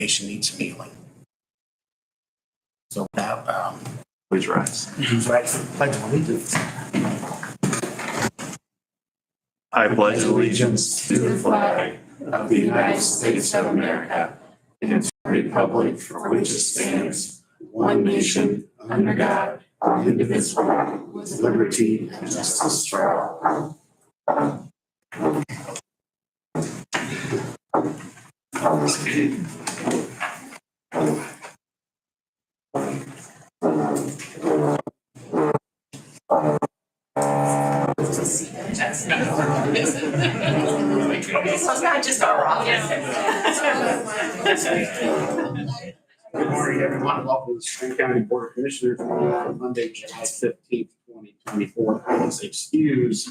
Nation needs healing. So that, Please rise. who's right for the Pledge of Allegiance? I pledge allegiance to the flag of the United States of America and its republic for which it stands, one nation, under God, indivisible, with liberty and justice for all. So it's not just our office. Good morning, everyone, and welcome to the Steuben County Board of Commissioners meeting on Monday, July 15th, 2024. Please excuse.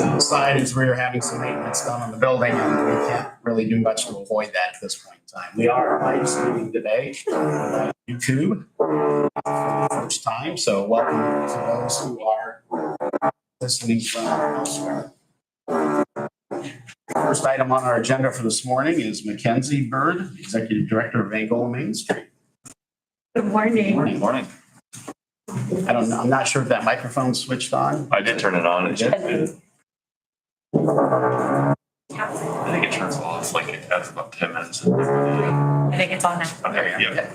Outside as we're having some maintenance done on the building, and we can't really do much to avoid that at this point in time. We are live streaming today on YouTube for the first time, so welcome to those who are listening from elsewhere. First item on our agenda for this morning is Mackenzie Bird, Executive Director of Angola Main Street. Good morning. Morning. I don't know, I'm not sure if that microphone switched on. I did turn it on. Did? I think it turns off like it has about 10 minutes. I think it's on now. Okay, yeah.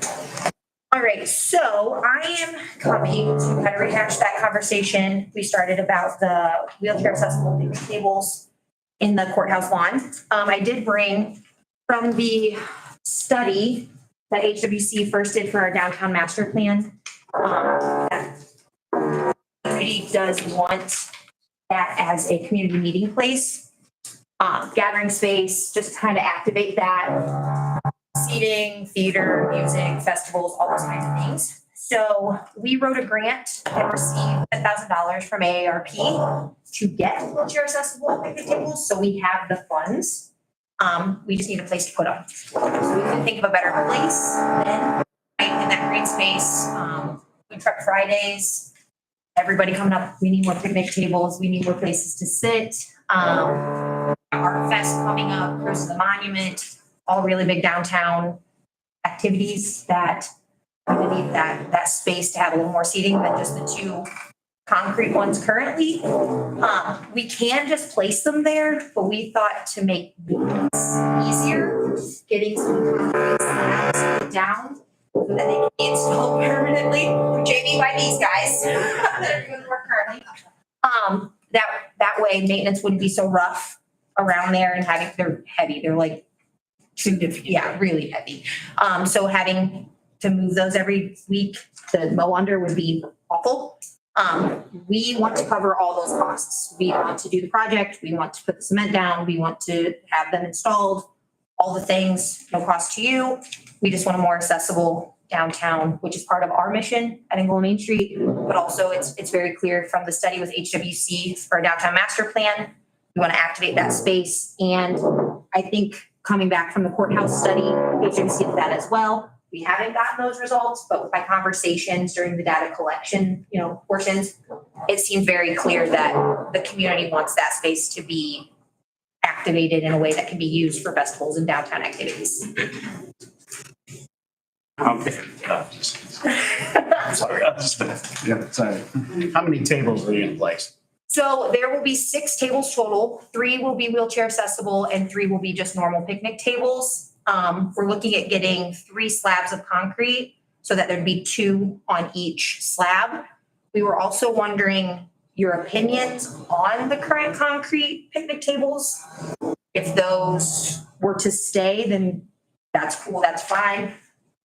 All right, so I am coming to kind of rehash that conversation we started about the wheelchair accessible picnic tables in the courthouse lawn. I did bring from the study that HWC first did for our downtown master plan. That community does want that as a community meeting place, gathering space, just to kind of activate that. Seating, theater, music, festivals, all those kinds of things. So we wrote a grant and received $10,000 from AARP to get wheelchair accessible picnic tables. So we have the funds. We just need a place to put them. So we can think of a better place than in that green space. Food truck Fridays, everybody coming up. We need more picnic tables. We need more places to sit. Art Fest coming up, Cruise to the Monument. All really big downtown activities that we need that space to have a little more seating than just the two concrete ones currently. We can just place them there, but we thought to make this easier, getting some concrete slabs down so that they can be installed permanently. Jamie, by these guys that are doing the work currently. That way maintenance wouldn't be so rough around there and they're heavy. They're like really heavy. So having to move those every week to mow under would be awful. We want to cover all those costs. We want to do the project. We want to put the cement down. We want to have them installed, all the things, no cost to you. We just want a more accessible downtown, which is part of our mission at Angola Main Street. But also it's very clear from the study with HWC for our downtown master plan. We want to activate that space. And I think coming back from the courthouse study, HWC did that as well. We haven't gotten those results, but by conversations during the data collection, portions, it seemed very clear that the community wants that space to be activated in a way that can be used for festivals and downtown activities. Okay. Sorry. Yeah, sorry. How many tables are you in place? So there will be 6 tables total. 3 will be wheelchair accessible and 3 will be just normal picnic tables. We're looking at getting 3 slabs of concrete so that there'd be 2 on each slab. We were also wondering your opinions on the current concrete picnic tables. If those were to stay, then that's cool, that's fine.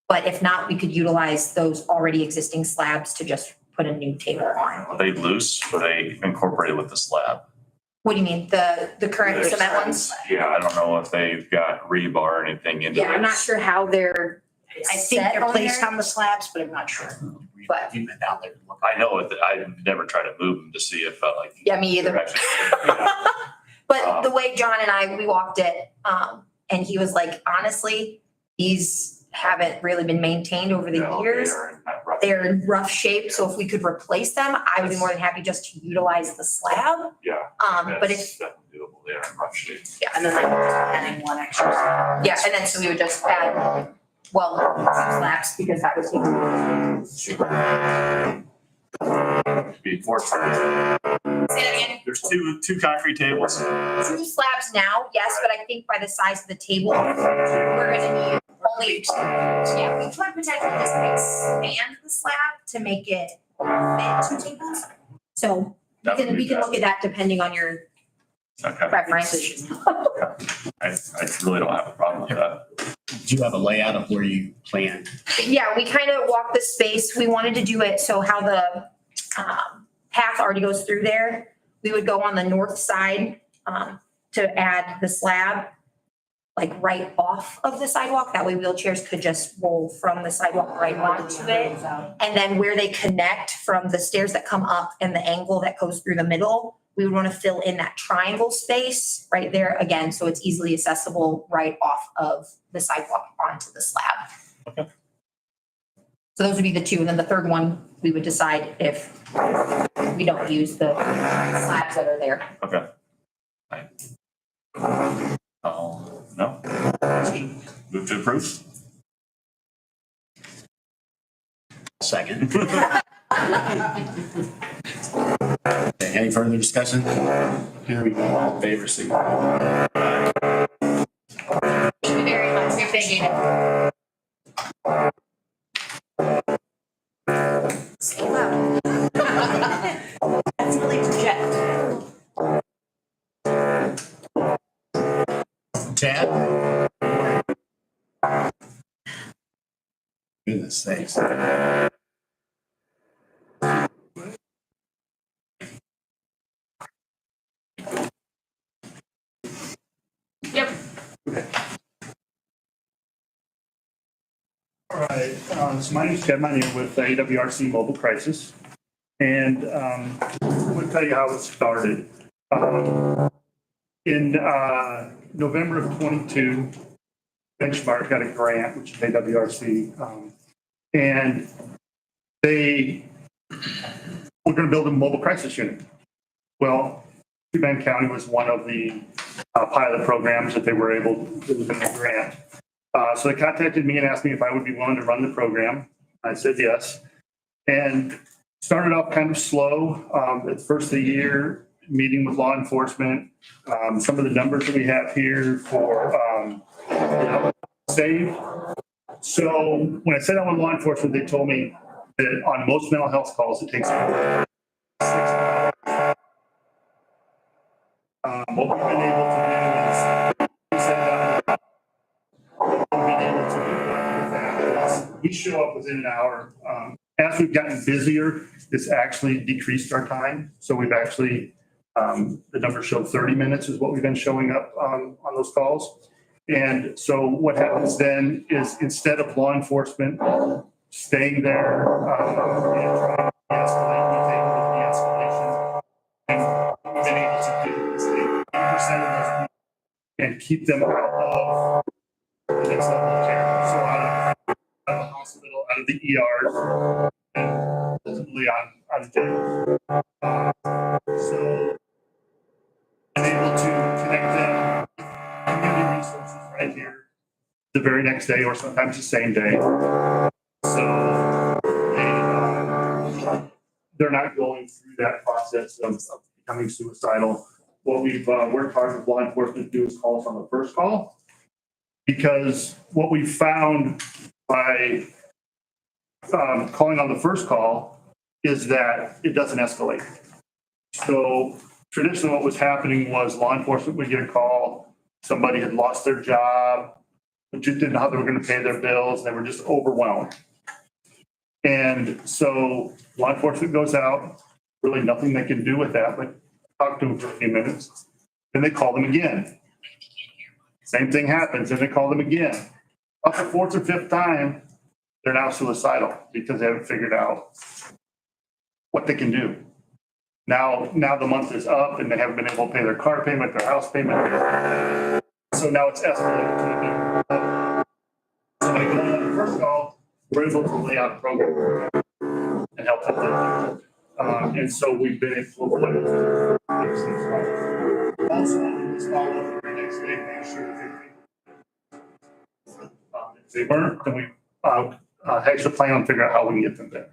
But if not, we could utilize those already existing slabs to just put a new table on. Are they loose or are they incorporated with the slab? What do you mean? The current cement ones? Yeah, I don't know if they've got rebar or anything into it. Yeah, I'm not sure how they're I think set they're on placed there. on the slabs, but I'm not sure. But- You've been down there. I know it. I've never tried to move them to see if Yeah, me either. they're actually- But the way John and we walked it, and he was like, honestly, these haven't really been maintained over the No, years. they're in that rough- They're in rough shape, so if we could replace them, I would be more than happy just to utilize the slab. Yeah. But if that's- doable there in rough shape. Yeah, and then like adding one extra. Yeah, and then so we would just add, well, two slabs because that was. Be more. Say that again. There's two concrete tables. 2 slabs now, yes, but I think by the size of the table, we're gonna need only 2. Yeah, we could potentially just expand the slab to make it fit 2 tables. So we can look at that depending on your Okay. preference. I really don't have a problem with that. Do you have a layout of where you plan? Yeah, we kind of walked the space. We wanted to do it so how the path already goes through there. We would go on the north side to add the slab, like right off of the sidewalk. That way wheelchairs could just roll from the sidewalk right onto it. And then where they connect from the stairs that come up and the angle that goes through the middle, we would want to fill in that triangle space right there again, so it's easily accessible right off of the sidewalk onto the slab. Okay. So those would be the 2, and then the third one, we would decide if we don't use the slabs that are there. Okay. Fine. No? Move to approve? Second. Okay, any further discussion? Here we go, all in favor, signify. Thank you very much. We appreciate it. Stay loud. That's really project. Chad? Goodness sakes. Yep. All right, so my name is Kevin. I'm here with AWRC Mobile Crisis. And I'm going to tell you how it started. In November of 22, Benchmark got a grant, which is AWRC. And they were going to build a mobile crisis unit. Well, Steuben County was one of the pilot programs that they were able to do in the grant. So they contacted me and asked me if I would be willing to run the program. I said yes. And started off kind of slow. At the first of the year, meeting with law enforcement. Some of the numbers that we have here for save. So when I sat down with law enforcement, they told me that on most mental health calls, it takes 6 hours. What we've been able to do is we sat down. What we've been able to do with that is we show up within an hour. As we've gotten busier, it's actually decreased our time. So we've actually, the numbers show 30 minutes is what we've been showing up on those calls. And so what happens then is instead of law enforcement staying there, and trying to de-escalate, we take over the escalation. And what we've been able to do is take 80% of those people and keep them out of the next level of care. So out of the hospital, out of the ER, and ultimately on jail. So I'm able to connect them community resources right here the very next day or sometimes the same day. So they're not going through that process of becoming suicidal. What we've worked hard with law enforcement to do is call us on the first call. Because what we found by calling on the first call is that it doesn't escalate. So traditionally what was happening was law enforcement would get a call, somebody had lost their job, but just didn't know how they were going to pay their bills, they were just overwhelmed. And so law enforcement goes out, really nothing they can do with that, but talk to them for a few minutes. Then they call them again. Same thing happens, and they call them again. Up the 4th or 5th time, they're now suicidal because they haven't figured out what they can do. Now the month is up and they haven't been able to pay their car payment, their house payment. So now it's escalated to a new level. So when I go on the first call, we're able to lay out a program and help them. And so we've been able to Also, we follow up the next day, make sure that if they weren't, then we hatch a plan and figure out how we can get them there.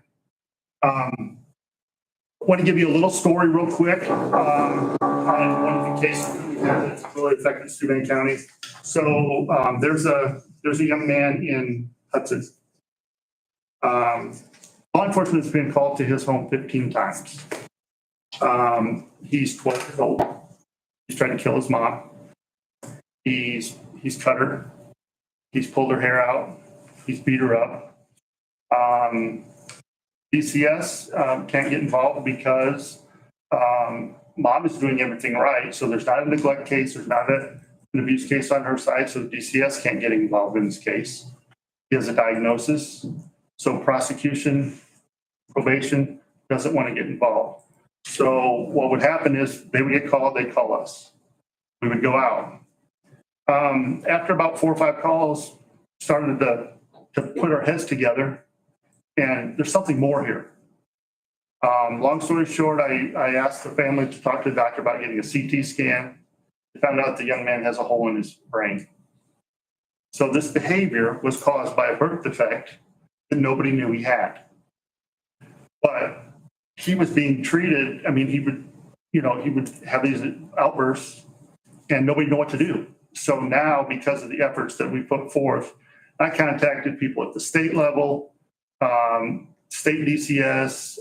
Want to give you a little story real quick on one of the cases that we had that's really affected Steuben County. So there's a young man in Hudson. Law enforcement has been called to his home 15 times. He's 12 years old. He's trying to kill his mom. He's cut her. He's pulled her hair out. He's beat her up. DCS can't get involved because mom is doing everything right. So there's not a neglect case. There's not an abuse case on her side. So DCS can't get involved in this case. He has a diagnosis. So prosecution, probation doesn't want to get involved. So what would happen is they would get called, they'd call us. We would go out. After about 4 or 5 calls, started to put our heads together, and there's something more here. Long story short, I asked the family to talk to the doctor about getting a CT scan. They found out the young man has a hole in his brain. So this behavior was caused by a birth defect that nobody knew he had. But he was being treated, I mean, he would have these outbursts and nobody knew what to do. So now, because of the efforts that we put forth, I contacted people at the state level, state DCS.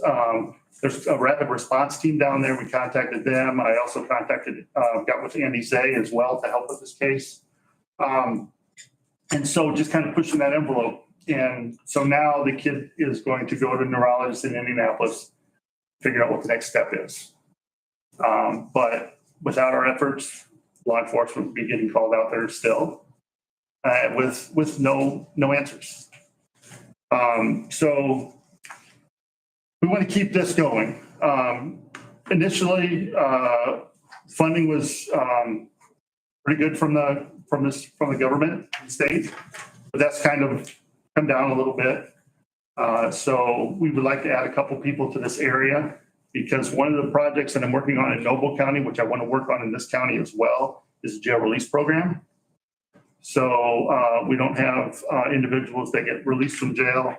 There's a rapid response team down there. We contacted them. I also got with Andy Zay as well to help with this case. And so just kind of pushing that envelope. And so now the kid is going to go to a neurologist in Indianapolis, figure out what the next step is. But without our efforts, law enforcement would be getting called out there still with no answers. So we want to keep this going. Initially, funding was pretty good from the government and state, but that's kind of come down a little bit. So we would like to add a couple people to this area, because one of the projects that I'm working on in Noble County, which I want to work on in this county as well, is a jail release program. So we don't have individuals that get released from jail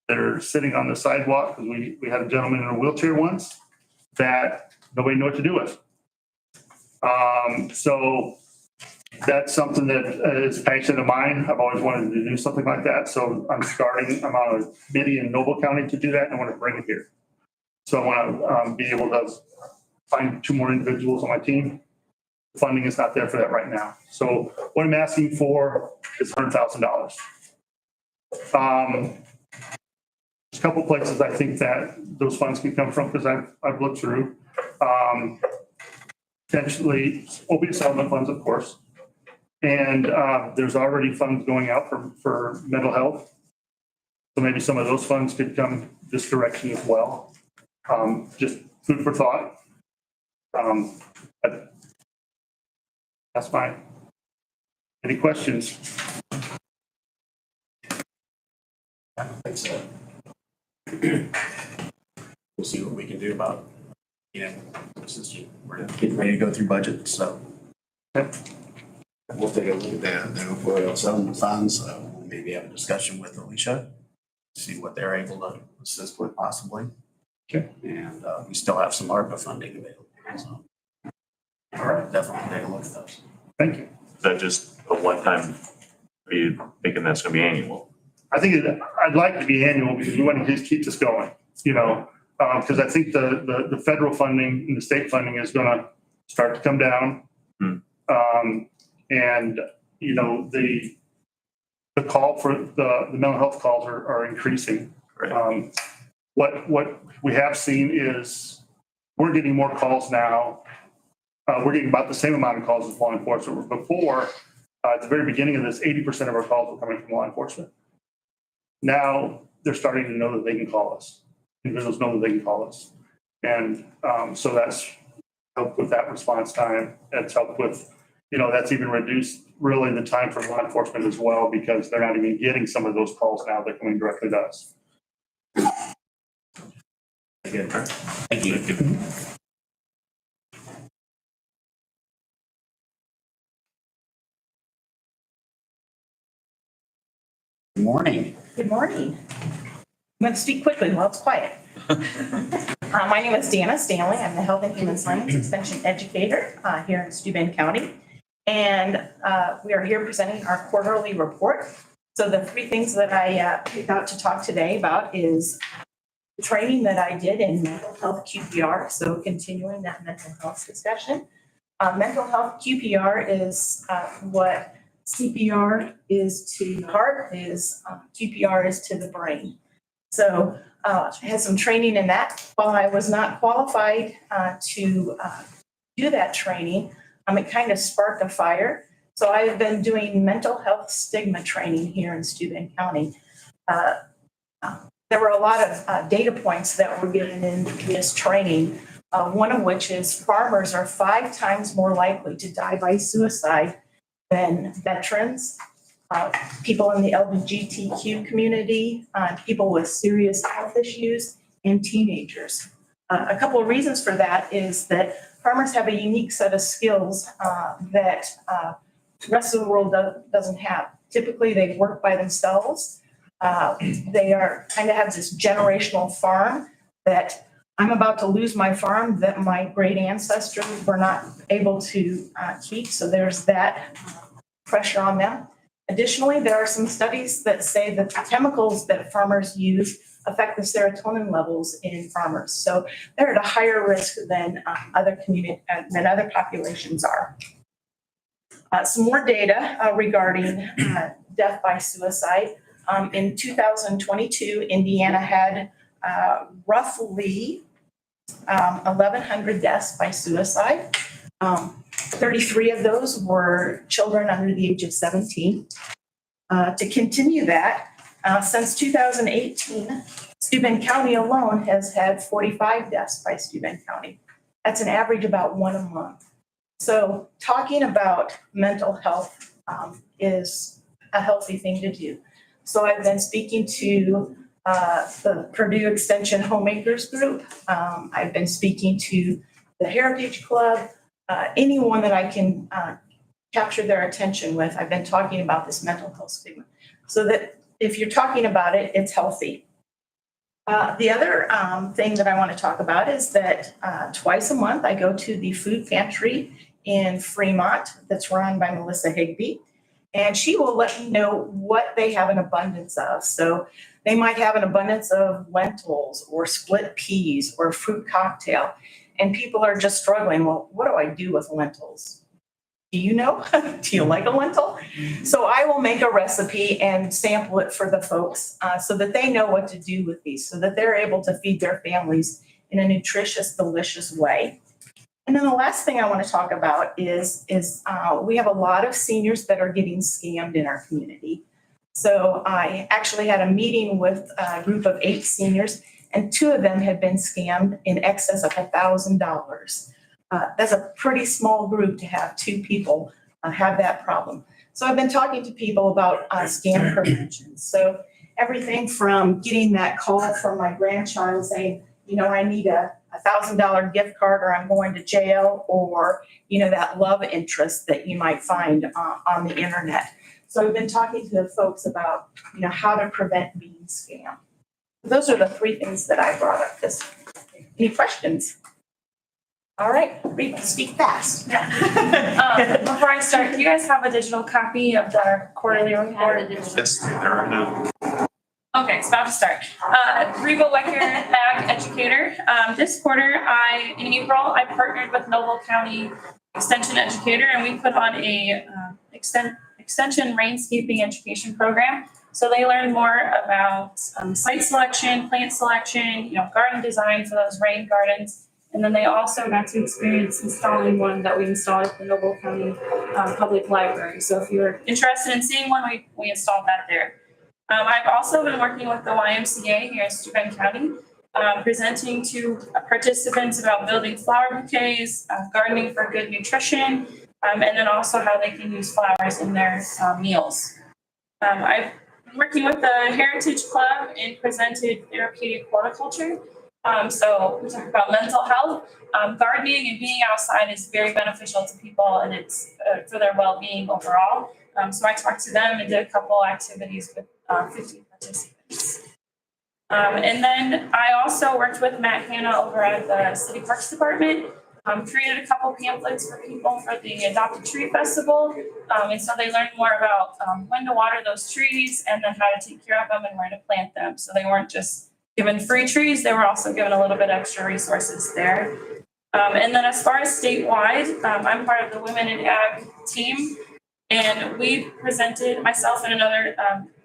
that are sitting on the sidewalk, because we had a gentleman in a wheelchair once that nobody knew what to do with. So that's something that is a passion of mine. I've always wanted to do something like that. So I'm on a committee in Noble County to do that, and I want to bring it here. So I want to be able to find 2 more individuals on my team. Funding is not there for that right now. So what I'm asking for is $100,000. There's a couple places I think that those funds can come from, because I've looked through. Potentially opiate settlement funds, of course. And there's already funds going out for mental health. So maybe some of those funds could come this direction as well. Just food for thought. But that's fine. Any questions? I don't think so. We'll see what we can do about, since we're getting ready to go through budget, so. We'll take a look at that, then we'll settlement funds, we'll maybe have a discussion with Alicia, see what they're able to assist with possibly. Okay. And we still have some ARPA funding available, so. All right, definitely take a look at those. Thank you. Is that just a one-time, are you thinking that's gonna be annual? I think I'd like to be annual, because we want to just keep this going, because I think the federal funding and the state funding is going to start to come down. And, the call for the mental health calls are increasing. Right. What we have seen is we're getting more calls now. We're getting about the same amount of calls as law enforcement. Before, at the very beginning of this, 80% of our calls were coming from law enforcement. Now they're starting to know that they can call us. Individuals know that they can call us. And so that's helped with that response time. That's helped with, that's even reduced really the time for law enforcement as well, because they're not even getting some of those calls now. They're coming directly to us. Thank you. Good morning. Good morning. I'm going to speak quickly while it's quiet. My name is Dana Stanley. I'm the Health and Human Science Extension Educator here in Steuben County. And we are here presenting our quarterly report. So the three things that I picked out to talk today about is the training that I did in mental health QPR, so continuing that mental health discussion. Mental health QPR is what CPR is to the heart, is QPR is to the brain. So I had some training in that. While I was not qualified to do that training, it kind of sparked a fire. So I have been doing mental health stigma training here in Steuben County. There were a lot of data points that were given in this training, one of which is farmers are 5 times more likely to die by suicide than veterans, people in the LGBTQ community, people with serious health issues, and teenagers. A couple of reasons for that is that farmers have a unique set of skills that the rest of the world doesn't have. Typically, they work by themselves. They are kind of have this generational farm that I'm about to lose my farm that my great ancestors were not able to keep. So there's that pressure on them. Additionally, there are some studies that say that the chemicals that farmers use affect the serotonin levels in farmers. So they're at a higher risk than other populations are. Some more data regarding death by suicide. In 2022, Indiana had roughly 1,100 deaths by suicide. 33 of those were children under the age of 17. To continue that, since 2018, Steuben County alone has had 45 deaths by Steuben County. That's an average about 1 a month. So talking about mental health is a healthy thing to do. So I've been speaking to the Purdue Extension Homemakers Group. I've been speaking to the Heritage Club, anyone that I can capture their attention with. I've been talking about this mental health stigma so that if you're talking about it, it's healthy. The other thing that I want to talk about is that twice a month I go to the food pantry in Fremont that's run by Melissa Higbee, and she will let me know what they have an abundance of. So they might have an abundance of lentils or split peas or fruit cocktail, and people are just struggling. Well, what do I do with lentils? Do you know? Do you like a lentil? So I will make a recipe and sample it for the folks so that they know what to do with these, so that they're able to feed their families in a nutritious, delicious way. And then the last thing I want to talk about is we have a lot of seniors that are getting scammed in our community. So I actually had a meeting with a group of 8 seniors, and 2 of them had been scammed in excess of $1,000. That's a pretty small group to have 2 people have that problem. So I've been talking to people about scam prevention. So everything from getting that call from my grandchild saying, you know, I need a $1,000 gift card or I'm going to jail, or, you know, that love interest that you might find on the internet. So I've been talking to the folks about, you know, how to prevent being scammed. Those are the 3 things that I brought up this. Any questions? All right, speak fast. Before I start, do you guys have a digital copy of the quarterly report? Yes, there are none. Okay, it's about to start. Reba Wecker, Ag Educator. This quarter, in April, I partnered with Noble County Extension Educator, and we put on a extension rainscaping education program. So they learn more about site selection, plant selection, you know, garden design for those rain gardens. And then they also got to experience installing one that we installed at the Noble County Public Library. So if you're interested in seeing one, we installed that there. I've also been working with the YMCA here in Steuben County, presenting to participants about building flower bouquets, gardening for good nutrition, and then also how they can use flowers in their meals. I've been working with the Heritage Club and presented therapeutic horticulture. So we talk about mental health. Gardening and being outside is very beneficial to people, and it's for their well-being overall. So I talked to them and did a couple activities with 15 participants. And then I also worked with Matt Hanna over at the City Parks Department. Created a couple pamphlets for people for the Adopt a Tree Festival. And so they learned more about when to water those trees and then how to take care of them and where to plant them. So they weren't just given free trees, they were also given a little bit extra resources there. And then as far as statewide, I'm part of the Women in Ag team. And we presented, myself and another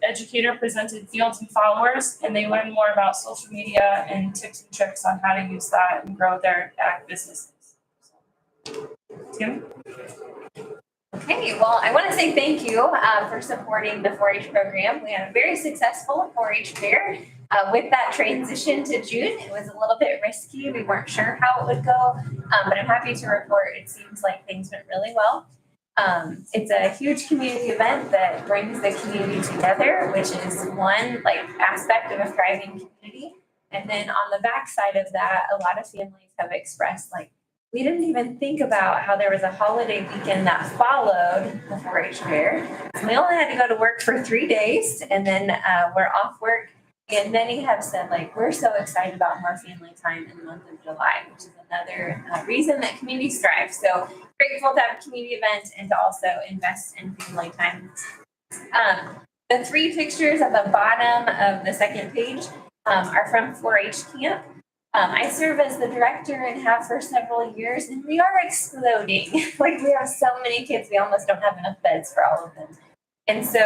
educator presented Fields and Followers, and they learned more about social media and tips and tricks on how to use that and grow their ag businesses. Tim? Okay, well, I want to say thank you for supporting the 4-H program. We had a very successful 4-H fair. With that transition to June, it was a little bit risky. We weren't sure how it would go, but I'm happy to report it seems like things went really well. It's a huge community event that brings the community together, which is one aspect of a thriving community. And then on the backside of that, a lot of families have expressed we didn't even think about how there was a holiday weekend that followed the 4-H fair. So we only had to go to work for 3 days, and then we're off work. And many have said, we're so excited about more family time in the month of July, which is another reason that communities thrive. So grateful to have a community event and to also invest in family time. The 3 pictures at the bottom of the second page are from 4-H camp. I serve as the director and have for several years, and we are exploding. We have so many kids, we almost don't have enough beds for all of them. And so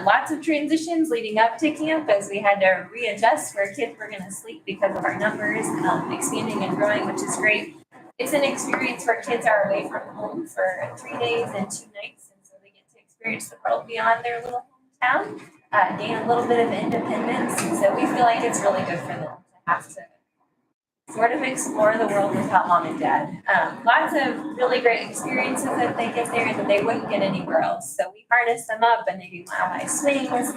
lots of transitions leading up to camp as we had to readjust where kids were going to sleep because of our numbers expanding and growing, which is great. It's an experience where kids are away from home for 3 days and 2 nights, and so they get to experience the world beyond their little hometown, gain a little bit of independence, and so we feel like it's really good for them to have to sort of explore the world without mom and dad. Lots of really great experiences that they get there that they wouldn't get anywhere else. So we harness them up and they do mile-high swings.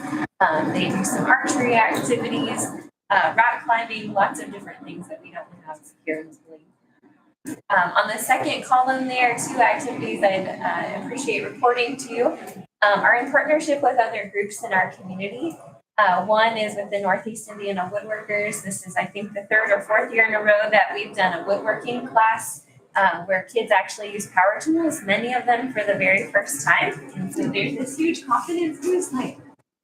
They do some archery activities, rock climbing, lots of different things that we don't have here in Lee. On the second column there, 2 activities I'd appreciate reporting to you are in partnership with other groups in our community. One is with the Northeast Indiana Woodworkers. This is, I think, the 3rd or 4th year in a row that we've done a woodworking class where kids actually use power tools, many of them for the very first time. And so there's this huge confidence boost,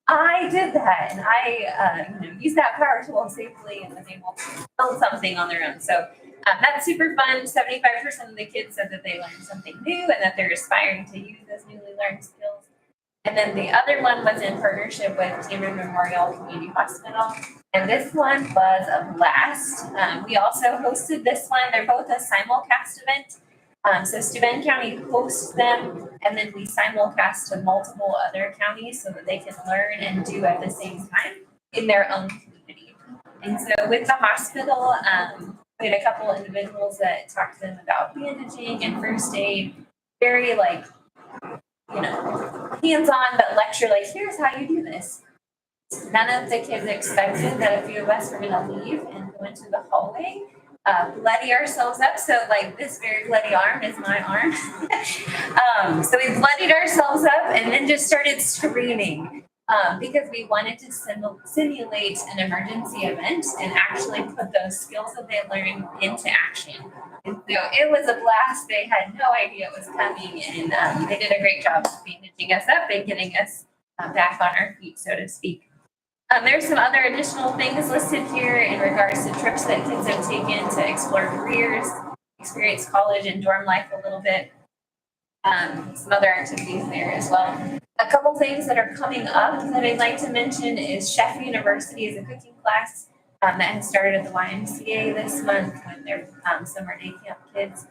I did that, and I used that power tool safely and was able to build something on their own. So that's super fun. 75% of the kids said that they learned something new and that they're aspiring to use those newly learned skills. And then the other one was in partnership with Cameron Memorial Community Hospital. And this one was a blast. We also hosted this one. They're both a simulcast event. So Steuben County hosts them, and then we simulcast to multiple other counties so that they can learn and do at the same time in their own community. And so with the hospital, we had a couple of individuals that talked to them about bandaging and first aid, very hands-on, but lecture, here's how you do this. None of the kids expected that a few of us were going to leave and go into the hallway, bloody ourselves up. So this very bloody arm is my arm. So we bloodied ourselves up and then just started screaming because we wanted to simulate an emergency event and actually put those skills that they learned into action. And so it was a blast. They had no idea it was coming, and they did a great job of bandaging us up and getting us back on our feet, so to speak. There's some other additional things listed here in regards to trips that kids have taken to explore careers, experience college and dorm life a little bit. Some other activities there as well. A couple things that are coming up that I'd like to mention is Chef University is a cooking class that has started at the YMCA this month with their summer day camp kids.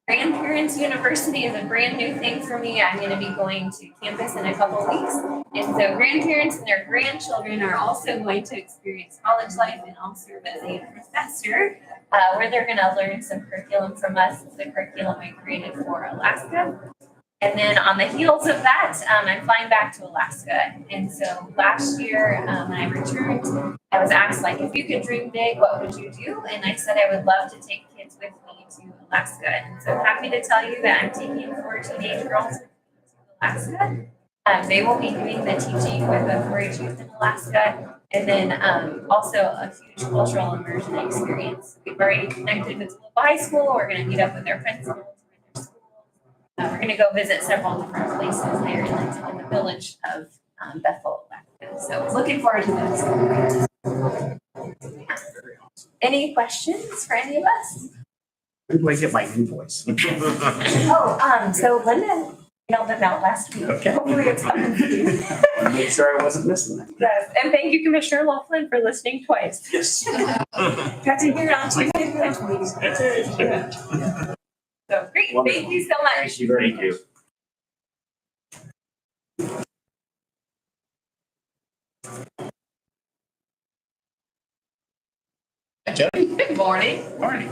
Grandparents University is a brand new thing for me. I'm going to be going to campus in a couple weeks. And so grandparents and their grandchildren are also going to experience college life, and I'll serve as a professor where they're going to learn some curriculum from us. It's the curriculum I created for Alaska. And then on the heels of that, I'm flying back to Alaska. And so last year when I returned, I was asked, if you could dream big, what would you do? And I said I would love to take kids with me to Alaska. And so I'm happy to tell you that I'm taking 4 teenage girls to Alaska. They will be doing the teaching with the 4-H youth in Alaska. And then also a huge cultural immersion experience. We've already connected with local high school. We're going to meet up with their principals in their schools. We're going to go visit several different places there in the village of Bethel, Alaska. So looking forward to this. Any questions for any of us? Where do I get my invoice? So Linda mailed them out last week. Okay. Hopefully it's coming to you. Make sure I wasn't missing that. Yes, and thank you, Commissioner Laughlin, for listening twice. Yes. Got to hear it on Tuesday. So great, thank you so much. Thank you very much. Hi, Jody. Good morning. Morning.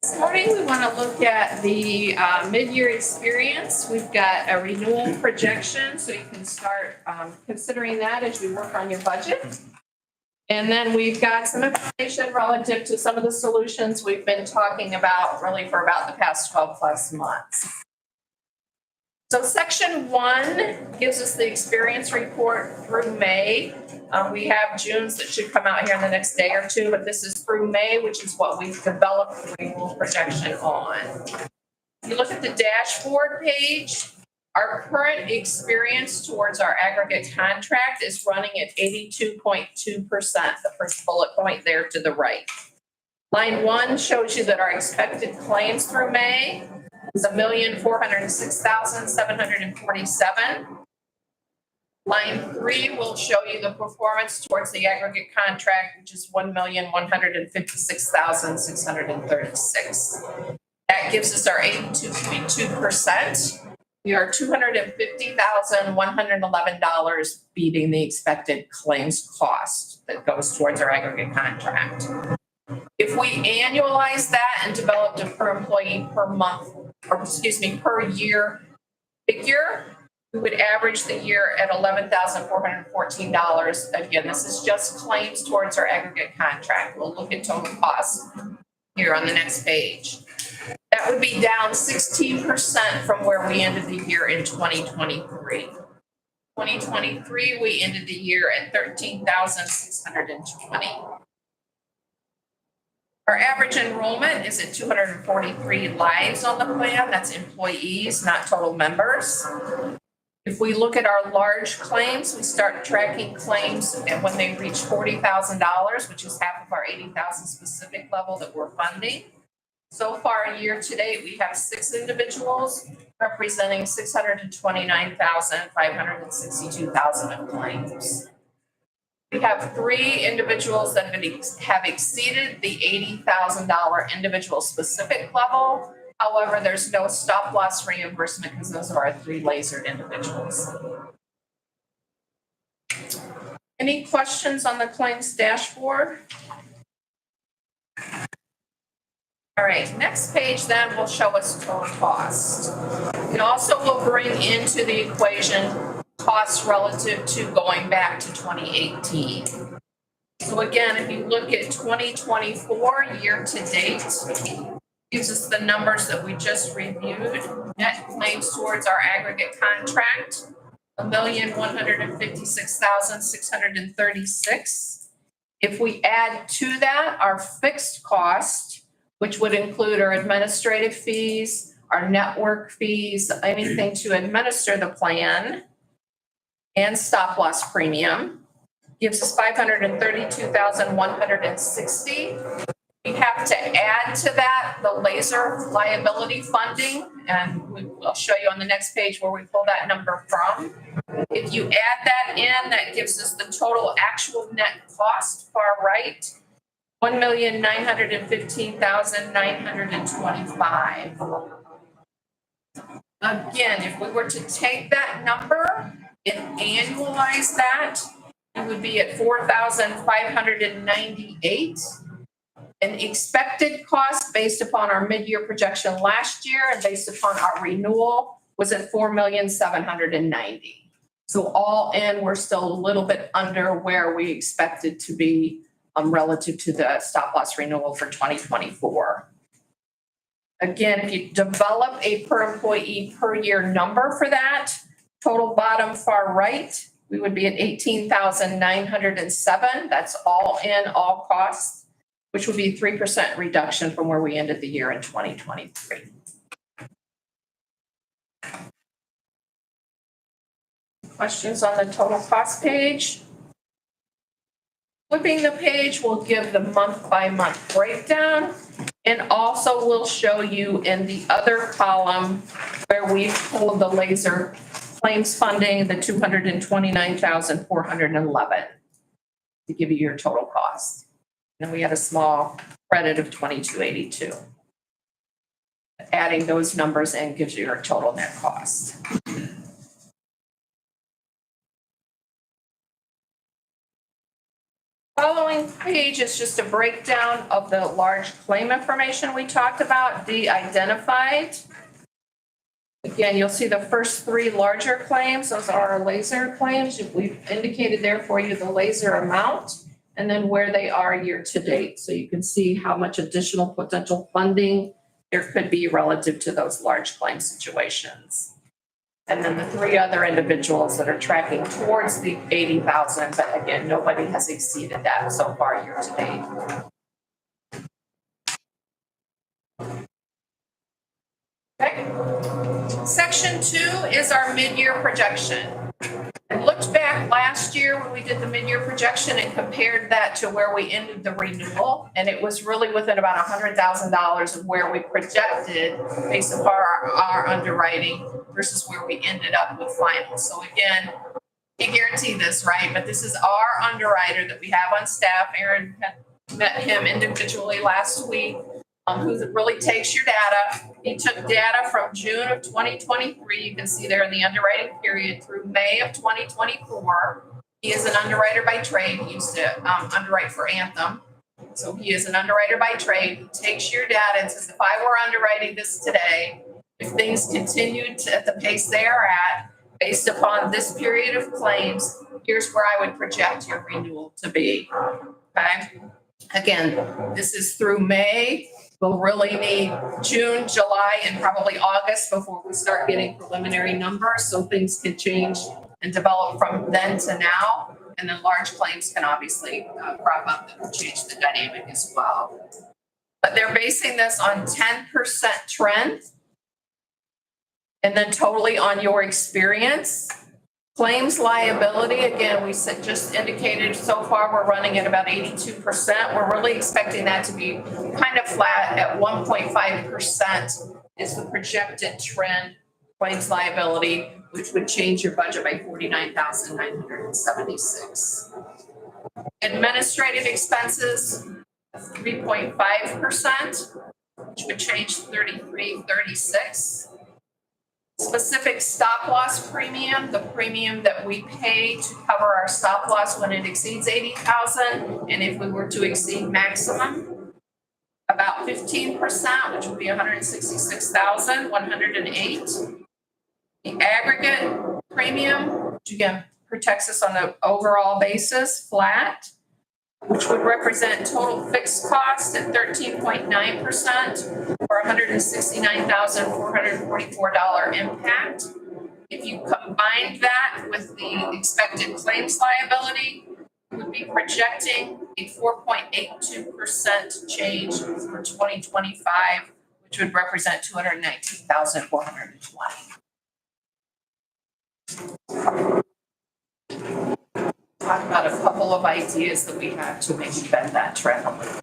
This morning, we want to look at the mid-year experience. We've got a renewal projection, so you can start considering that as you work on your budget. And then we've got some information relative to some of the solutions we've been talking about really for about the past 12 plus months. So section 1 gives us the experience report through May. We have June's that should come out here in the next day or two, but this is through May, which is what we've developed the renewal projection on. If you look at the dashboard page, our current experience towards our aggregate contract is running at 82.2%, the first bullet point there to the right. Line 1 shows you that our expected claims through May is $1,406,747. Line 3 will show you the performance towards the aggregate contract, which is $1,156,636. That gives us our 82.2%. We are $250,111 beating the expected claims cost that goes towards our aggregate contract. If we annualize that and developed a per employee per month, or per year figure, we would average the year at $11,414. Again, this is just claims towards our aggregate contract. We'll look at total costs here on the next page. That would be down 16% from where we ended the year in 2023. 2023, we ended the year at 13,620. Our average enrollment is at 243 lives on the plan. That's employees, not total members. If we look at our large claims, we start tracking claims and when they reach $40,000, which is half of our 80,000 specific level that we're funding. So far, year to date, we have 6 individuals representing 629,562,000 of claims. We have 3 individuals that have exceeded the $80,000 individual specific level. However, there's no stop loss reimbursement because those are our 3 lasered individuals. Any questions on the claims dashboard? All right, next page then will show us total cost. It also will bring into the equation costs relative to going back to 2018. So again, if you look at 2024 year to date, gives us the numbers that we just reviewed. Net claims towards our aggregate contract, $1,156,636. If we add to that our fixed cost, which would include our administrative fees, our network fees, anything to administer the plan, and stop loss premium, gives us $532,160. We have to add to that the laser liability funding, and we'll show you on the next page where we pull that number from. If you add that in, that gives us the total actual net cost, far right, $1,915,925. Again, if we were to take that number and annualize that, it would be at $4,598. An expected cost based upon our mid-year projection last year and based upon our renewal was at $4,790,000. So all in, we're still a little bit under where we expected to be relative to the stop loss renewal for 2024. Again, if you develop a per employee per year number for that, total bottom far right, we would be at 18,907. That's all in, all costs, which would be 3% reduction from where we ended the year in 2023. Questions on the total cost page? Flipping the page will give the month by month breakdown, and also will show you in the other column where we've pulled the laser claims funding, the 229,411 to give you your total cost. And we had a small credit of 2282. Adding those numbers in gives you your total net cost. Following page is just a breakdown of the large claim information we talked about, de-identified. Again, you'll see the first three larger claims, those are our laser claims. We've indicated there for you the laser amount and then where they are year to date. So you can see how much additional potential funding there could be relative to those large claim situations. And then the three other individuals that are tracking towards the 80,000, but again, nobody has exceeded that so far year to date. Okay. Section 2 is our mid-year projection. I looked back last year when we did the mid-year projection and compared that to where we ended the renewal, and it was really within about $100,000 of where we projected based upon our underwriting versus where we ended up with final. So again, can't guarantee this, right? But this is our underwriter that we have on staff. Aaron had met him individually last week, who really takes your data. He took data from June of 2023. You can see there in the underwriting period through May of 2024. He is an underwriter by trade. He used to underwrite for Anthem. So he is an underwriter by trade. He takes your data and says, if I were underwriting this today, if things continued at the pace they are at, based upon this period of claims, here's where I would project your renewal to be. Okay. Again, this is through May. We'll really need June, July, and probably August before we start getting preliminary numbers. So things can change and develop from then to now. And then large claims can obviously crop up that will change the dynamic as well. But they're basing this on 10% trend. And then totally on your experience. Claims liability, again, we just indicated so far we're running at about 82%. We're really expecting that to be kind of flat at 1.5% is the projected trend claims liability, which would change your budget by 49,976. Administrative expenses, 3.5%, which would change 3336. Specific stop loss premium, the premium that we pay to cover our stop loss when it exceeds 80,000, and if we were to exceed maximum, about 15%, which would be 166,108. The aggregate premium, which again protects us on an overall basis, flat, which would represent total fixed cost at 13.9% or $169,444 impact. If you combined that with the expected claims liability, we would be projecting a 4.82% change for 2025, which would represent $219,420. Talk about a couple of ideas that we have to maybe bend that trend a little.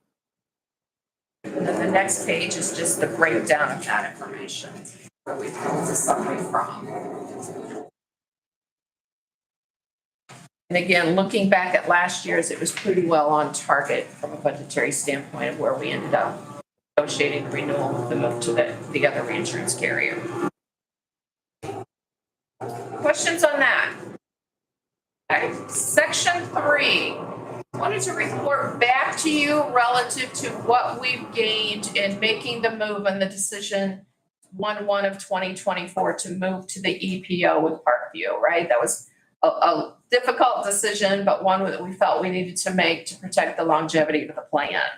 And then the next page is just the breakdown of that information, where we pulled the summary from. And again, looking back at last year's, it was pretty well on target from a budgetary standpoint of where we ended up negotiating the renewal with the move to the other reinsurance carrier. Questions on that? Okay. Section 3, I wanted to report back to you relative to what we've gained in making the move and the decision 1/1 of 2024 to move to the EPO with Parkview, right? That was a difficult decision, but one that we felt we needed to make to protect the longevity of the plan.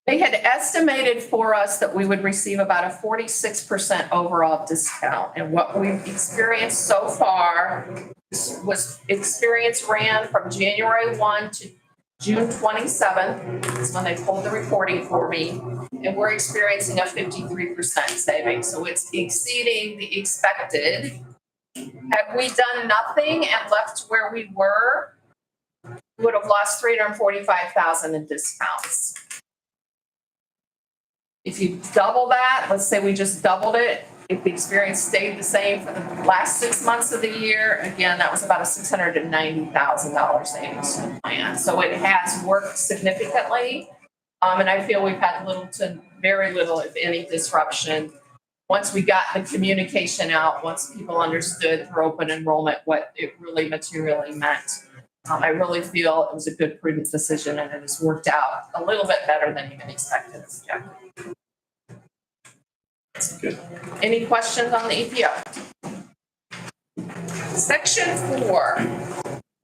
They had estimated for us that we would receive about a 46% overall discount. And what we've experienced so far was experience ran from January 1 to June 27th is when they pulled the reporting for me. And we're experiencing a 53% savings. So it's exceeding the expected. Had we done nothing and left where we were, we would have lost $345,000 in discounts. If you double that, let's say we just doubled it, if the experience stayed the same for the last 6 months of the year, again, that was about a $690,000 savings to the plan. So it has worked significantly. And I feel we've had little to very little, if any, disruption. Once we got the communication out, once people understood through open enrollment what it really materially meant. I really feel it was a good, prudent decision, and it has worked out a little bit better than even expected. Good. Any questions on the EPO? Section 4.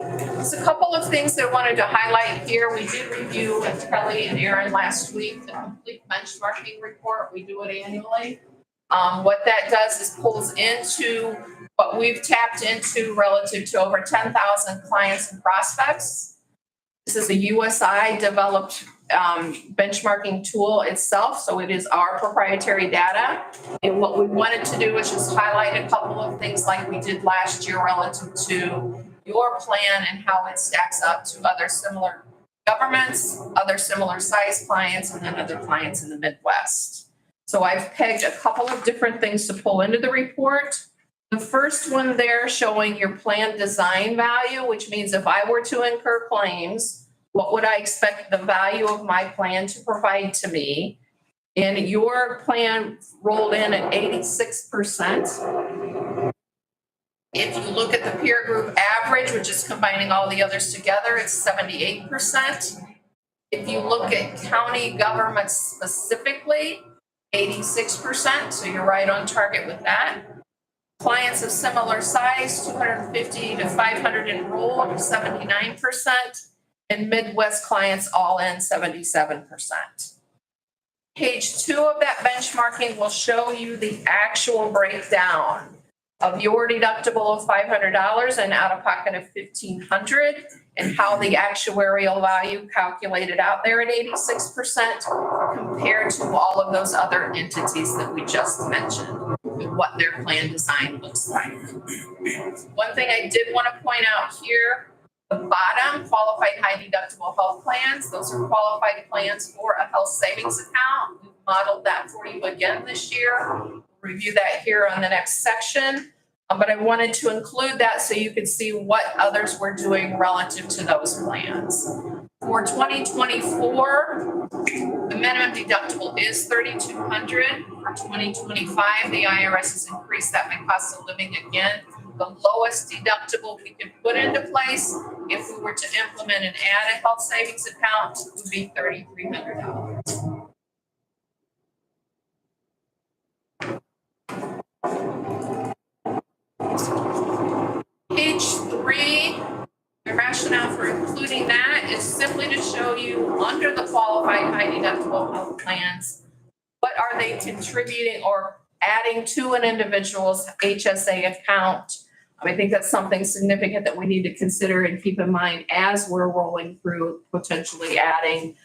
There's a couple of things that I wanted to highlight here. We did review with Kelly and Aaron last week the complete benchmarking report. We do it annually. What that does is pulls into what we've tapped into relative to over 10,000 clients and prospects. This is a USI developed benchmarking tool itself, so it is our proprietary data. And what we wanted to do is just highlight a couple of things like we did last year relative to your plan and how it stacks up to other similar governments, other similar size clients, and then other clients in the Midwest. So I've pegged a couple of different things to pull into the report. The first one there showing your plan design value, which means if I were to incur claims, what would I expect the value of my plan to provide to me? And your plan rolled in at 86%. If you look at the peer group average, which is combining all the others together, it's 78%. If you look at county government specifically, 86%, so you're right on target with that. Clients of similar size, 250 to 500 enrolled, 79%, and Midwest clients all in 77%. Page 2 of that benchmarking will show you the actual breakdown of your deductible of $500 and out-of-pocket of $1,500, and how the actuarial value calculated out there at 86% compared to all of those other entities that we just mentioned, and what their plan design looks like. One thing I did want to point out here, the bottom, qualified high deductible health plans, those are qualified plans for a health savings account. We've modeled that for you again this year. We'll review that here on the next section. But I wanted to include that so you could see what others were doing relative to those plans. For 2024, the minimum deductible is $3,200. For 2025, the IRS has increased that by cost of living again. The lowest deductible we could put into place if we were to implement and add a health savings account would be $3,300. Page 3, the rationale for including that is simply to show you under the qualified high deductible health plans, what are they contributing or adding to an individual's HSA account. I think that's something significant that we need to consider and keep in mind as we're rolling through potentially adding,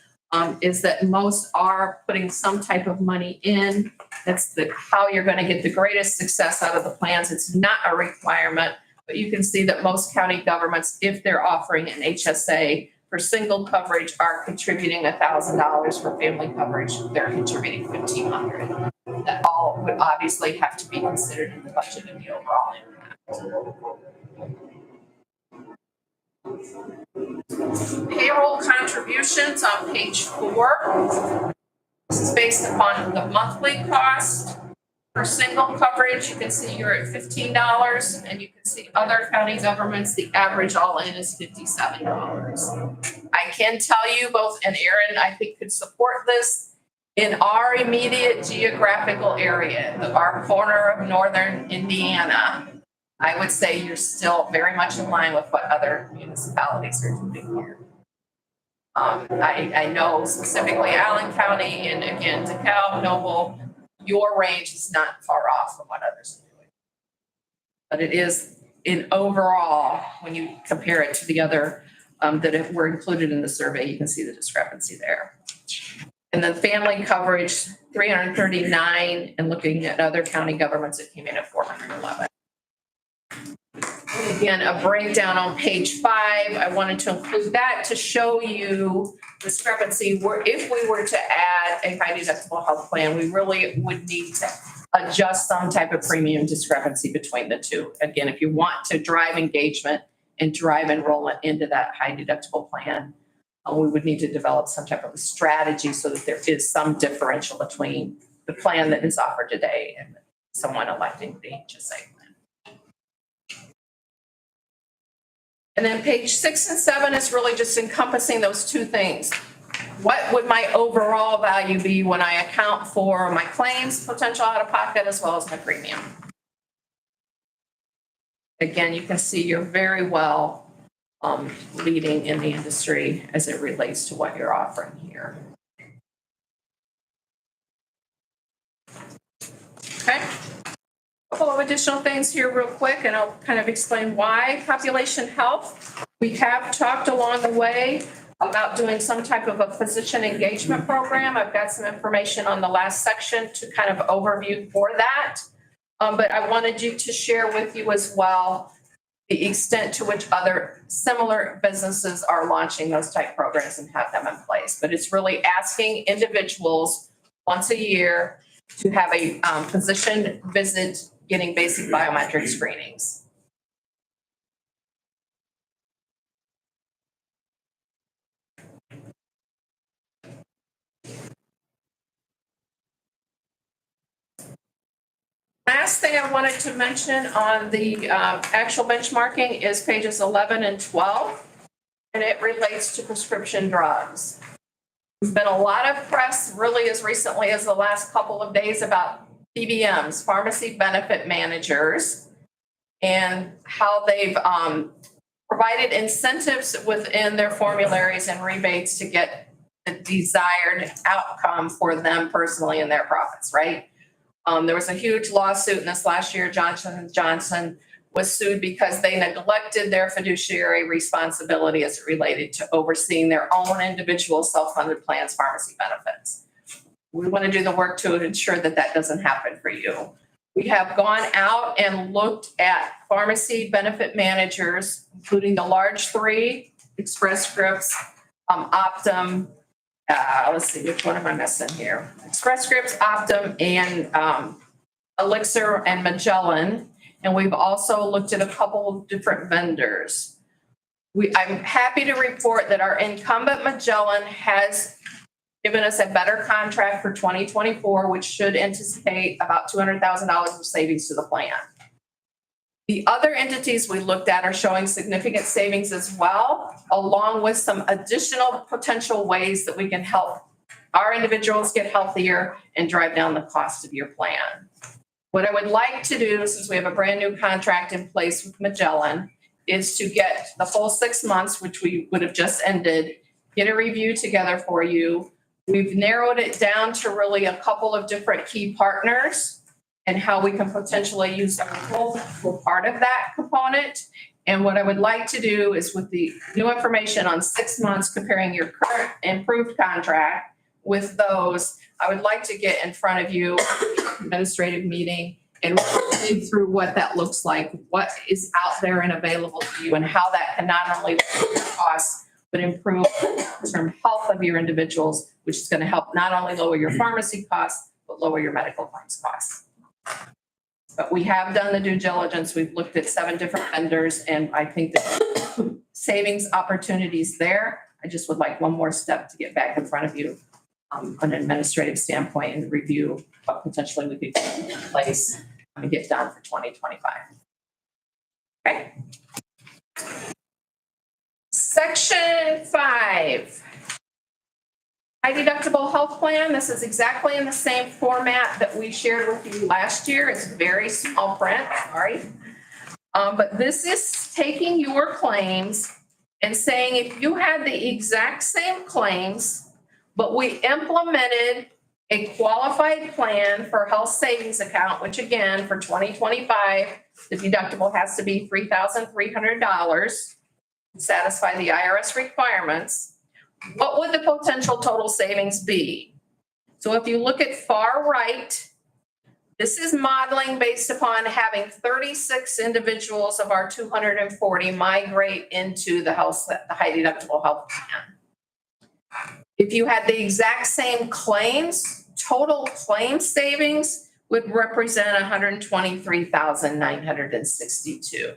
is that most are putting some type of money in. That's how you're going to get the greatest success out of the plans. It's not a requirement, but you can see that most county governments, if they're offering an HSA for single coverage, are contributing $1,000. For family coverage, they're contributing $1,500. That all would obviously have to be considered in the budget and the overall impact. Payroll contributions on page 4. This is based upon the monthly cost. For single coverage, you can see you're at $15, and you can see other county governments, the average all in is $57. I can tell you both, and Aaron, I think, could support this. In our immediate geographical area, our corner of northern Indiana, I would say you're still very much in line with what other municipalities are doing here. I know specifically Allen County and again, DeKalb, Noble, your range is not far off from what others are doing. But it is in overall, when you compare it to the other that were included in the survey, you can see the discrepancy there. And then family coverage, 339, and looking at other county governments, it came in at 411. And again, a breakdown on page 5. I wanted to include that to show you discrepancy where if we were to add a high deductible health plan, we really would need to adjust some type of premium discrepancy between the two. Again, if you want to drive engagement and drive enrollment into that high deductible plan, we would need to develop some type of a strategy so that there is some differential between the plan that is offered today and someone electing the HSA plan. And then page 6 and 7 is really just encompassing those two things. What would my overall value be when I account for my claims, potential out of pocket, as well as my premium? Again, you can see you're very well leading in the industry as it relates to what you're offering here. Okay. A couple of additional things here real quick, and I'll kind of explain why population health. We have talked along the way about doing some type of a physician engagement program. I've got some information on the last section to kind of overview for that. But I wanted you to share with you as well the extent to which other similar businesses are launching those type programs and have them in place. But it's really asking individuals once a year to have a physician visit getting basic biometric screenings. Last thing I wanted to mention on the actual benchmarking is pages 11 and 12, and it relates to prescription drugs. There's been a lot of press really as recently as the last couple of days about PBMs, pharmacy benefit managers, and how they've provided incentives within their formularies and rebates to get the desired outcome for them personally and their profits, right? There was a huge lawsuit in this last year. Johnson & Johnson was sued because they neglected their fiduciary responsibility as it related to overseeing their own individual self-funded plans, pharmacy benefits. We want to do the work to ensure that that doesn't happen for you. We have gone out and looked at pharmacy benefit managers, including the large 3, Express Scripts, Optum, let's see, which one am I missing here? Express Scripts, Optum, and Elixir and Magellan. And we've also looked at a couple of different vendors. I'm happy to report that our incumbent Magellan has given us a better contract for 2024, which should anticipate about $200,000 of savings to the plan. The other entities we looked at are showing significant savings as well, along with some additional potential ways that we can help our individuals get healthier and drive down the cost of your plan. What I would like to do, since we have a brand new contract in place with Magellan, is to get the full 6 months, which we would have just ended, get a review together for you. We've narrowed it down to really a couple of different key partners and how we can potentially use them for part of that component. And what I would like to do is with the new information on 6 months, comparing your current improved contract with those, I would like to get in front of you, administrative meeting, and think through what that looks like, what is out there and available to you, and how that can not only lower your costs, but improve the term health of your individuals, which is going to help not only lower your pharmacy costs, but lower your medical claims costs. But we have done the due diligence. We've looked at 7 different vendors, and I think that savings opportunities there. I just would like one more step to get back in front of you on an administrative standpoint and review what potentially we could put in place and get done for 2025. Okay. Section 5. High deductible health plan. This is exactly in the same format that we shared with you last year. It's very small print, sorry. But this is taking your claims and saying if you had the exact same claims, but we implemented a qualified plan for health savings account, which again, for 2025, the deductible has to be $3,300 to satisfy the IRS requirements. What would the potential total savings be? So if you look at far right, this is modeling based upon having 36 individuals of our 240 migrate into the high deductible health plan. If you had the exact same claims, total claim savings would represent $123,962.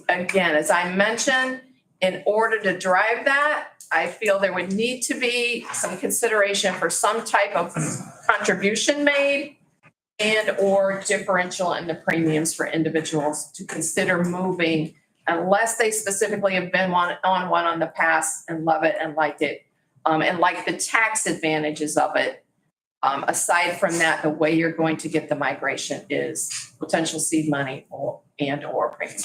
Again, as I mentioned, in order to drive that, I feel there would need to be some consideration for some type of contribution made and or differential in the premiums for individuals to consider moving unless they specifically have been on one in the past and love it and like it, and like the tax advantages of it. Aside from that, the way you're going to get the migration is potential seed money and or premium.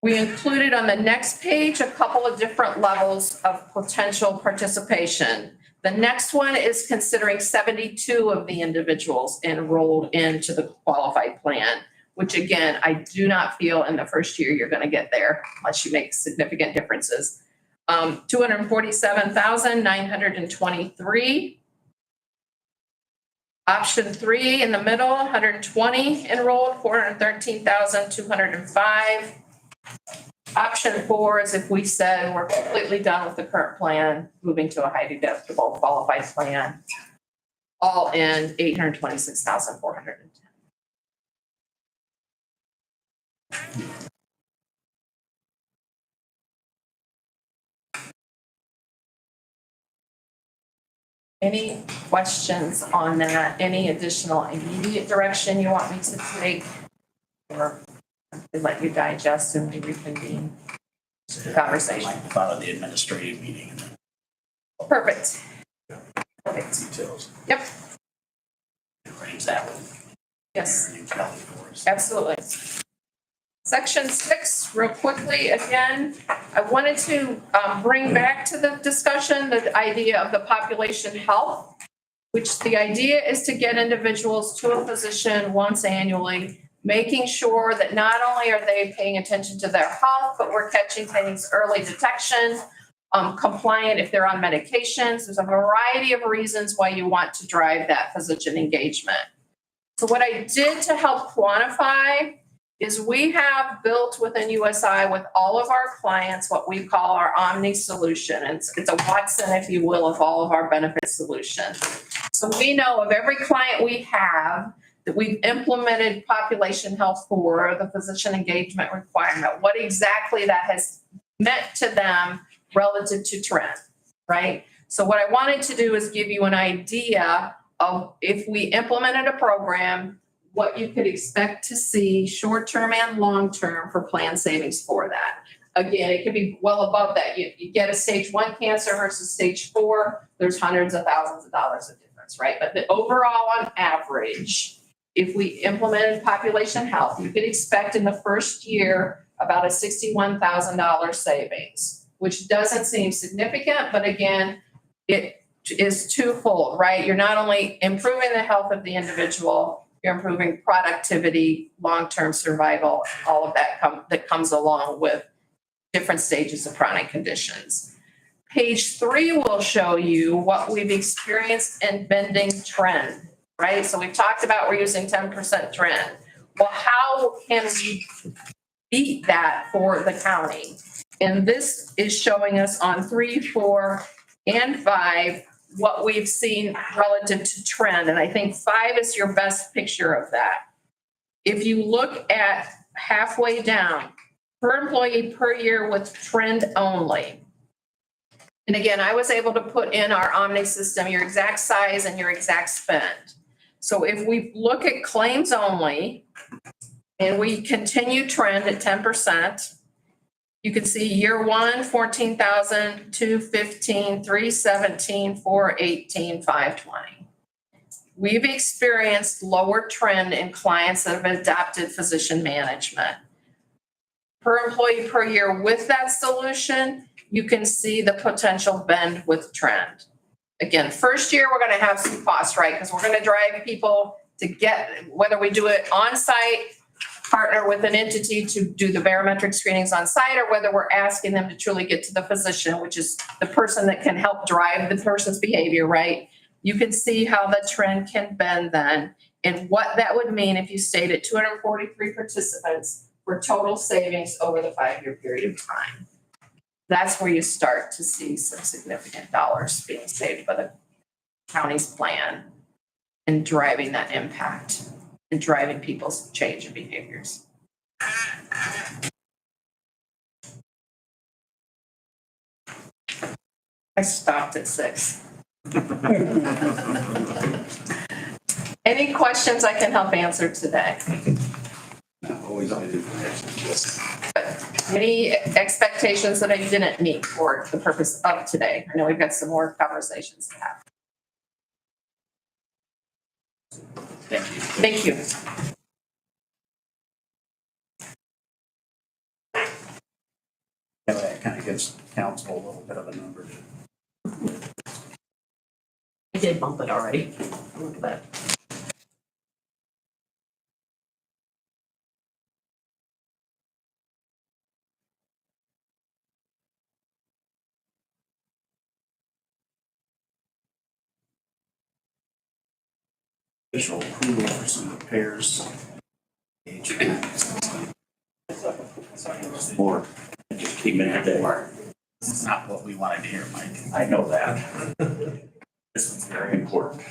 We included on the next page a couple of different levels of potential participation. The next one is considering 72 of the individuals enrolled into the qualified plan, which again, I do not feel in the first year you're going to get there unless you make significant differences. 247,923. Option 3 in the middle, 120 enrolled, 413,205. Option 4 is if we said we're completely done with the current plan, moving to a high deductible qualified plan, all in 826,410. Any questions on that? Any additional immediate direction you want me to take? Or let you digest and we reconvene the conversation? Like thought of the administrative meeting. Perfect. Perfect. Details. Yep. Arrange that with Yes, Aaron and Kelly for us. absolutely. Section 6, real quickly, again, I wanted to bring back to the discussion the idea of the population health, which the idea is to get individuals to a physician once annually, making sure that not only are they paying attention to their health, but we're catching things early detection, compliant if they're on medications. There's a variety of reasons why you want to drive that physician engagement. So what I did to help quantify is we have built within USI with all of our clients what we call our Omni solution. It's a Watson, if you will, of all of our benefit solutions. So we know of every client we have that we've implemented population health for, the physician engagement requirement, what exactly that has meant to them relative to trend, right? So what I wanted to do is give you an idea of if we implemented a program, what you could expect to see short-term and long-term for plan savings for that. Again, it could be well above that. You get a stage 1 cancer versus stage 4, there's hundreds of thousands of dollars of difference, right? But the overall on average, if we implemented population health, you could expect in the first year about a $61,000 savings, which doesn't seem significant, but again, it is twofold, right? You're not only improving the health of the individual, you're improving productivity, long-term survival, all of that that comes along with different stages of chronic conditions. Page 3 will show you what we've experienced in bending trend, right? So we've talked about we're using 10% trend. Well, how can we beat that for the county? And this is showing us on 3, 4, and 5 what we've seen relative to trend. And I think 5 is your best picture of that. If you look at halfway down, per employee per year with trend only. And again, I was able to put in our Omni system, your exact size and your exact spend. So if we look at claims only and we continue trend at 10%, you can see year 1, 14,000, 215, 317, 418, 520. We've experienced lower trend in clients that have adopted physician management. per employee per year with that solution, you can see the potential bend with trend. Again, first year, we're gonna have some costs, right? Because we're gonna drive people to get, whether we do it on site, partner with an entity to do the barometric screenings on site, or whether we're asking them to truly get to the physician, which is the person that can help drive the person's behavior, right? You can see how the trend can bend then, and what that would mean if you stayed at 243 participants for total savings over the 5-year period of time. That's where you start to see some significant dollars being saved by the county's plan and driving that impact and driving people's change in behaviors. I stopped at 6. Any questions I can help answer today? Always on it. Any expectations that I didn't meet for the purpose of today? I know we've got some more conversations to have. Thank you. Thank you. That kind of gives council a little bit of a number. I did bump it already. Look at that. Official approval for some repairs. More. Just keep it at that. This is not what we wanted to hear, Mike. I know that. This is very important.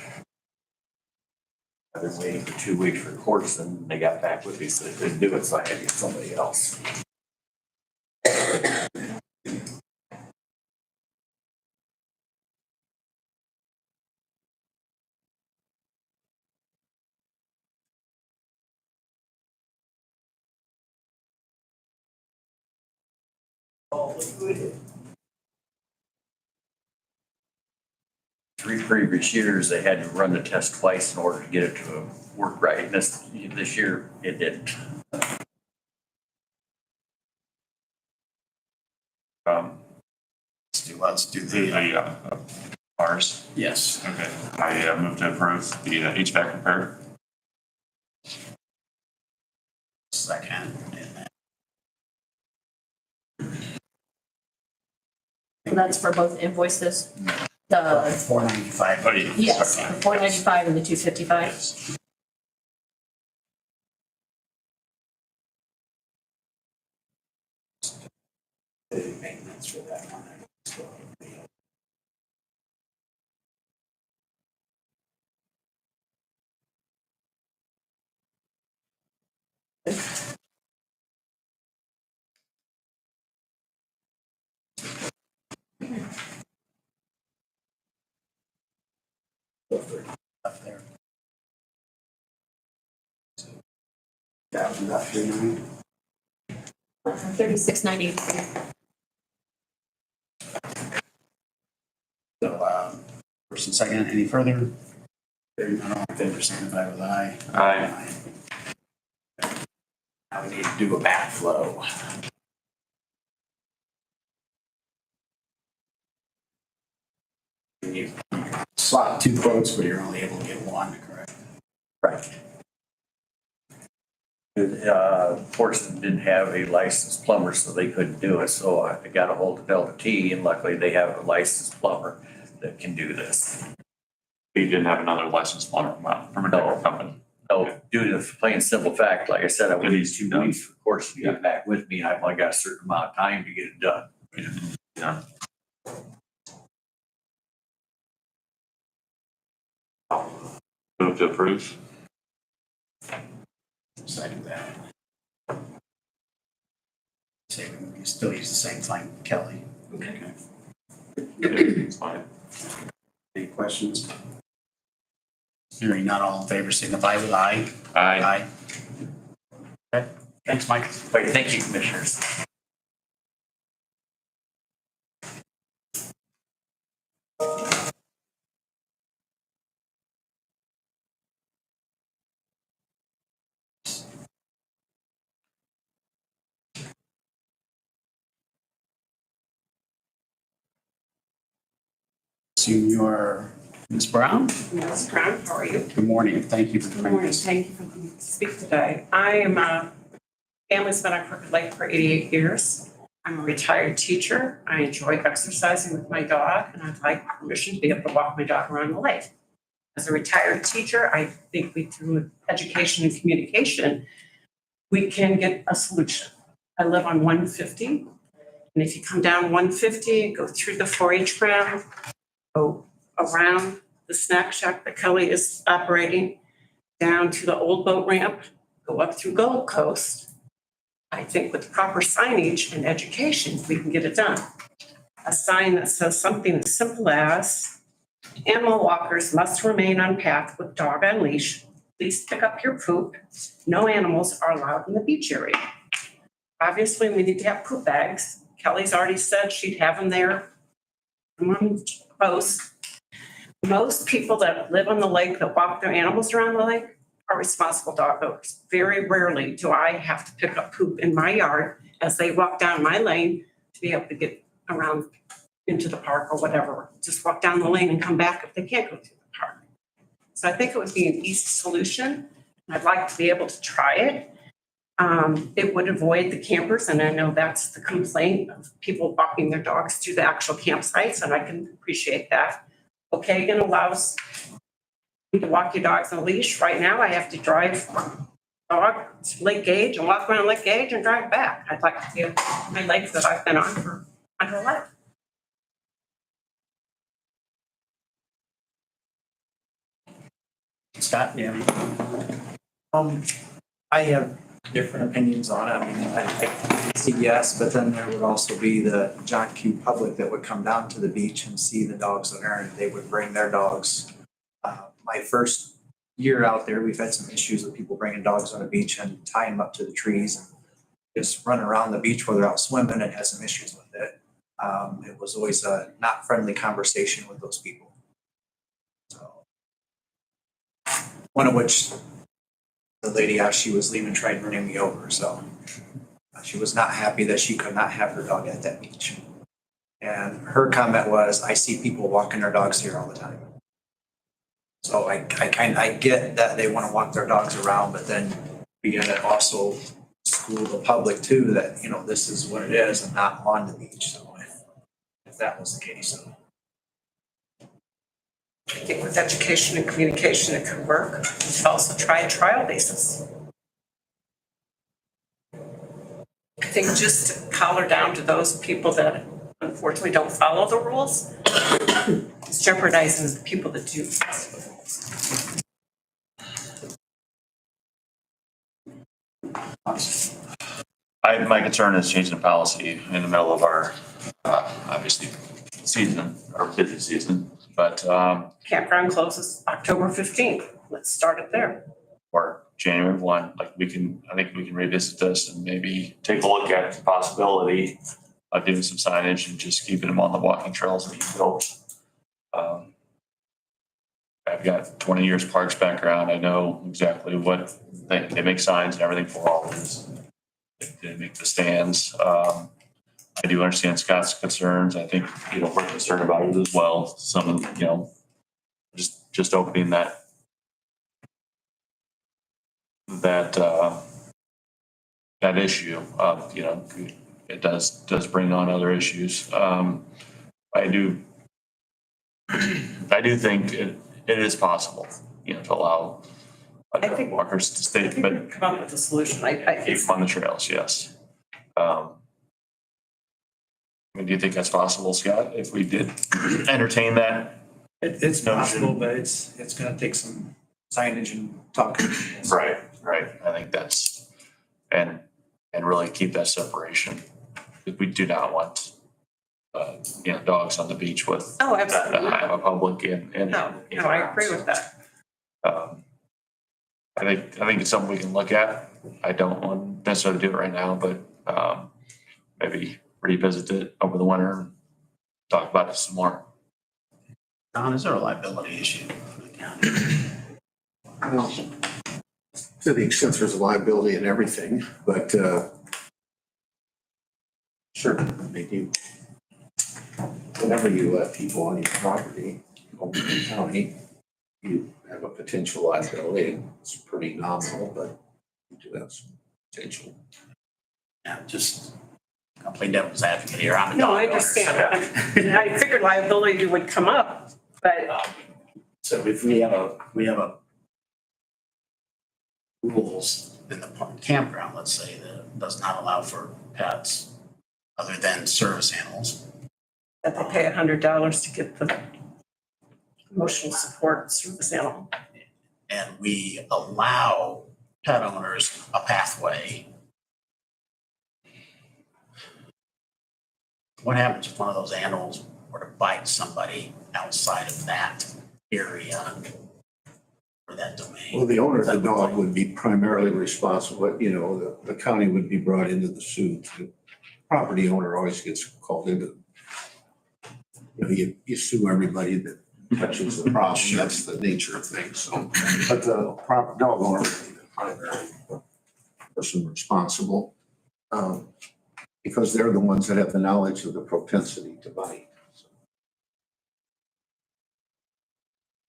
I've been waiting for 2 weeks for courts and they got back with me, so they couldn't do it, so I had to get somebody else. Three previous years, they had to run the test twice in order to get it to work right. And this year, it didn't. Let's do the, Ours. yes. Okay, I move to approve the HVAC repair. Second. So that's for both invoices, the, 495. Oh, yeah. yes, Sorry. the 495 and the 255. Yes. Maintenance for that one. Up there. That was about 39. 3693. So, first and second, any further? Hearing none, all in favor, signify with aye. Aye. Now we need to do a backflow. You slot 2 quotes, but you're only able to get 1, correct? Right. Portsmouth didn't have a licensed plumber, so they couldn't do it. So I got a hold of Delta T, and luckily they have a licensed plumber that can do this. We didn't have another licensed plumber from a different company. So due to the plain simple fact, like I said, I waited These 2 done. weeks for courts to get back with me, and I've only got a certain amount of time to get it done. Yeah. Move to approve. Second that. Say we can still use the same thing, Kelly. Okay. It's fine. Any questions? Hearing none, all in favor, signify with aye. Aye. Okay, thanks, Mike. Wait, thank you, commissioners. Senior Ms. Brown. Ms. Brown, how are you? Good morning. Thank you for Good joining morning. us. Thank you for coming to speak today. I am a family's been on Crooked Lake for 88 years. I'm a retired teacher. I enjoy exercising with my dog, and I'd like permission to be able to walk my dog around the lake. As a retired teacher, I think through education and communication, we can get a solution. I live on 150, and if you come down 150, go through the 4-H ground, go around the snack shack that Kelly is operating, down to the old boat ramp, go up through Gold Coast. I think with proper signage and education, we can get it done. A sign that says something as simple as, animal walkers must remain on path with dog on leash. Please pick up your poop. No animals are allowed in the beach area. Obviously, we need to have poop bags. Kelly's already said she'd have them there. One post. Most people that live on the lake, that walk their animals around the lake, are responsible dog owners. Very rarely do I have to pick up poop in my yard as they walk down my lane to be able to get around into the park or whatever. Just walk down the lane and come back if they can't go through the park. So I think it would be an easy solution. I'd like to be able to try it. It would avoid the campers, and I know that's the complaint of people walking their dogs through the actual campsites, and I can appreciate that. Okagon allows you to walk your dogs on a leash. Right now, I have to drive dog to Lake Gage and walk around Lake Gage and drive back. I'd like to get my legs that I've been on for my whole life. Scott, yeah. I have different opinions on it. I mean, I see yes, but then there would also be the John Q. public that would come down to the beach and see the dogs on there, and they would bring their dogs. My first year out there, we've had some issues with people bringing dogs on the beach and tying them up to the trees and just running around the beach while they're out swimming, and had some issues with it. It was always a not friendly conversation with those people. So, one of which the lady, as she was leaving, tried running me over. So she was not happy that she could not have her dog at that beach. And her comment was, I see people walking their dogs here all the time. So I get that they want to walk their dogs around, but then we gotta also school the public too, that, you know, this is what it is and not on the beach. So if that was the case. So. I think with education and communication, it could work. We should also try a trial basis. I think just to collar down to those people that unfortunately don't follow the rules is jeopardizing the people that do. My concern is changing the policy in the middle of our, obviously, season, or busy season, but, Campground closes October 15th. Let's start it there. or January 1, like I think we can revisit this and maybe take a look at the possibility of doing some signage and just keeping them on the walking trails that you built. I've got 20 years parks background. I know exactly what they make signs and everything for all of this. They make the stands. I do understand Scott's concerns. I think, we're concerned about it as well. Some of, just opening that issue of, it does bring on other issues. I do think it is possible, to allow think- walkers to I stay, think we but can come up with a solution. keep them on the trails, yes. Do you think that's possible, Scott, if we did entertain that? It's possible, but it's gonna take some signage and talking. Right. I think that's, and really keep that separation. We do not want, dogs on the beach with Oh, that absolutely. have a public and. No, I agree with that. I think it's something we can look at. I don't want necessarily to do it right now, but, maybe revisit it over the winter and talk about it some more. Don, is there a liability issue for the county? Well, to the extent there's a liability in everything, but sure, they do. whenever you let people on your property, over the county, you have a potential liability. It's pretty nominal, but you do have some potential. Yeah, just I'll play devil's advocate here. I'm a No, dog I owner, understand. I figured liability would come up, but So if we have a rules in the campground, let's say, that does not allow for pets other than service animals. that they pay $100 to get the emotional support service animal. And we allow pet owners a pathway. What happens if one of those animals were to bite somebody outside of that area or that domain? Well, the owner of the dog would be primarily responsible, the county would be brought into the suit. The property owner always gets called into. You sue everybody that touches the problem, that's the nature of things, so. But the proper dog owner would be the primary person responsible. Because they're the ones that have the knowledge of the propensity to bite.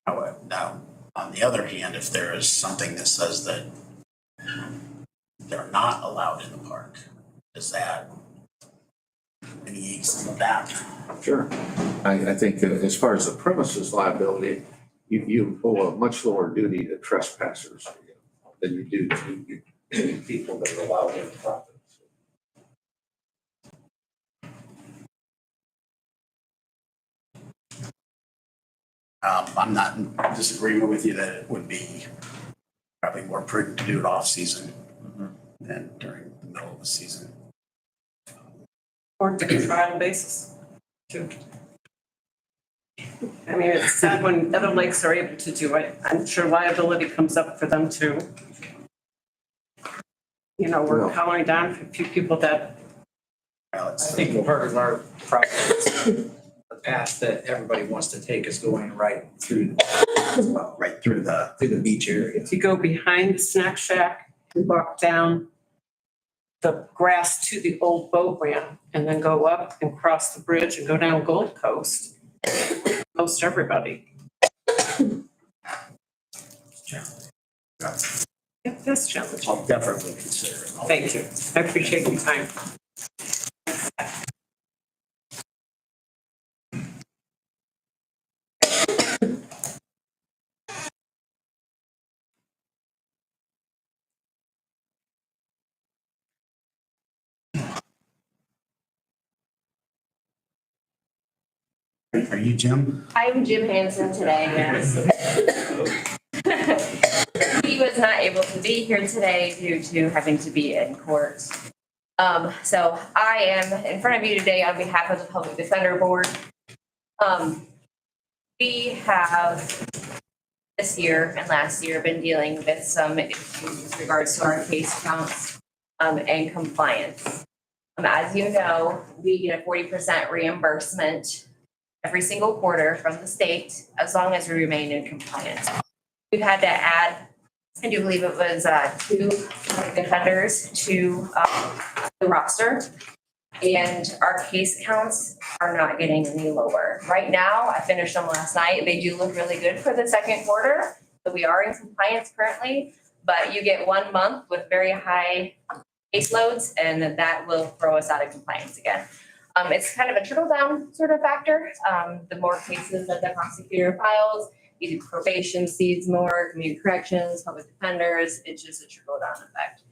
However, now, on the other hand, if there is something that says that they're not allowed in the park, does that alleviate some of that? Sure. I think as far as the premises liability, you owe a much lower duty to trespassers than you do to people that are allowed in the property. I'm not in disagreement with you that it would be probably more prudent to do it off season than during the middle of the season. Or to a trial basis too. I mean, it's sad when other lakes are able to do it. I'm sure liability comes up for them too. We're coloring down a few people that. I think part of our process, the path that everybody wants to take is going right through, Right through the. through the beach area. If you go behind the snack shack, you walk down the grass to the old boat ramp and then go up and cross the bridge and go down Gold Coast. Most everybody. Yeah, that's challenging. I'll definitely consider it. Thank you. I appreciate your time. Are you Jim? I'm Jim Hansen today, yes. He was not able to be here today due to having to be in court. So I am in front of you today on behalf of the Public Defender Board. We have this year and last year been dealing with some issues with regards to our case counts and compliance. As you know, we get a 40% reimbursement every single quarter from the state, as long as we remain in compliance. We've had to add, I do believe it was 2 defenders to the roster. And our case counts are not getting any lower. Right now, I finished them last night. They do look really good for the second quarter. So we are in compliance currently, but you get 1 month with very high caseloads and that will throw us out of compliance again. It's kind of a trickle down sort of factor. The more cases that the prosecutor files, either probation sees more, community corrections, public defenders, it's just a trickle down effect.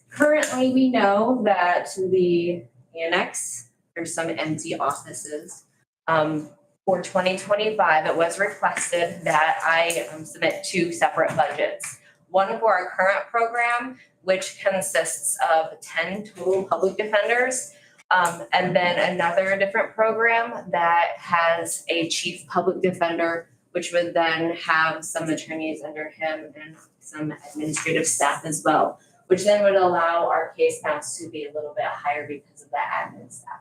Currently, we know that the annex, there's some empty offices. For 2025, it was requested that I submit 2 separate budgets. One for our current program, which consists of 10 total public defenders. And then another different program that has a chief public defender, which would then have some attorneys under him and some administrative staff as well, which then would allow our case counts to be a little bit higher because of the admin staff.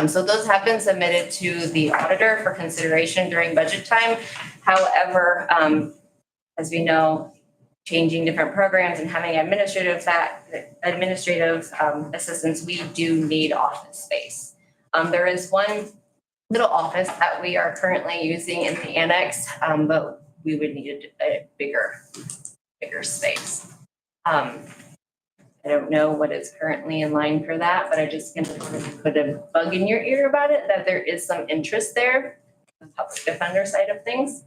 So those have been submitted to the auditor for consideration during budget time. However, as we know, changing different programs and having administrative assistance, we do need office space. There is one little office that we are currently using in the annex, but we would need a bigger space. I don't know what is currently in line for that, but I just can put a bug in your ear about it, that there is some interest there, the public defender side of things.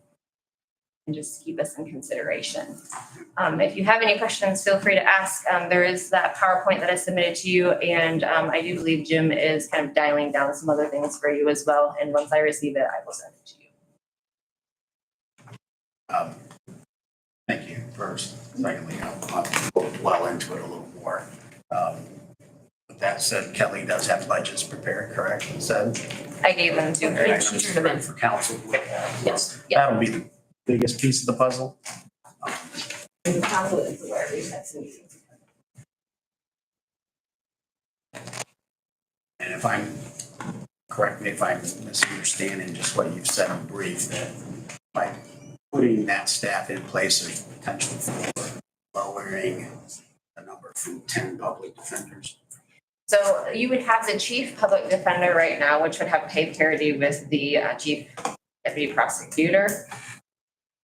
And just keep us in consideration. If you have any questions, feel free to ask. There is that PowerPoint that I submitted to you, and I do believe Jim is kind of dialing down some other things for you as well. And once I receive it, I will send it to you. Thank you first. Secondly, I'll go well into it a little more. With that said, Kelly does have budgets prepared, correct? You said? I gave them to her. Okay, for council. Yes. That'll be the biggest piece of the puzzle. And council is aware we've had some meetings. And if I'm, correct me if I'm misunderstanding just what you've said in brief, that by putting that staff in place, there's potential for lowering the number from 10 public defenders. So you would have the chief public defender right now, which would have pay parity with the chief deputy prosecutor.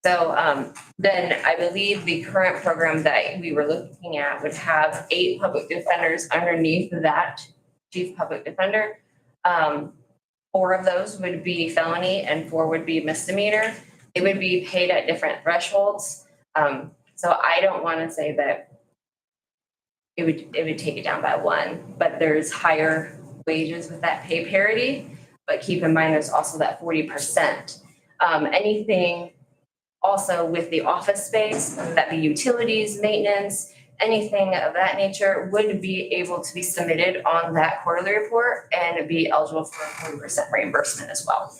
So then I believe the current program that we were looking at would have 8 public defenders underneath that chief public defender. 4 of those would be felony and 4 would be misdemeanor. They would be paid at different thresholds. So I don't want to say that it would take it down by 1, but there's higher wages with that pay parity. But keep in mind, there's also that 40%. Anything also with the office space, whether that be utilities, maintenance, anything of that nature would be able to be submitted on that quarterly report and be eligible for a 40% reimbursement as well.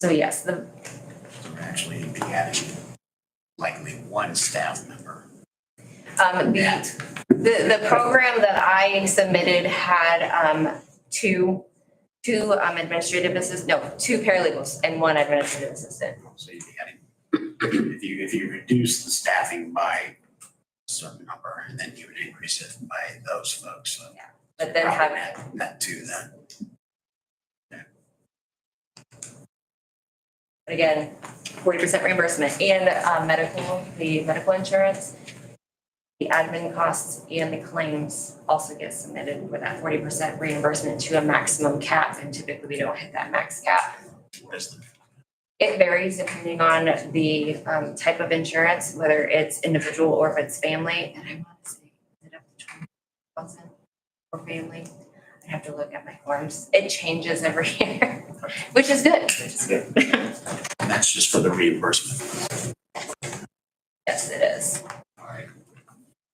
So yes, So we're actually be adding likely 1 staff member. The program that I submitted had 2 administrative assistants, no, 2 paralegals and 1 administrative assistant. So you'd be adding, if you reduce the staffing by a certain number, and then you would increase it by those folks. So But then have that too then. again, 40% reimbursement and the medical insurance, the admin costs and the claims also get submitted with that 40% reimbursement to a maximum cap, and typically we don't hit that max cap. What is the It varies depending on the type of insurance, whether it's individual or if it's family. And I want to say, is it up to 20,000 for family? I have to look at my forms. It changes every year, which is good. And that's just for the reimbursement. Yes, it is. All right.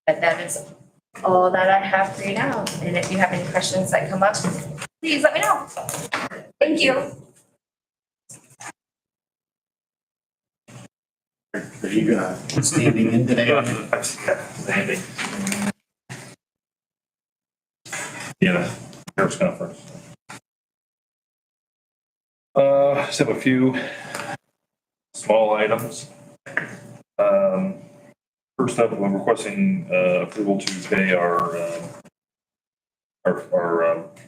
But that is all that I have for you now. And if you have any questions that come up, please let me know. Thank you. Are you standing in today? Standing. Yeah, Sheriff's Conference. Just have a few small items. First up, I'm requesting approval to pay our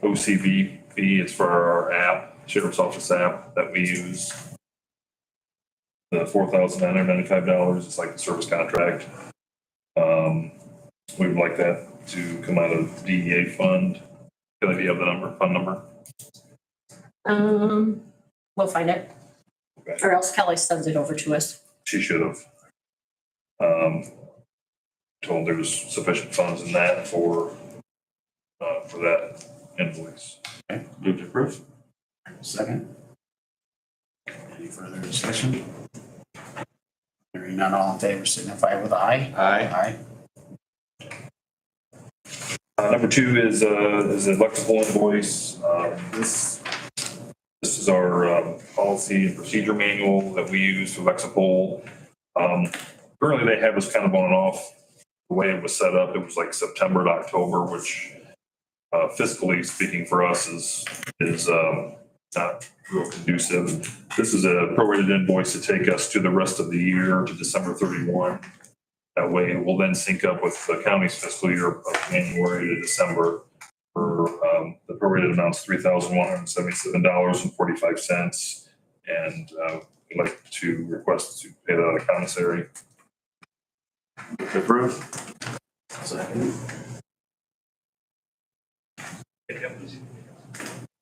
OCV fee. It's for our app, Sheriff's Office app that we use. The $4,995 is like the service contract. We would like that to come out of DEA fund. Kelly, do you have the fund number? We'll find it. Okay. Or else Kelly sends it over to us. She should have. Told there was sufficient funds in that for that invoice. Okay, move to approve. Second. Any further discussion? Hearing none, all in favor signify with aye. Aye. Number 2 is a flexible invoice. This is our policy and procedure manual that we use for Lexipol. Currently, they have us kind of on and off. The way it was set up, it was like September to October, which fiscally speaking for us is not real conducive. This is a prorated invoice to take us to the rest of the year to December 31. That way, we'll then sync up with the county's fiscal year of January to December for the The prorated amount's $3,177.45. And we'd like to request to pay that out of commissary. Approve.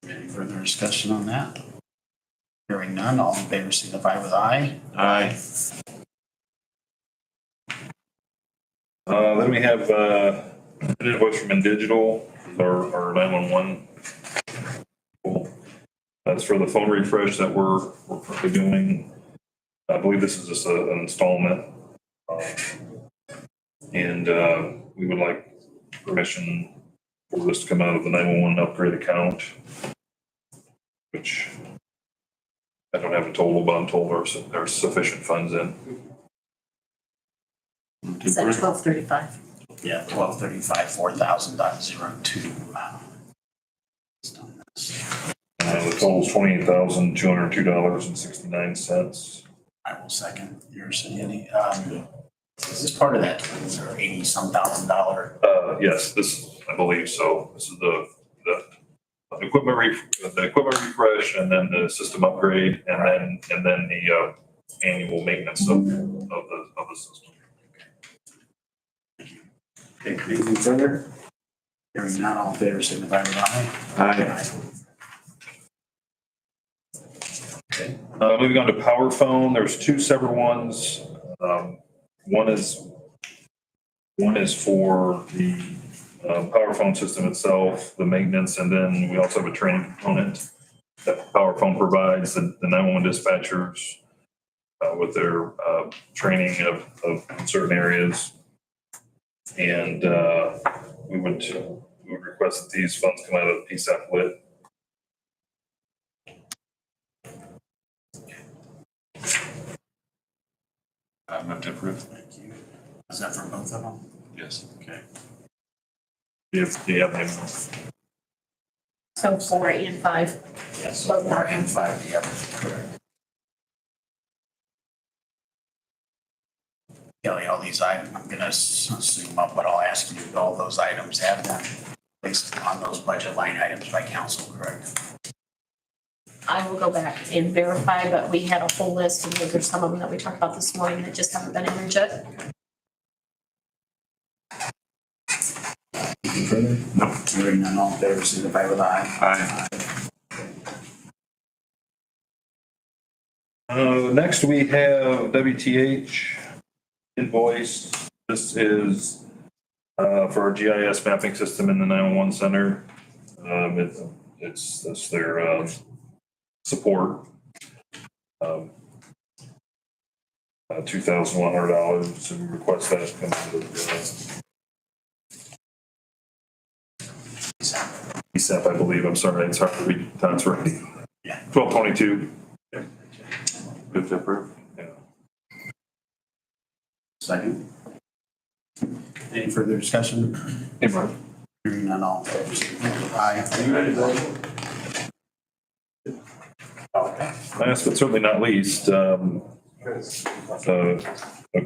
Any further discussion on that? Hearing none, all in favor signify with aye. Aye. Then we have an invoice from Indigital, our 911. That's for the phone refresh that we're currently doing. I believe this is just an installment. And we would like permission for this to come out of the 911 upgrade account, which I don't have a total, but I'm told there's sufficient funds in. Is that 1235? Yeah, 1235, 4,000.02. The total's $28,202.69. I will second yours. Any, is this part of that 80-some thousand dollar? Yes, this, I believe so. This is the equipment refresh, and then the system upgrade, and then the annual maintenance of the system. Okay, anything further? Hearing none, all in favor signify with aye. Aye. Okay. Moving on to power phone, there's two separate ones. One is for the power phone system itself, the maintenance, and then we also have a training component that the power phone provides the 911 dispatchers with their training of certain areas. And we would request that these funds come out of PSAP lit. I move to approve. Thank you. Is that for both of them? Yes. Okay. Do you have any? So 4 and 5. Yes. Both 4 and 5, yep, correct. Kelly, all these items, I'm gonna assume up, but I'll ask you, all those items have been placed on those budget line items by council, correct? I will go back and verify, but we had a full list and those are some of them that we talked about this morning that just haven't been entered yet. Anything further? No. Hearing none, all in favor, signify with aye. Next we have WTH invoice. This is for our GIS mapping system in the 911 center. It's their support. $2,100 and request that to come out of PSAP, I believe. I'm sorry, it's hard to read. That's right. Yeah. 1222. Move to approve. Yeah. Second. Any further discussion? Hey, Mark. Hearing none, all in favor, signify with aye. Okay. Last but certainly not least, a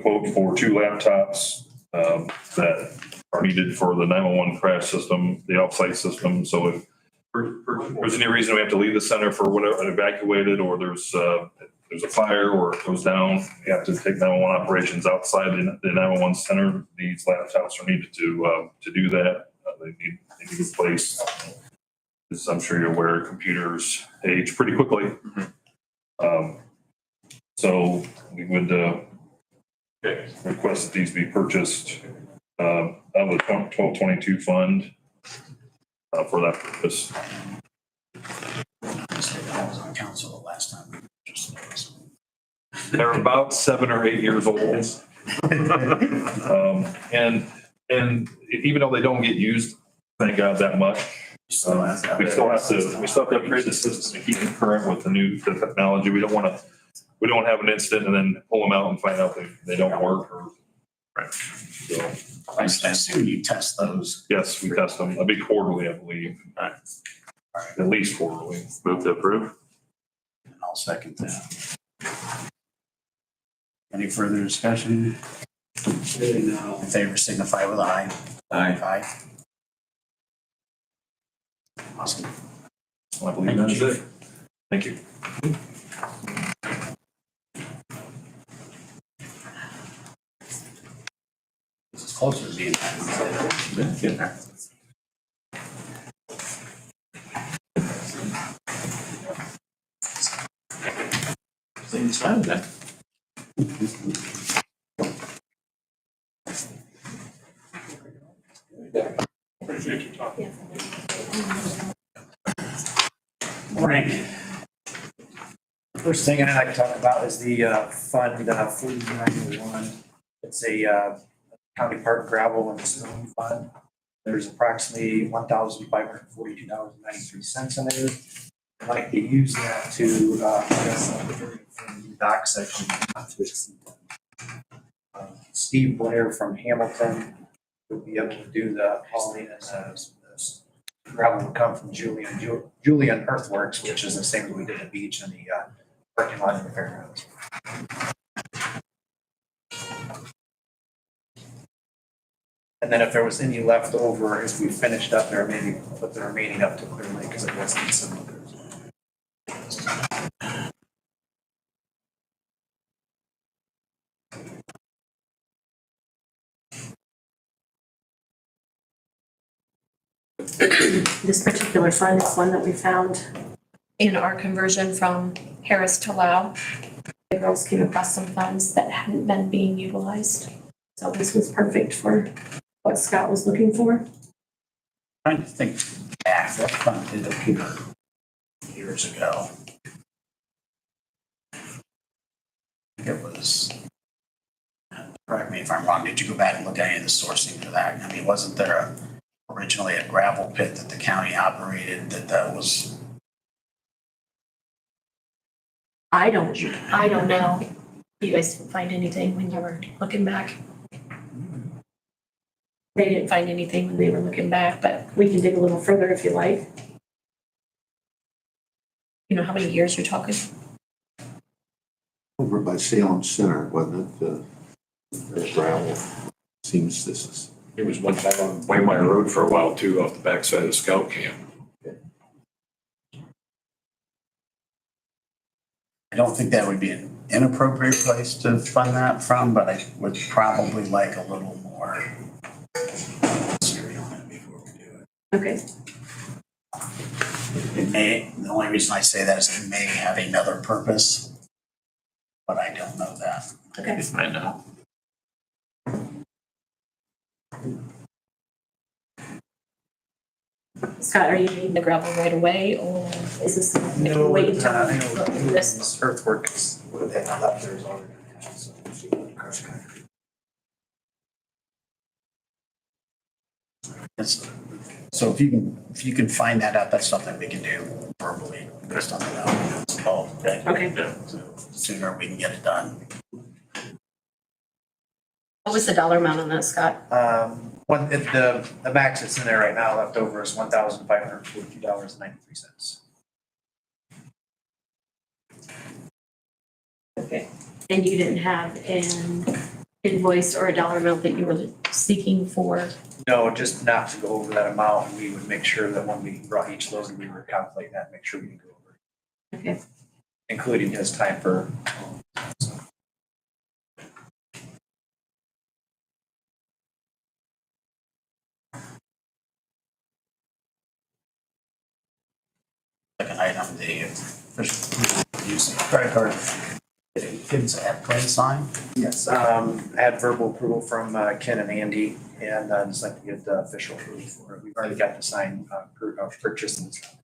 quote for 2 laptops that are needed for the 911 crash system, the offsite system. So if there's any reason we have to leave the center for whatever, evacuated, or there's a fire or it goes down, we have to take 911 operations outside the 911 center. These laptops are needed to do that. They need replaced. As I'm sure you're aware, computers age pretty quickly. So we would request that these be purchased out of the 1222 fund for that purpose. I was on council the last time. They're about 7 or 8 years old. And even though they don't get used, thank God, that much, we still have to upgrade the system to keep it current with the technology. We don't want to have an incident and then pull them out and find out they don't work. Right. So, I assume you test those. yes, we test them. It'll be quarterly, I believe. All right. At least quarterly. Move to approve. And I'll second that. Any further discussion? Hearing none, all in favor, signify with aye. Aye. Aye. Awesome. I believe that's it. Thank you. This is closer to being that. Same time then. Appreciate your time. Morning. First thing I'd like to talk about is the fund 4901. It's a county park gravel and stone fund. There's approximately $1,542.93 in there. I'd like to use that to dock section. Not to exceed that. Steve Blair from Hamilton would be able to do the hauling, and the gravel would come from Julian Earthworks, which is the same as we did at the beach and the parking lot in the fairgrounds. And then if there was any left over, if we finished up there, maybe put the remaining up to Clear Lake, because it was in some others. This particular fund is one that we found in our conversion from Harris to Lau. The girls came across some funds that hadn't been being utilized. So this was perfect for what Scott was looking for. Trying to think back, that fund did appear years ago. It was, correct me if I'm wrong, did you go back and look at any of the sourcing for that? I mean, wasn't there originally a gravel pit that the county operated that was? I don't know. You guys didn't find anything when you were looking back. They didn't find anything when they were looking back, but we can dig a little further if you like. You know how many years you're talking? Over by Salem Center, wasn't it? The gravel seems this is. It was one time on Waymire Road for a while too, off the backside of the scout camp. I don't think that would be an inappropriate place to fund that from, but I would probably like a little more history on it before we do it. Okay. It may, the only reason I say that is it may have another purpose, but I don't know that. Okay. Find out. Scott, are you needing the gravel right away, or is this something that you wait until I we know look through this? this Earthworks would have had left theirs already. So she would crush concrete. So if you can find that out, that's something we can do verbally, based on the call, okay? Okay. So sooner we can get it done. What was the dollar amount on that, Scott? The max that's in there right now left over is $1,542.93. Okay. And you didn't have an invoice or a dollar amount that you were seeking for? No, just not to go over that amount. We would make sure that when we brought each load, we were calculating that, make sure we didn't go over it. Okay. Including his time for. Second item, the official use of credit card. Kids at play sign. Yes, I had verbal approval from Ken and Andy, and I'd just like to get the official approval for it. We've already got the sign purchase and stuff.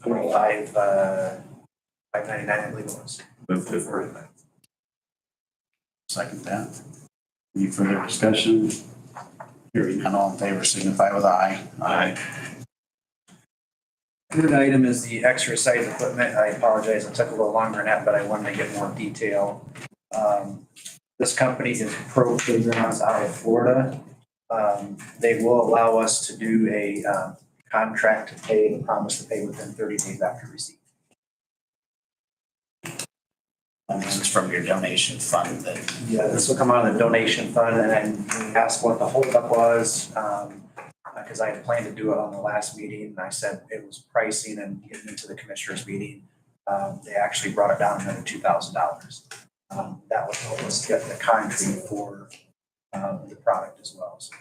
$599, I believe it was. Move to approve. Second that. Any further discussion? Hearing none, all in favor signify with aye. Aye. Third item is the exercise equipment. I apologize, it took a little longer than that, but I wanted to get more detail. This company is Pro Playgrounds out of Florida. They will allow us to do a contract to pay, promise to pay within 30 days after receipt. And this is from your donation fund that. Yeah, this will come out of the donation fund, and then we asked what the holdup was. Because because I had planned to do it on the last meeting, and I said it was pricing and getting into the commissioners meeting. They actually brought it down another $2,000. That would help us get the concrete for the product as well. So,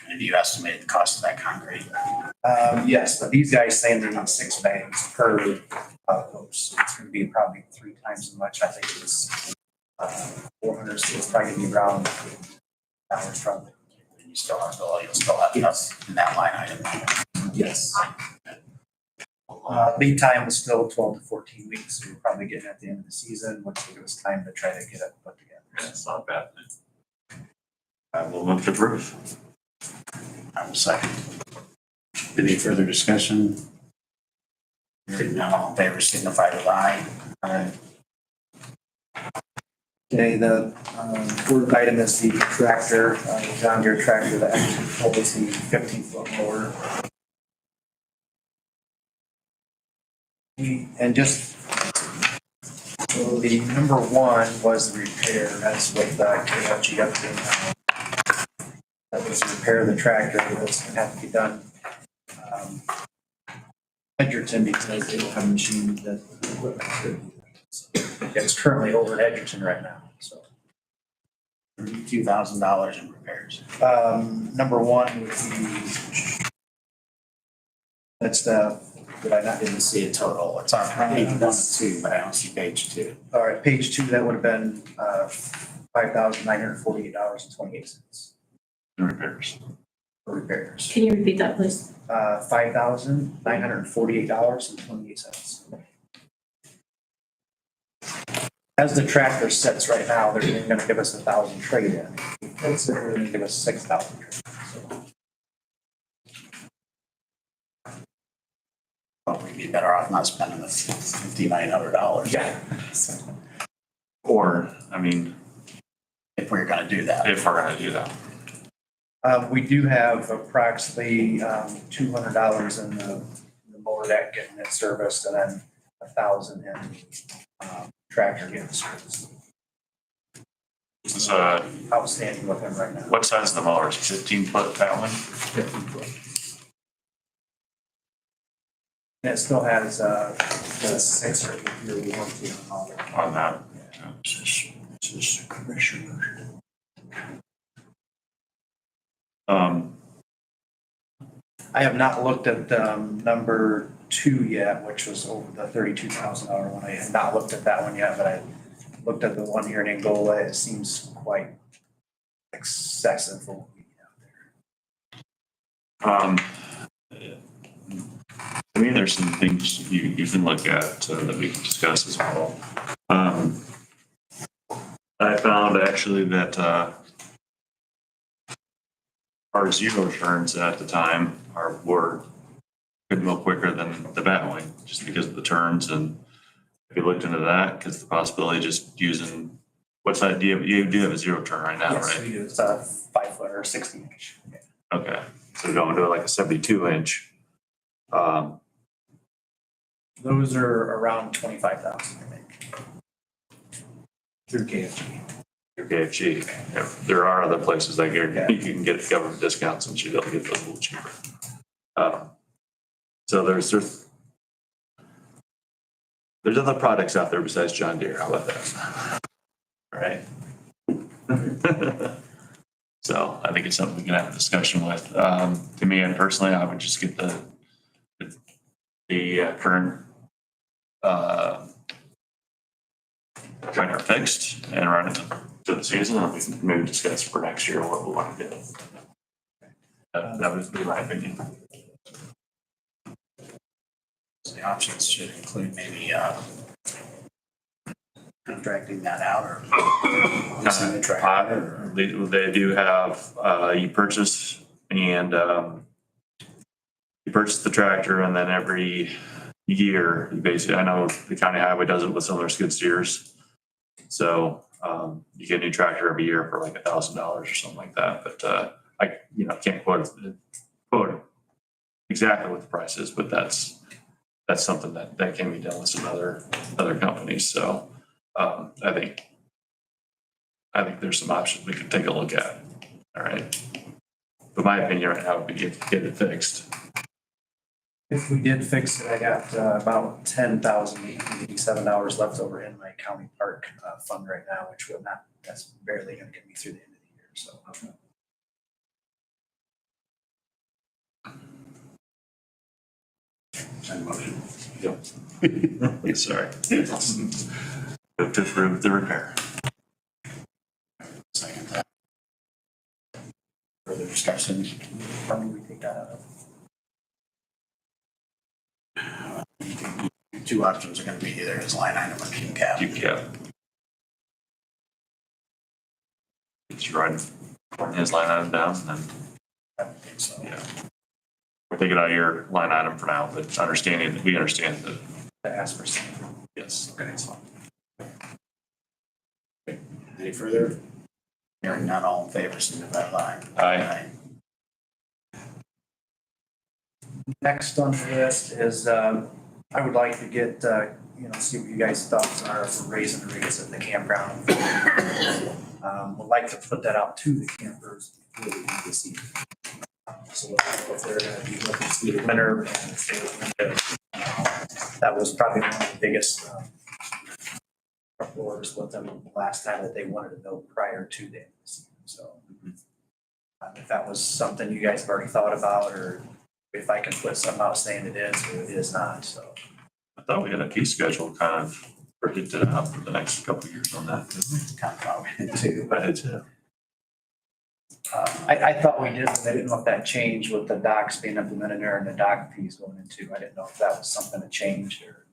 Have you estimated the cost of that concrete? yes, but these guys saying they need 6 bags per post. It's gonna be probably 3 times as much. I think it's 400, so it's probably gonna be around dollars probably. You still have, you'll still have enough in that line item. Yes. Lead time was still 12 to 14 weeks. So we're probably getting at the end of the season, which will give us time to try to get it put together. That's not a bad thing. I will move to approve. I will second. Any further discussion? Hearing none, all in favor signify with aye. Aye. Okay, the fourth item is the tractor, the John Deere tractor that actually holds the 15-foot mower. And just, so the number one was the repair, that's what the KFG update. That was the repair of the tractor, that's gonna have to be done. Edgerton, because they don't have a machine that equipment could be there. So it's currently over at Edgerton right now, so. $32,000 in repairs. Number one would be, that's did I not? Didn't see a total. It's on page 1 and 2, but I don't see page 2. All right, page 2, that would have been $5,948.28 The repairs. for repairs. Can you repeat that, please? $5,948.28. As the tractor sits right now, they're gonna give us 1,000 trade-in. They're gonna give us 6,000 trade-in. So, But we'd be better off not spending the $5,900. yeah. Or, I mean, If we're gonna do that. if we're gonna do that. We do have approximately $200 in the mower deck getting it serviced, and then 1,000 in tractor getting serviced. It's, Outstanding with him right now. what size is the mower? Is it 15-foot that one? 50 foot. And it still has the 6 or 8 year warranty on all of it. On that? This is the commissioner. I have not looked at number 2 yet, which was over the $32,000 one. I have not looked at that one yet, but I looked at the one here in Angola. It seems quite excessive for what we have there. To me, there's some things you can look at that we can discuss as well. I found actually that our zero turns at the time were could go quicker than the battling, just because of the turns. And if you looked into that, because the possibility of just using, what's that, you do have a zero turn right now, Yes, right? we do. It's a 5 foot or 60 inch. Yeah. Okay, so going to like a 72 inch. Those are around 25,000, I think. Through KFG. Your KFG. Yeah, there are other places that you can get government discounts and you'll get those a little cheaper. So there's other products out there besides John Deere. How about that? All right. So I think it's something we can have a discussion with. To me, and personally, I would just get the current tractor fixed and run it to the season, and we can maybe discuss for next year what we want to do. That would be my opinion. So the options should include maybe contracting that out or leasing the tractor. They do have, you purchase and you purchase the tractor, and then every year, you basically, I know the county highway does it with some of their skid steers. So you get a new tractor every year for like $1,000 or something like that. But I can't quote exactly what the price is, but that's something that can be done with some other companies. So I think there's some options we can take a look at. All right. But my opinion right now would be get it fixed. If we did fix it, I got about $10,887 left over in my county park fund right now, which will not, that's barely gonna get me through the end of the year, so. Sorry. Move to approve the repair. Second that. Further discussion? How do we take that out of? Two options are gonna be either his line item or King Cap. You cap. It's right. His line item down and then, I don't think so. yeah. We'll take it out of your line item for now, but understanding that we understand that, To ask for something. yes. Okay, so. Any further? Hearing none, all in favor, signify by aye. Next on the list is, I would like to get, see what you guys' thoughts are for raising the rates at the campground. Would like to put that out to the campers before we do this evening. So if they're gonna be looking through the winter, and if they were that was probably one of the biggest, orders with them last time that they wanted to know prior to the end of the season, so. If that was something you guys have already thought about, or if I can put something out saying it is or it is not, so. I thought we had a fee schedule kind of predicted out for the next couple of years on that. Kind of how we did too. But it's, I thought we did, but I didn't know if that changed with the docks being implemented there and the dock fees going into. I didn't know if that was something that changed or.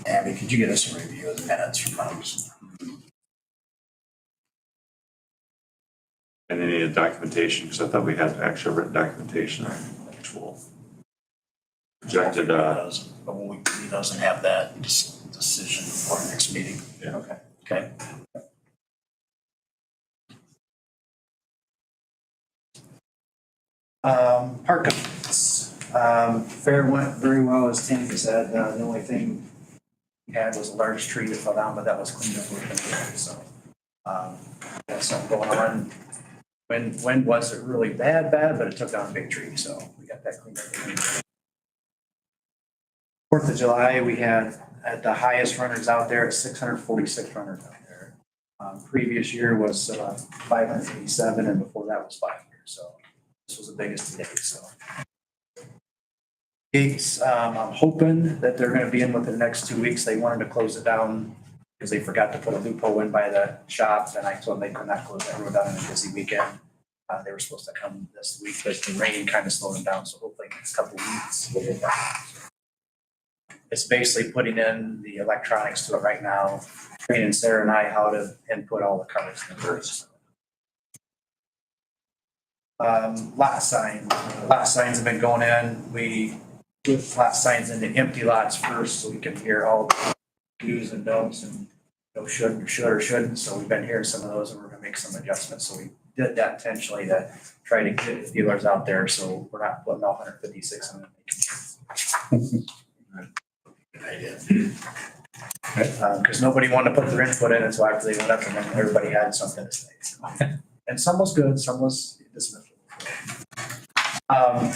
Abby, could you get us a review of the minutes from those? and they needed documentation, because I thought we had actual written documentation, actual projected, But he doesn't have that decision for our next meeting. Yeah. Okay. Park updates. Fair went very well, as Tammy said. The only thing we had was a large tree that fell down, but that was cleaned up within the day, so. Got something going on. Wind wasn't really bad, but it took down a big tree, so we got that cleaned up. 4th of July, we had at the highest runners out there at 646 runners out there. Previous year was 587, and before that was 5 years, so this was the biggest to date, so. Gates, I'm hoping that they're gonna be in within the next 2 weeks. They wanted to close it down because they forgot to put a loophole in by the shops, and I told them they could not close everyone down in a busy weekend. They were supposed to come this week, but the rain kind of slowed them down, so hopefully next couple of weeks we'll get that. It's basically putting in the electronics to it right now, training Sarah and I how to input all the cards in the first. Lot signs have been going in. We put lot signs into empty lots first so we can hear all the do's and don'ts and no should or shouldn't. So we've been hearing some of those and we're gonna make some adjustments. So we did that intentionally to try to get the dealers out there so we're not putting all 156 in. Good idea. Because nobody wanted to put their input in, and so after they went up and then everybody had something to say. And some was good, some was dismissed.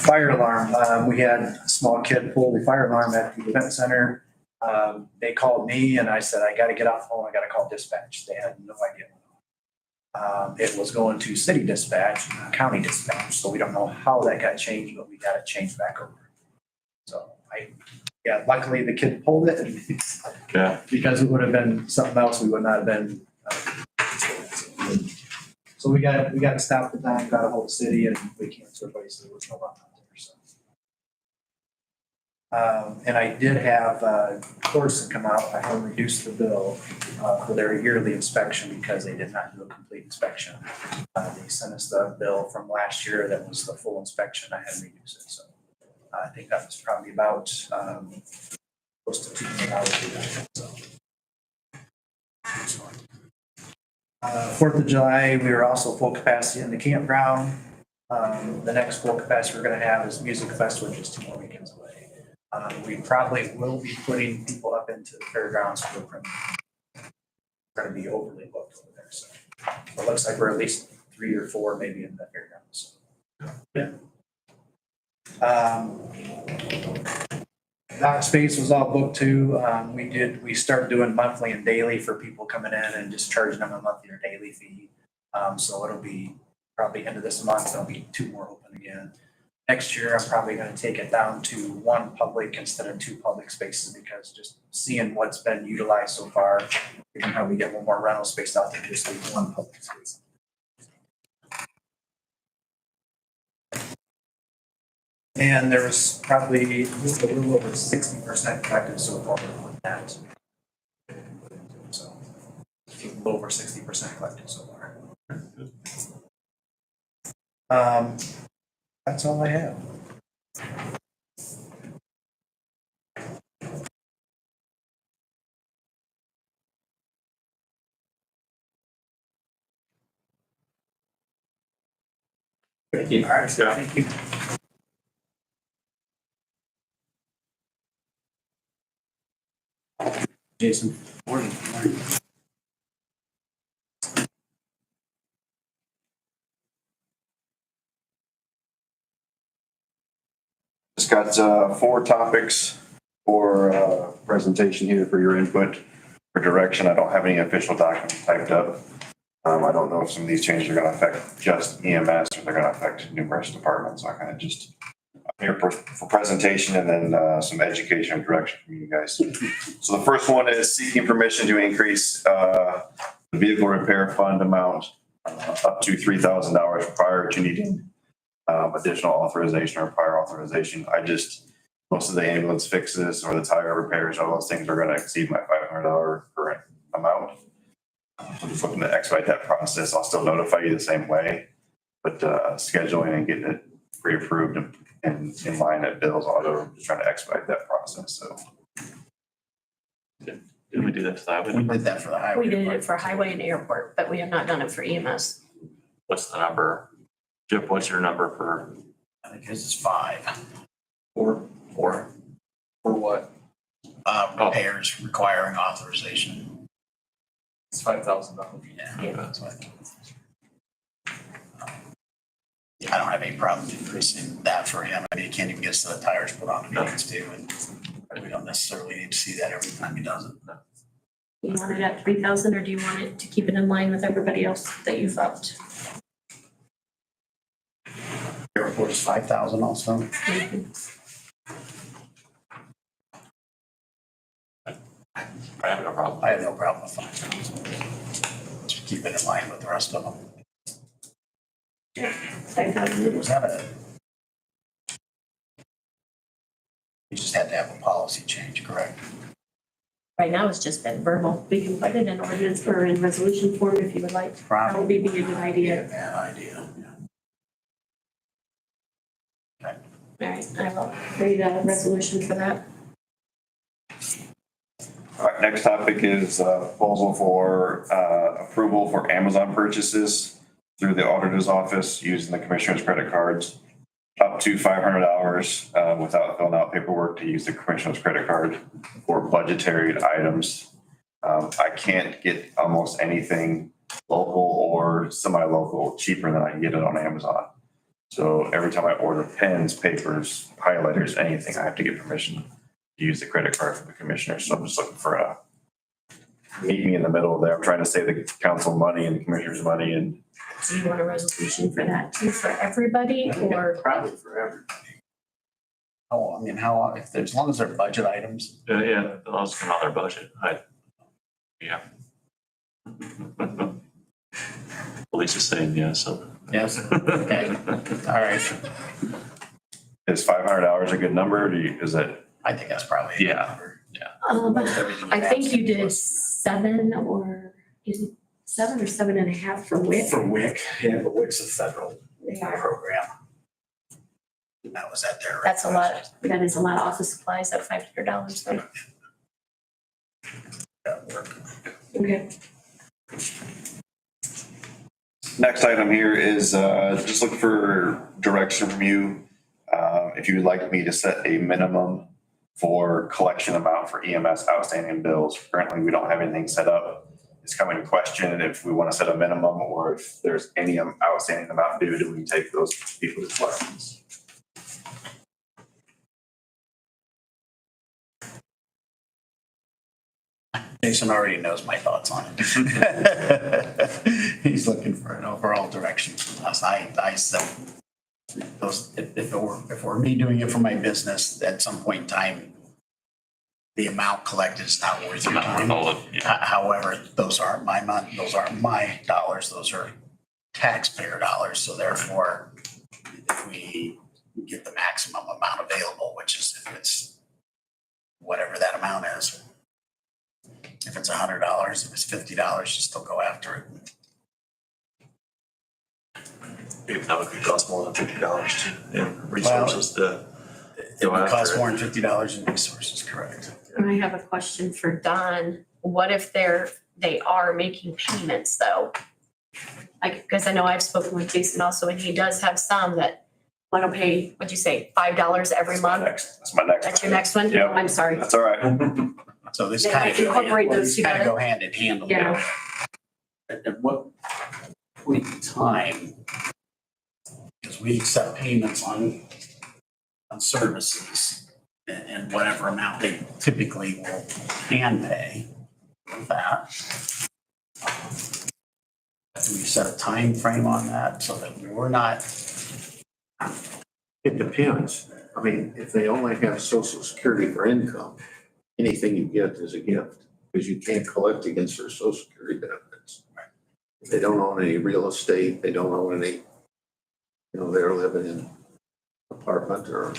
Fire alarm, we had a small kid pull the fire alarm at the event center. They called me and I said, I gotta get off the phone, I gotta call dispatch. They had no idea. It was going to city dispatch, county dispatch, so we don't know how that got changed, but we got it changed back over. So luckily the kid pulled it. Yeah. Because it would have been something else, we would not have been. So we got to stop the time, got a hold of the city, and we canceled everybody, so there was no run out there, so. And I did have Corson come out, I had reduced the bill for their yearly inspection because they did not do a complete inspection. They sent us the bill from last year that was the full inspection, I had to reduce it, so. I think that was probably about close to $200, so. 4th of July, we were also full capacity in the campground. The next full capacity we're gonna have is Music Fest, which is 2 more weekends away. We probably will be putting people up into the fairgrounds for the premiere. We're gonna be overly booked over there, so it looks like we're at least 3 or 4 maybe in the fairgrounds. Yeah. That space was all booked too. We started doing monthly and daily for people coming in and just charging them a monthly or daily fee. So it'll be probably end of this month, there'll be 2 more open again. Next year, I'm probably gonna take it down to 1 public instead of 2 public spaces because just seeing what's been utilized so far, we can probably get one more rental space out there, just leave 1 public space. And there was probably just a little over 60% collected so far on that. So, a little over 60% collected so far. That's all I have. Thank you. All right, so thank you. Jason. Morning. Just got 4 topics for presentation here for your input, for direction. I don't have any official documents typed up. I don't know if some of these changes are gonna affect just EMS or they're gonna affect numerous departments. I kind of just, I'm here for presentation and then some education and direction from you guys. So the first one is seeking permission to increase the vehicle repair fund amount up to $3,000 prior to needing additional authorization or prior authorization. Most of the ambulance fixes or the tire repairs, all those things are gonna exceed my $500 current amount. I'm just looking to expedite that process. I'll still notify you the same way, but scheduling and getting it pre-approved and in line at Bill's auto, just trying to expedite that process, so. Did we do that to that? We did that for the highway. We did it for highway and airport, but we have not done it for EMS. What's the number? Jeff, what's your number for? I think his is 5. For what? Repairs requiring authorization. It's $5,000. Yeah, that's what I think. Yeah, I don't have any problem increasing that for him. I mean, he can't even get the tires put on the vehicles too, and we don't necessarily need to see that every time he does it. You want it at 3,000 or do you want it to keep it in line with everybody else that you've upped? Airport is 5,000 also. I have no problem. I have no problem with 5,000. Just keep it in line with the rest of them. Was that you just had to have a policy change, correct? Right now, it's just been verbal. We can put it in ordinance or in resolution form if you would like. That would be a good idea. Bad idea. All right, I will read a resolution for that. All right, next topic is proposal for approval for Amazon purchases through the auditor's office using the commissioner's credit cards. Up to $500 without filling out paperwork to use the commissioner's credit card for budgetary items. I can't get almost anything local or semi-local cheaper than I can get it on Amazon. So every time I order pens, papers, highlighters, anything, I have to get permission to use the credit card for the commissioner. So I'm just looking for a meet me in the middle there. I'm trying to save the council money and the commissioner's money. And Do you want a resolution for that too, for everybody or? probably for everybody. As long as they're budget items. Yeah, those come out of their budget. Yeah. Lisa's saying yes, so. Yes, okay, all right. Is $500 a good number? Is it? I think that's probably a good Yeah. number. Yeah. I think you did 7 or 7.5 for WIC. For WIC, yeah, but WIC's a federal They are. program. That was at their. That's a lot. That is a lot of office supplies at $500 though. That work. Okay. Next item here is just looking for direction from you. If you would like me to set a minimum for collection amount for EMS outstanding bills. Currently, we don't have anything set up. is coming to question if we want to set a minimum or if there's any outstanding amount due, do we take those people's questions? Jason already knows my thoughts on it. He's looking for an overall direction from us. I said, those, if it were me doing it for my business, at some point in time, the amount collected is not worth your time. However, those aren't my money, those aren't my dollars, those are taxpayer dollars. So therefore, if we get the maximum amount available, which is if it's whatever that amount is. If it's $100, if it's $50, you still go after it. Maybe that would cost more than $50 in resources to It would cost more than $50 in resources, correct? And I have a question for Don. What if they are making payments though? Like, because I know I've spoken with Jason also, and he does have some that want to pay, what'd you say, $5 every month? That's my next. That's your next one? Yep. I'm sorry. That's all right. So this They kind might of incorporate those together. go hand in hand. Yeah. At what point in time, because we accept payments on services and whatever amount they typically will can pay for that. Do we set a time frame on that so that we're not? It depends. I mean, if they only have social security for income, anything you get is a gift because you can't collect against their social security benefits. If they don't own any real estate, they don't own any, they're living in an apartment or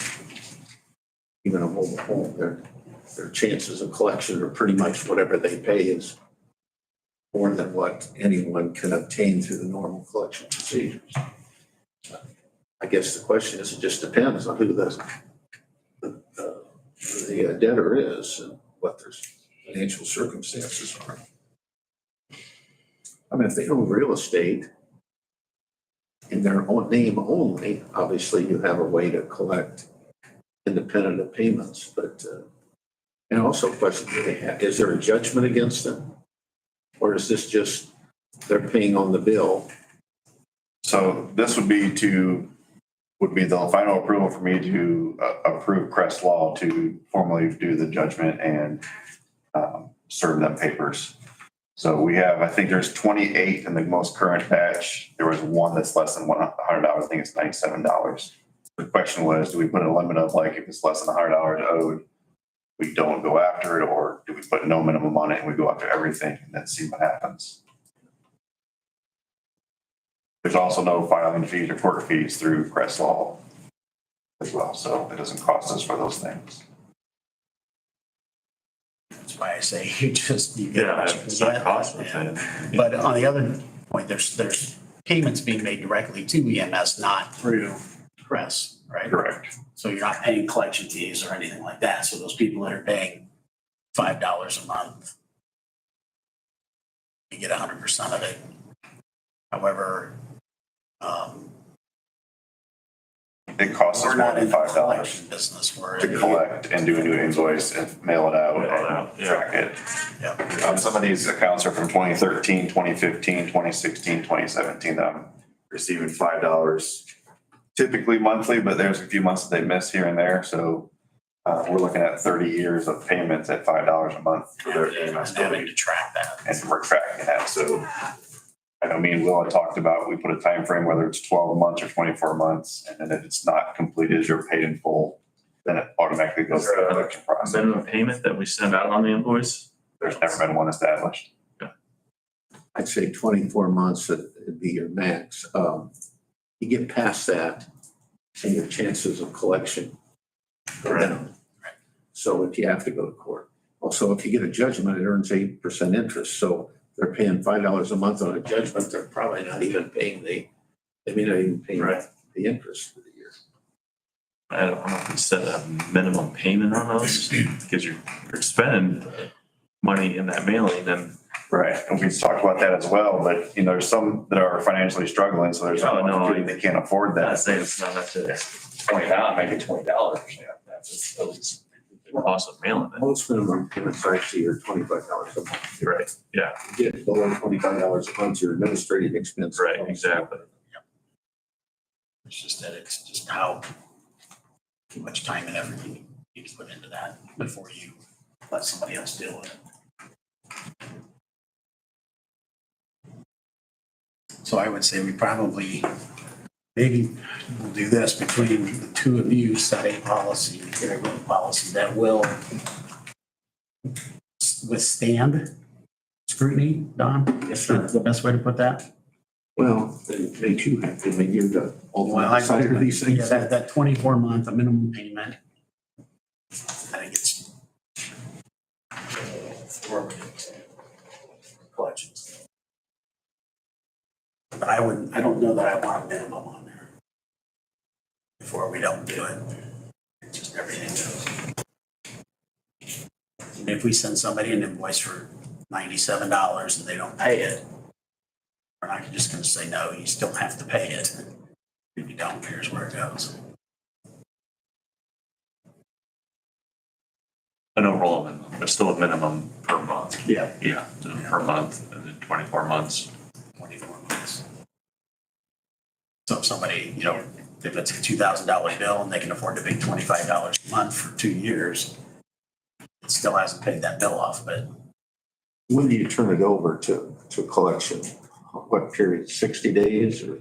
even a mobile home, their chances of collection are pretty much whatever they pay is more than what anyone can obtain through the normal collection procedures. I guess the question is, it just depends on who the debtor is and what their financial circumstances are. I mean, if they own real estate in their own name only, obviously you have a way to collect independent of payments, but, and also question, is there a judgment against them? Or is this just, they're paying on the bill? So this would be the final approval for me to approve Crest Law to formally do the judgment and serve them papers. So we have, I think there's 28 in the most current batch. There was one that's less than $100. I think it's $97. The question was, do we put a limit of like, if it's less than $100 owed, we don't go after it, or do we put no minimum on it and we go after everything and then see what happens? There's also no filing fees or court fees through Crest Law as well, so it doesn't cost us for those things. That's why I say you get Yeah, what you it's not get. costly. But on the other point, there's payments being made directly to EMS, not through Crest, right? Correct. So you're not paying collection fees or anything like that. So those people that are paying $5 a month, you get 100% of it. However, It costs us we're more not than in the $5 collection business. We're to in the, collect and do a new invoice and mail it out and Yeah. track it. yeah. Some of these accounts are from 2013, 2015, 2016, 2017 that I'm receiving $5 typically monthly, but there's a few months that they miss here and there. So we're looking at 30 years of payments at $5 a month for their EMS Having to track that. and we're tracking that. So I know me and Will had talked about, we put a time frame, whether it's 12 months or 24 months, and then if it's not completed, you're paid in full, then it automatically goes through the collection process. Minimum payment that we send out on the invoice? There's never been one established. I'd say 24 months would be your max. You get past that and your chances of collection go down. So if you have to go to court. Also, if you get a judgment, it earns 8% interest. So they're paying $5 a month on a judgment, they're probably not even paying they may not even pay the interest for the year. I don't know if we set a minimum payment on those because you're spending money in that mailing and. Right, and we talked about that as well, but there's some that are financially struggling, so there's some they can't afford I that. say it's not up to $20, maybe $20. Yeah, that's at least cost of mailing it. Most minimum payments I see are $25 a month. You're right, yeah, You get below $25 a month, your administrative expense. right, exactly. It's just that it's just how much time and effort you need to put into that before you let somebody else deal with it. So I would say we probably, maybe we'll do this between the two of you, set a policy, get a written policy that will withstand scrutiny, Don, if that's the best way to put that. Well, it makes you happy when you're the ultimate Well, I decider of these things. Yeah, that 24-month, a minimum payment. I think it's forwarded to collections. But I don't know that I want a minimum on there. Before we don't do it, it's just everything goes. And if we send somebody an invoice for $97 and they don't pay it, we're not just gonna say, no, you still have to pay it. If you don't, here's where it goes. An overall minimum, there's still a minimum per month. Yeah. Yeah, so per month, and then 24 months. 24 months. So if somebody, if it's a $2,000 bill and they can afford to pay $25 a month for 2 years, it still hasn't paid that bill off, but When do you turn it over to collection? What period, 60 days or?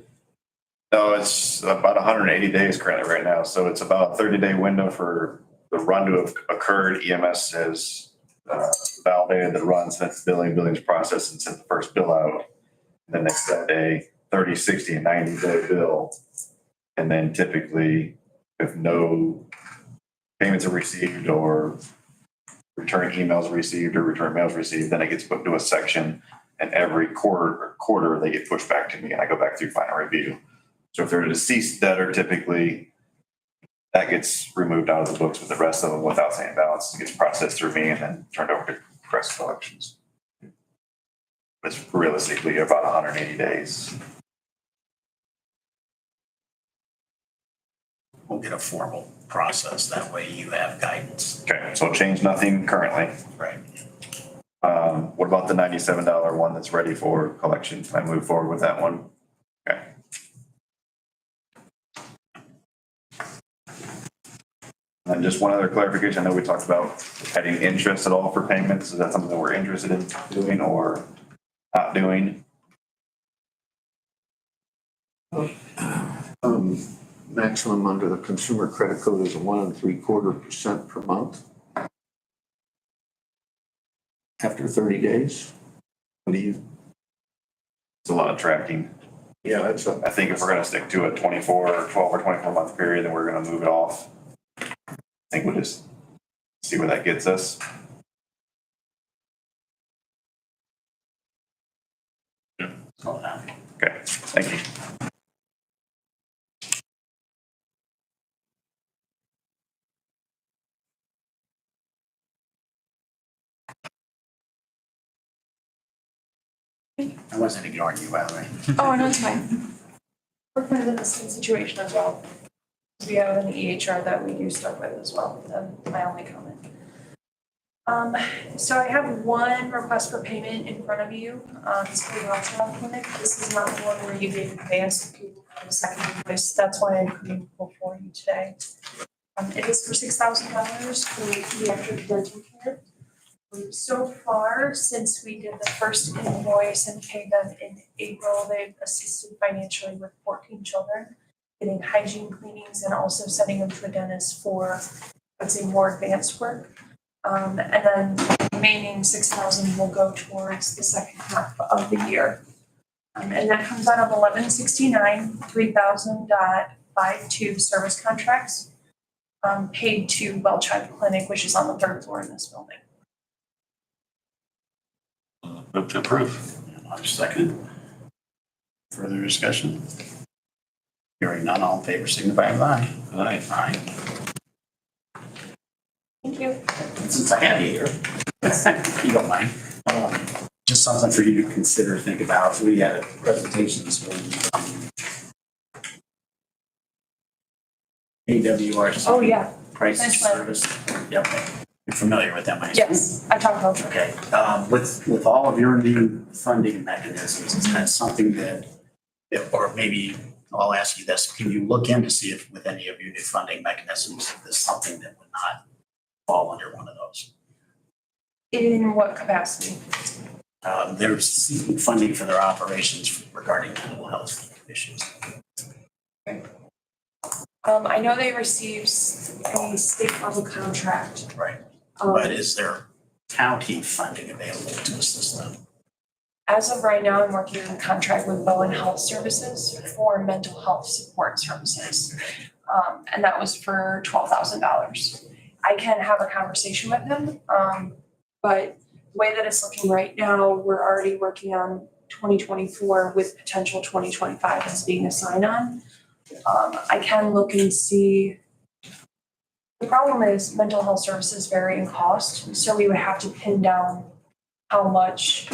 No, it's about 180 days currently right now. So it's about a 30-day window for the run to have occurred. EMS has validated the run, sent the billing's processed and sent the first bill out. And the next day, 30, 60, and 90-day bill. And then typically, if no payments are received or return emails received or return mails received, then it gets put into a section. And every quarter, they get pushed back to me and I go back through final review. So if they're a deceased debtor, typically that gets removed out of the books, but the rest of them with outstanding balance gets processed through me and then turned over to Crest Collections. It's realistically about 180 days. we'll get a formal process. That way you have guidance. Okay, so change nothing currently. Right. What about the $97 one that's ready for collection? Can I move forward with that one? Okay. And just one other clarification. I know we talked about adding interest at all for payments. Is that something that we're interested in doing or not doing? Maximum under the consumer credit code is 1 3/4% per month. After 30 days. What do you? It's a lot of tracking. Yeah, that's a. I think if we're gonna stick to a 24 or 12 or 24 month period, then we're gonna move it off. I think we'll just see where that gets us. Okay, thank you. I wasn't ignoring you, by the way. Oh, no, it's fine. We're kind of in the same situation as well. We have an EHR that we do stuff with as well, that's my only comment. So I have one request for payment in front of you, it's for the Rothschild Clinic. This is not the one where you didn't pay us the second invoice, that's why I couldn't pull for you today. It is for $6,000 for pediatric dental care. So far, since we did the first invoice and paid them in April, they've assisted financially with 14 children, getting hygiene cleanings and also sending them to a dentist for, I'd say, more advanced work. And then the remaining $6,000 will go towards the second half of the year. And that comes out of 1169, 3,000.52 service contracts paid to Welchide Clinic, which is on the third floor in this building. Move to approve. I'll second. Further discussion? Hearing none, all in favor, signify by aye. Aye. Aye. Thank you. Since I have you here, if you don't mind, just something for you to consider, think about. We had a presentation this morning. AWRC. Oh, yeah. Crisis service. Yep. You're familiar with them, I assume? Yes, I talked about it. Okay, with all of your new funding mechanisms, is that something that, or maybe I'll ask you this, can you look in to see if with any of your new funding mechanisms, there's something that would not fall under one of those? In what capacity? They're seeking funding for their operations regarding mental health issues. I know they received a state level contract. Right. Um, But is there county funding available to assist them? As of right now, I'm working on a contract with Bowen Health Services for mental health support services. And that was for $12,000. I can have a conversation with them, but the way that it's looking right now, we're already working on 2024 with potential 2025 as being a sign-on. I can look and see. The problem is mental health services vary in cost, so we would have to pin down how much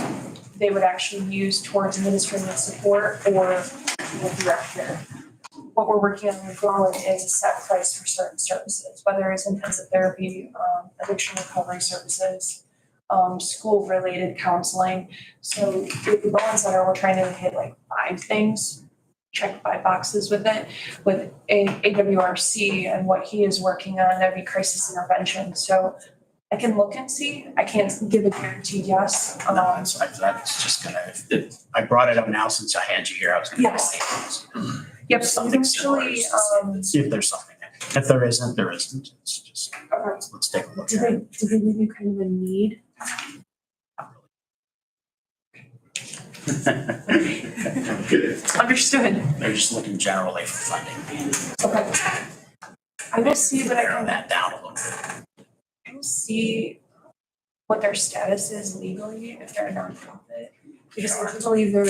they would actually use towards administrative support or direct care. What we're working on with Bowen is a set price for certain services, whether it's intensive therapy, addiction recovery services, school-related counseling. So with the Bowen Center, we're trying to hit like 5 things, check 5 boxes with it. With AWRC and what he is working on, that'd be crisis intervention. So I can look and see. I can't give a guaranteed yes. No, I was just gonna, I brought it up now since I had you here. I was gonna. Yes. Yep, so Something similar. usually, See if there's something. If there isn't, there isn't. It's just, let's take a look do at it. they give you kind of a need? Understood. They're just looking generally for funding. Okay. I will see, but I Narrow can, that down a little bit. I will see what their status is legally if they're a nonprofit. Because I do believe there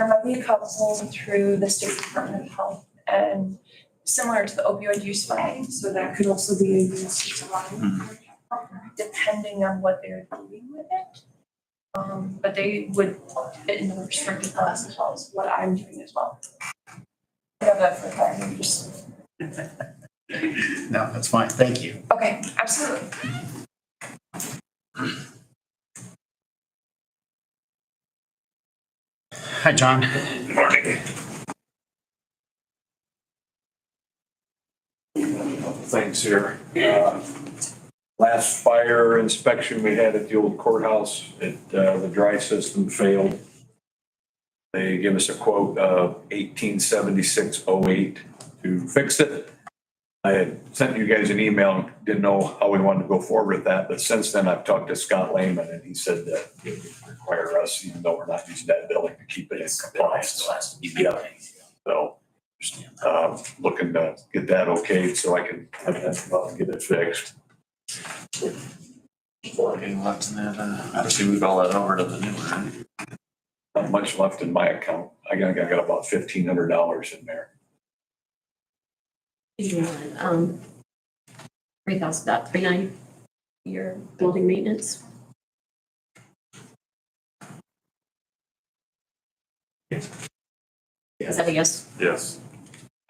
might be a couple through the State Department of Health and similar to the opioid use funding, so that could also be a use to line depending on what they're doing with it. But they would fit in the restricted funds as well as what I'm doing as well. I have that for a fact, I'm just, No, that's fine. Thank you. okay, absolutely. Hi, John. Good morning. Things here. Last fire inspection we had at the old courthouse, the dry system failed. They give us a quote of $1876.08 to fix it. I had sent you guys an email, didn't know how we wanted to go forward with that, but since then I've talked to Scott Lehman and he said that it would require us, even though we're not using that building, to keep it in compliance. So, looking to get that okayed so I can have that come up and get it fixed. Anything left in that, obviously moved all that over to the new one, right? Not much left in my account. I got about $1,500 in there. You want, 3,000, about 3,900 your building maintenance. Is that a yes? Yes.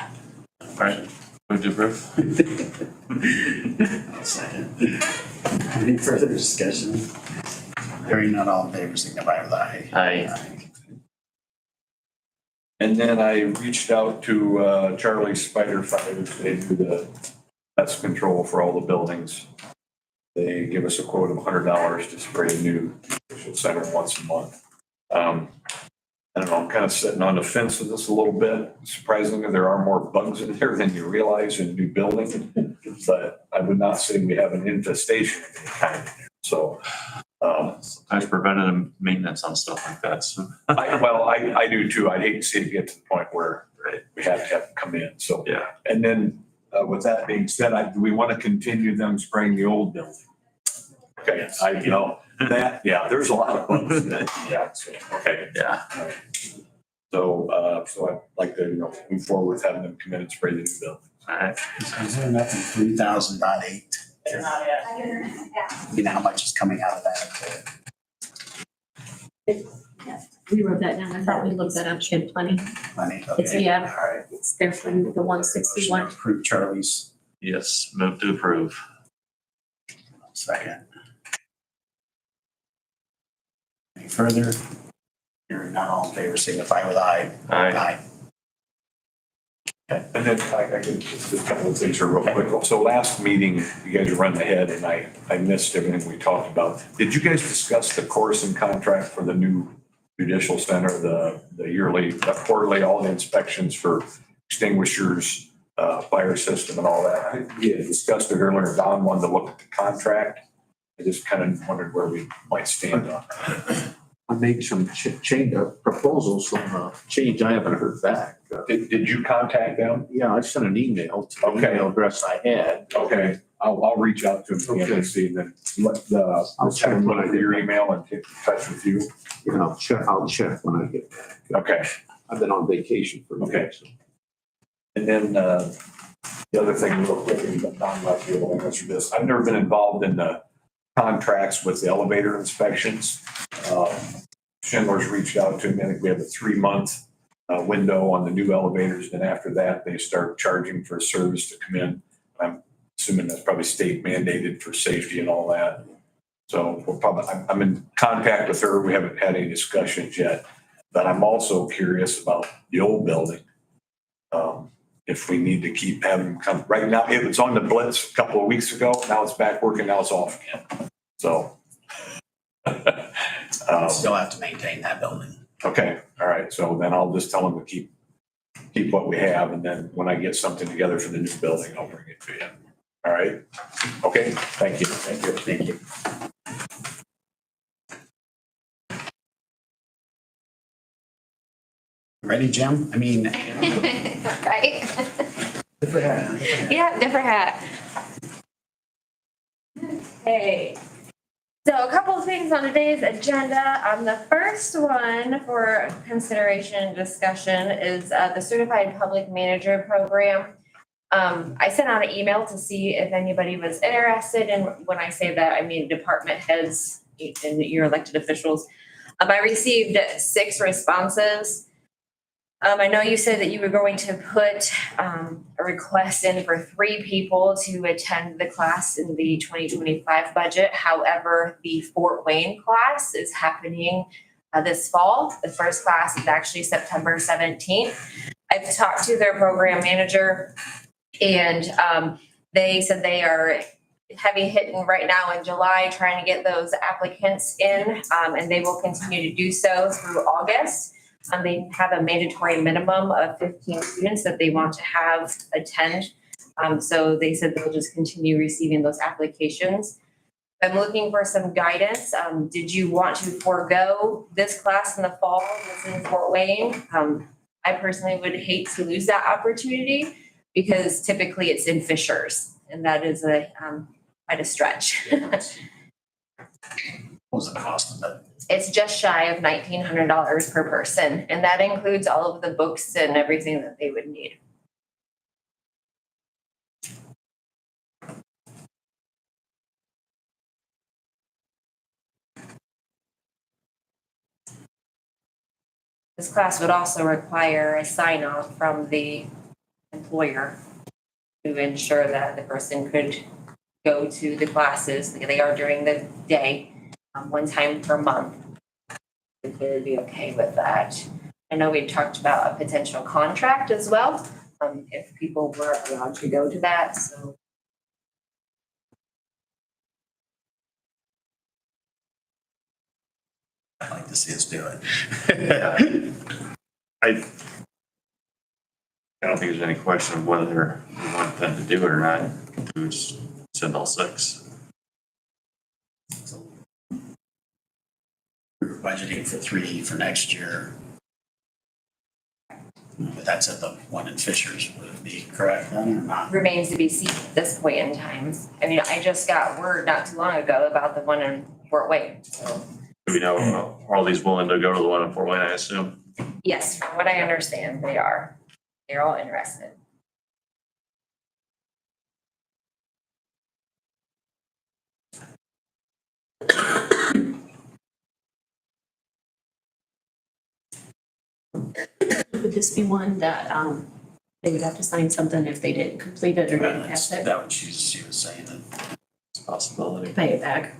All right, move to approve. I'll second. Any further discussion? Hearing none, all in favor, signify with aye. Aye. And then I reached out to Charlie's Spider Fighters. They do the pest control for all the buildings. They give us a quote of $100 to spray a new center once a month. I don't know, I'm kind of sitting on the fence with this a little bit. Surprisingly, there are more bugs in there than you realize in new buildings. But I would not say we have an infestation of any kind. So Sometimes preventative maintenance on stuff like that, so. I do too. I'd hate to see it get to the point where we have to have them come in, so. Yeah. And then, with that being said, do we want to continue them spraying the old building? Okay, I know that, yeah, there's a lot of bugs in that, yeah, so, okay. Yeah. So I'd like to, move forward with having them come in and spray the new building. All right. Is there enough in 3,000.8? You know how much is coming out of that? We wrote that down. I thought we looked that up. She had plenty. Plenty, It's, okay. yeah, All right. it's there for the one Motion to sixty-one. approve Charlie's Yes, move to approve. second. Any further? Hearing none, all in favor, signify with aye. Aye. And then I can, just a couple of things here real quick. So last meeting, you guys were running ahead and I missed everything we talked about. Did you guys discuss the Corson contract for the new judicial center, the yearly, the quarterly, all the inspections for extinguishers, fire system and all that? I think we had discussed it earlier. Don wanted to look at the contract. I just kind of wondered where we might stand on that. I made some change proposals from change. I haven't heard back. Did you contact them? Yeah, I sent an email to the Okay. email address I had. Okay, I'll reach out to them again and see, and then let the, I'll check when I look get your back. email and get in touch with you. You know, I'll check when I get back. Okay. I've been on vacation for a Okay. week. So. And then, the other thing real quick, and Don might be able to answer this. I've never been involved in the contracts with the elevator inspections. Schindler's reached out to me. I think we have a 3-month window on the new elevators. And after that, they start charging for a service to come in. I'm assuming that's probably state mandated for safety and all that. So we'll probably, I'm in contact with her. We haven't had any discussions yet. But I'm also curious about the old building. If we need to keep having them come. Right now, it was on the blitz a couple of weeks ago. Now it's back working. Now it's off again. So. Still have to maintain that building. Okay, all right. So then I'll just tell them to keep what we have. And then when I get something together for the new building, I'll bring it to you. All right? Okay, thank you. Thank you. Thank you. Ready, Jim? I mean. Right? Different hat. Yeah, different hat. Okay. So a couple of things on today's agenda. The first one for consideration and discussion is the Certified Public Manager Program. I sent out an email to see if anybody was interested, and when I say that, I mean department heads and your elected officials. I received 6 responses. I know you said that you were going to put a request in for 3 people to attend the class in the 2025 budget. However, the Fort Wayne class is happening this fall. The first class is actually September 17th. I've talked to their program manager, and they said they are heavy hitting right now in July, trying to get those applicants in, and they will continue to do so through August. They have a mandatory minimum of 15 students that they want to have attend. So they said they'll just continue receiving those applications. I'm looking for some guidance. Did you want to forego this class in the fall that's in Fort Wayne? I personally would hate to lose that opportunity because typically it's in Fishers, and that is quite a stretch. What was the cost of it? It's just shy of $1,900 per person, and that includes all of the books and everything that they would need. This class would also require a sign off from the employer to ensure that the person could go to the classes. They are during the day, 1 time per month. If they would be okay with that. I know we talked about a potential contract as well, if people were allowed to go to that, so. I'd like to see us do it. I don't think there's any question of whether we want them to do it or not. We just send all 6. We're budgeting for 3 for next year. But that's at the one in Fishers, would it be correct then or not? Remains to be seen at this point in time. I mean, I just got word not too long ago about the one in Fort Wayne, so. Do we know, are all these willing to go to the one in Fort Wayne, I assume? Yes, from what I understand, they are. They're all interested. Would this be one that, they would have to sign something if they didn't complete it or didn't That's pass it, that what she was saying, that it's a possibility. pay it back?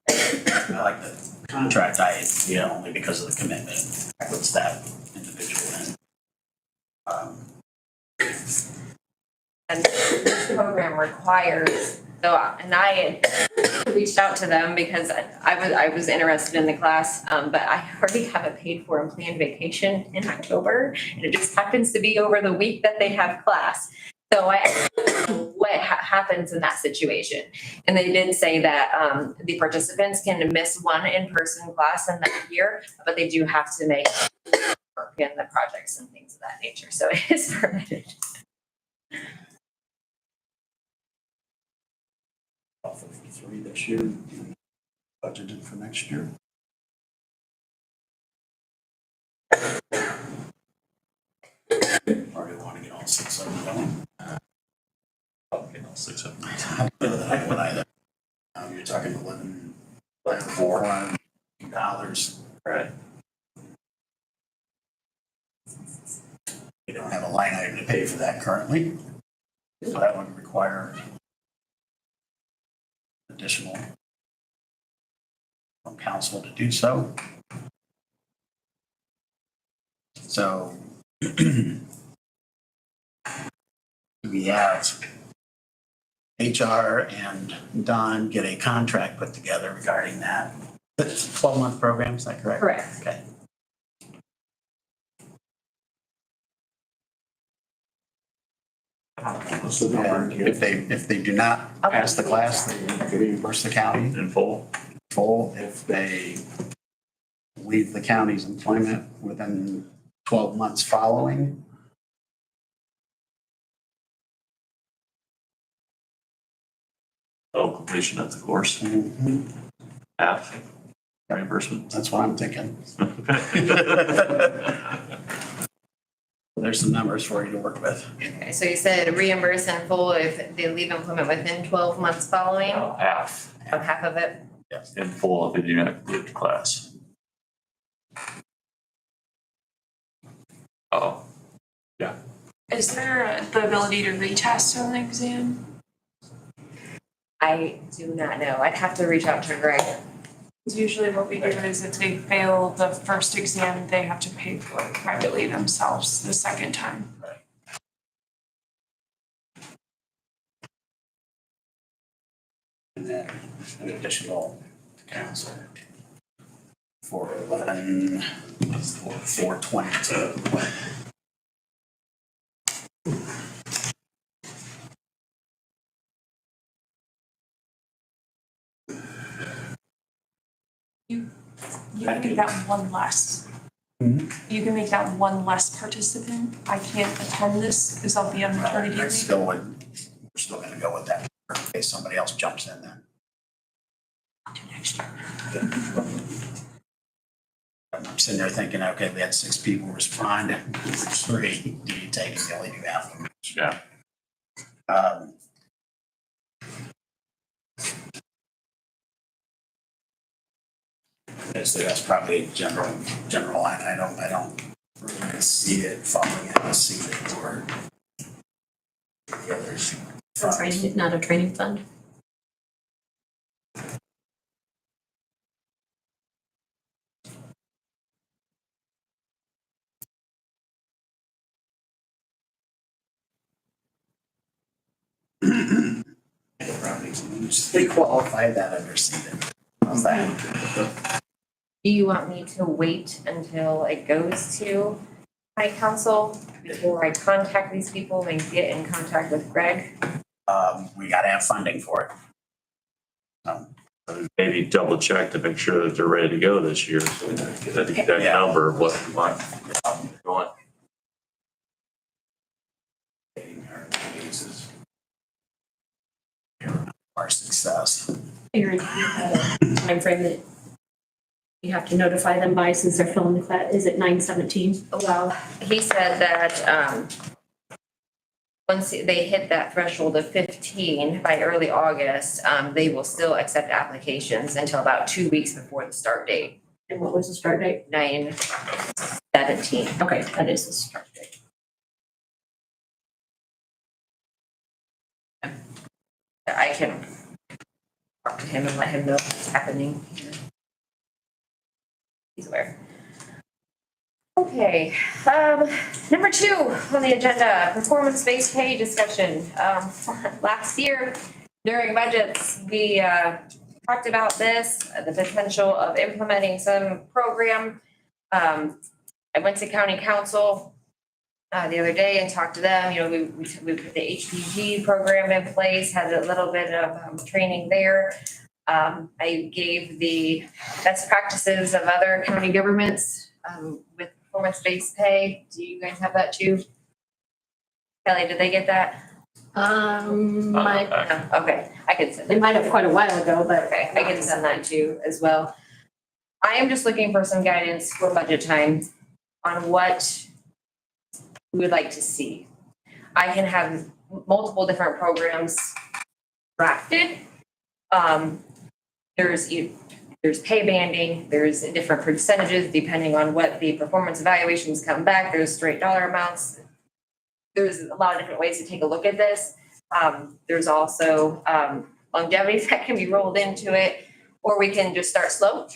I like the contract, only because of the commitment it puts that individual in. And this program requires, so, and I reached out to them because I was interested in the class, but I already have a paid for and planned vacation in October. And it just happens to be over the week that they have class. So I don't know what happens in that situation. And they did say that the participants can miss one in-person class in that year, but they do have to make work in the projects and things of that nature. So it is permitted. Off of 3 this year, budgeted for next year. Or do you want to get all 6 of them going? I'll get all 6 of them. I would either. You're talking $400. Right. We don't have a line item to pay for that currently, so that would require additional from council to do so. So we have HR and Don get a contract put together regarding that. It's a 12-month program, is that correct? Correct. Okay. What's the number? If they do not pass the class, they reimburse the county In full? full. If they leave the county's employment within 12 months following, Oh, completion of the course, half reimbursement. that's what I'm thinking. There's some numbers for you to work with. Okay, so you said reimburse in full if they leave employment within 12 months following, Half of half of it? in full if they do not complete the class. Oh, Is there the ability to retest on the exam? I do not know. I'd have to reach out to Greg. Because usually what we do is if they fail the first exam, they have to pay for it privately themselves the second time. And then an additional council for 422. You can make that one less. Mhm. You can make that one less participant. I can't attend this because I'll be on maternity I leave. still would, we're still gonna go with that in case somebody else jumps in then. I'll do next year. I'm sitting there thinking, okay, we had 6 people respond, there's 3, do you take it, you only do half of them. yeah. So that's probably a general line. I don't really see it falling in the seat or the others. Training, not a training fund? They qualify that under seated. How's that? Do you want me to wait until it goes to my council before I contact these people and get in contact with Greg? We gotta have funding for it. Maybe double check to make sure that they're ready to go this year. So we can get that exact number of what we want going. Our success. Aaron, do you have a timeframe that you have to notify them by since they're filling the class? Is it 9/17? Well, he said that, once they hit that threshold of 15 by early August, they will still accept applications until about 2 weeks before the start date, And what was the start date? 9/17. Okay, that is the start date. I can talk to him and let him know what's happening. He's aware. Okay, number 2 on the agenda, performance-based pay discussion. Last year during budgets, we talked about this, the potential of implementing some program. I went to county council the other day and talked to them. You know, we put the HPG program in place, had a little bit of training there. I gave the best practices of other county governments with performance-based pay. Do you guys have that too? Kelly, did they get that? My, No, okay, I can send they it. might have quite a while ago, but. Okay, I can send that too as well. I am just looking for some guidance for budget time on what we would like to see. I can have multiple different programs drafted. There's pay banding, there's different percentages depending on what the performance evaluations come back, there's straight dollar amounts. There's a lot of different ways to take a look at this. There's also longevity that can be rolled into it, or we can just start slow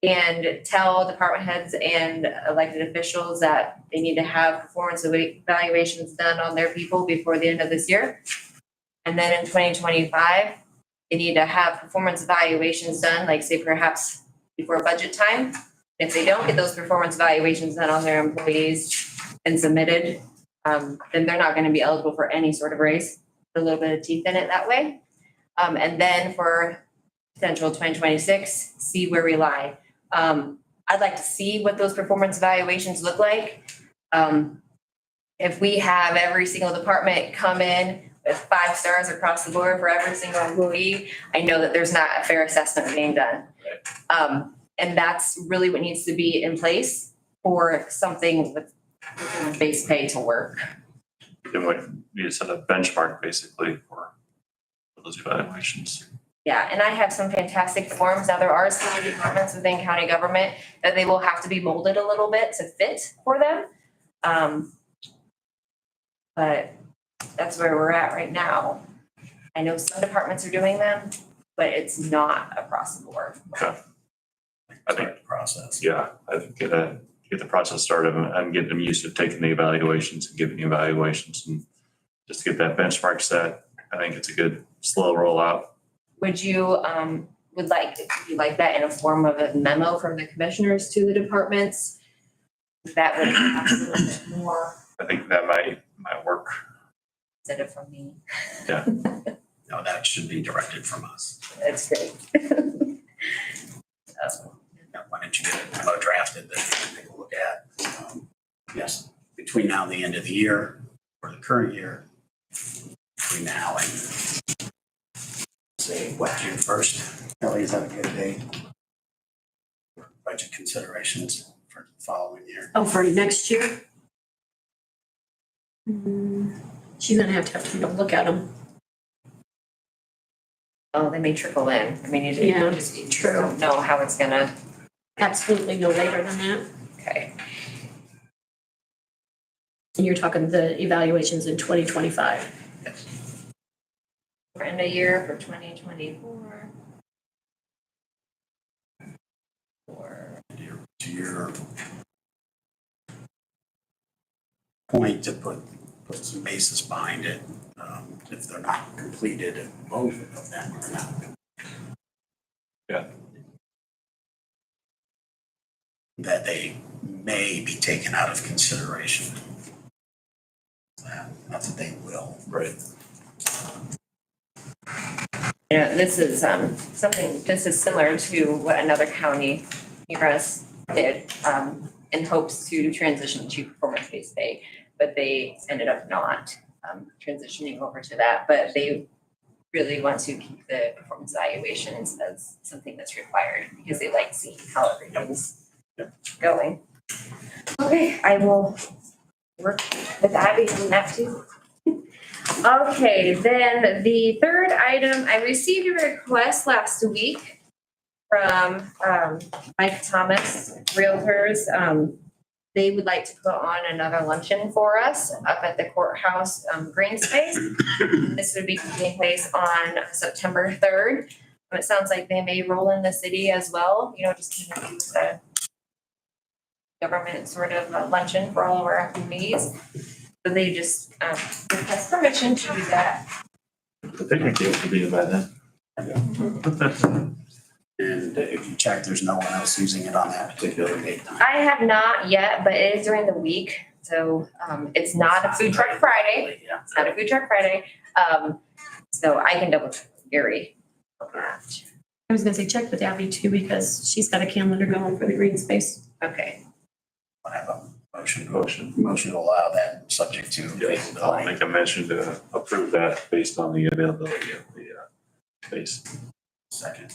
and tell department heads and elected officials that they need to have performance evaluations done on their people before the end of this year. And then in 2025, they need to have performance evaluations done, like say perhaps before budget time. If they don't get those performance evaluations done on their employees and submitted, then they're not going to be eligible for any sort of raise. Put a little bit of teeth in it that way. And then for potential 2026, see where we lie. I'd like to see what those performance evaluations look like. If we have every single department come in with 5 stars across the board for every single employee, I know that there's not a fair assessment being done. And that's really what needs to be in place for something with base pay to work. Then we need to set a benchmark basically for those evaluations. Yeah, and I have some fantastic forms. Now, there are some departments within county government that they will have to be molded a little bit to fit for them. But that's where we're at right now. I know some departments are doing them, but it's not across the board. Okay. I think the process. Yeah, I think get the process started. I'm getting them used to taking the evaluations and giving the evaluations and just to get that benchmark set. I think it's a good slow rollout. Would you like that in a form of a memo from the commissioners to the departments? That would have a little bit more I think that might work. instead of from me. Yeah. No, that should be directed from us. That's great. Why don't you get a memo drafted that you can take a look at? Yes, between now and the end of the year, or the current year, between now and say, what, June 1st? Kelly, is that a good date? Budget considerations for the following year. Oh, for next year? She's gonna have time to look at them. Oh, they may trickle in. I mean, Yeah, you just true. don't know how it's gonna, Absolutely no later than that. okay. And you're talking the evaluations in 2025. For end of year for 2024. Or To your point, to put some basis behind it, if they're not completed, both of them are not. Yeah. That they may be taken out of consideration. Not that they will. Right. yeah, this is something, this is similar to what another county near us did in hopes to transition to performance-based pay, but they ended up not transitioning over to that. But they really want to keep the performance evaluations as something that's required because they like seeing how everything's going. Okay, I will work with Abby on that too. Okay, then the third item, I received a request last week from Mike Thomas Realtors. They would like to put on another luncheon for us up at the courthouse green space. This would be taking place on September 3rd. It sounds like they may roll in the city as well, just kind of do a government sort of luncheon for all of our employees. So they just request permission to do that. The picnic table could be by then. And if you check, there's no one else using it on that particular date. I have not yet, but it is during the week, so it's not a food truck Friday. It's not a food truck Friday. So I can double check with Gary on that. I was gonna say check with Abby too, because she's got a calendar going for the green space. Okay. I have a motion to allow that, subject to Yes, I'll make a motion to approve that based on the availability of the space. Second.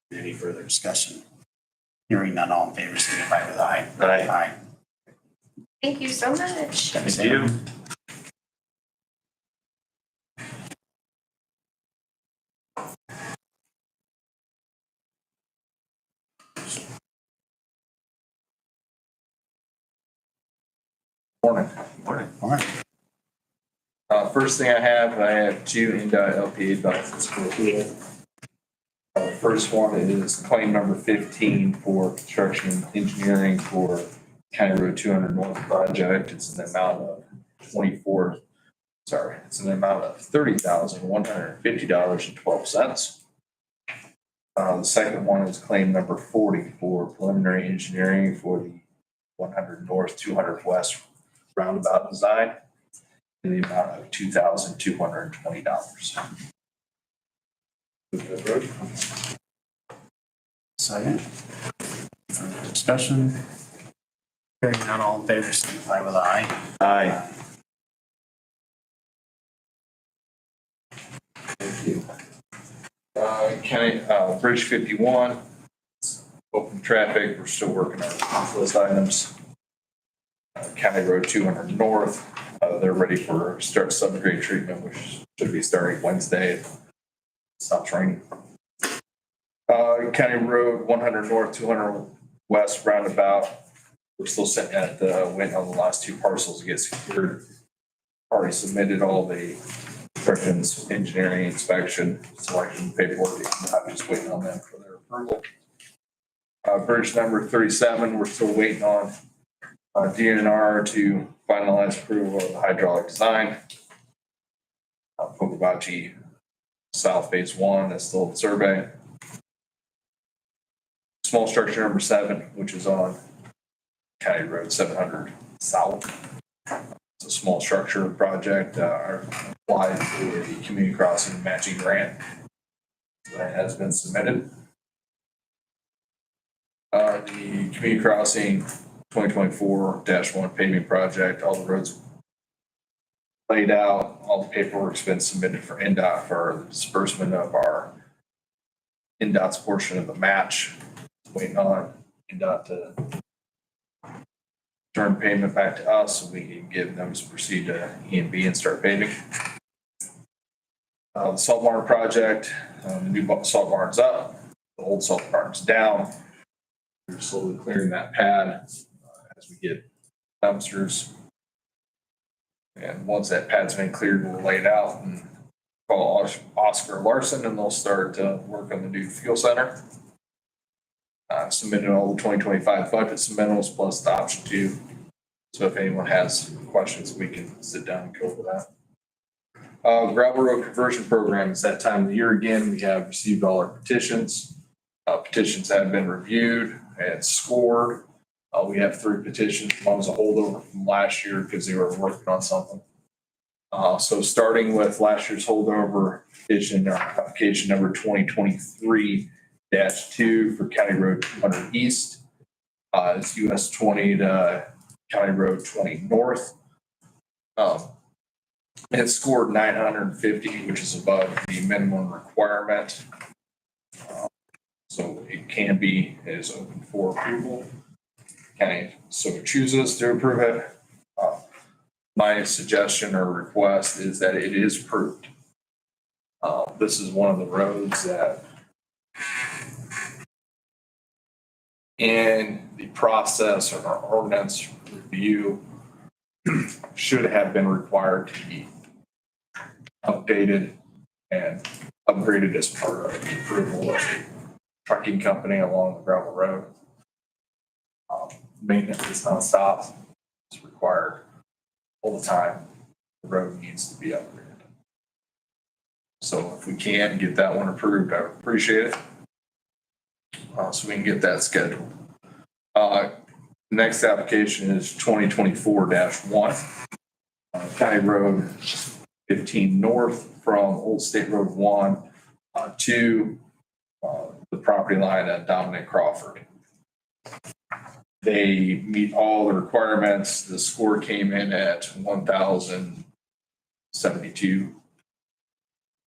Any further discussion? Hearing none, all in favor, signify with aye. Aye. Thank you so much. Thank you. Morning. Morning. First thing I have two NDOT LPA documents for approval. First one is claim number 15 for construction engineering for County Road 200 North project. It's an amount of $30,150.12. The second one is claim number 40 for preliminary engineering for the 100 North, 200 West roundabout design in the amount of $2,220. Second. Further discussion? Hearing none, all in favor, signify with aye. Aye. Thank you. County, Bridge 51, open traffic, we're still working on those items. County Road 200 North, they're ready for start subgrade treatment, which should be starting Wednesday. Stops raining. County Road 100 North, 200 West roundabout. We're still sitting at waiting on the last two parcels to get secured. Already submitted all the construction's engineering inspection, selection paperwork. I'm just waiting on them for their approval. Bridge number 37, we're still waiting on DNR to finalize approval of the hydraulic design. Pocobachi South Phase 1, that's still in survey. Small structure number 7, which is on County Road 700 South. It's a small structure project, applied for the community crossing matching grant. That has been submitted. The community crossing 2024-1 paving project, all the roads laid out, all the paperwork's been submitted for NDOT for the disbursement of our NDOT's portion of the match. Waiting on NDOT to turn payment back to us so we can give them to proceed to E&B and start paving. The salt barn project, the new salt barn's up, the old salt barn's down. We're slowly clearing that pad as we get dumpsters. And once that pad's been cleared, we'll lay it out and call Oscar Larson and they'll start work on the new fuel center. Submitted all the 2025 budget submittals plus the option 2. So if anyone has questions, we can sit down and go over that. Gravel road conversion program is that time of the year again. We have received all our petitions. Petitions have been reviewed and scored. We have 3 petitions. One was a holdover from last year because they were working on something. So starting with last year's holdover petition, application number 2023-2 for County Road 200 East. It's US 20 to County Road 20 North. It scored 950, which is above the minimum requirement. So it is open for approval. County so chooses to approve it. My suggestion or request is that it is approved. This is one of the roads that in the process of our ordinance review should have been required to be updated and upgraded as part of the approval of a trucking company along the gravel road. Maintenance is nonstop. It's required all the time. The road needs to be upgraded. So if we can get that one approved, I would appreciate it. So we can get that scheduled. Next application is 2024-1. County Road 15 north from Old State Road 1 to the property line at Dominic Crawford. They meet all the requirements. The score came in at 1,072.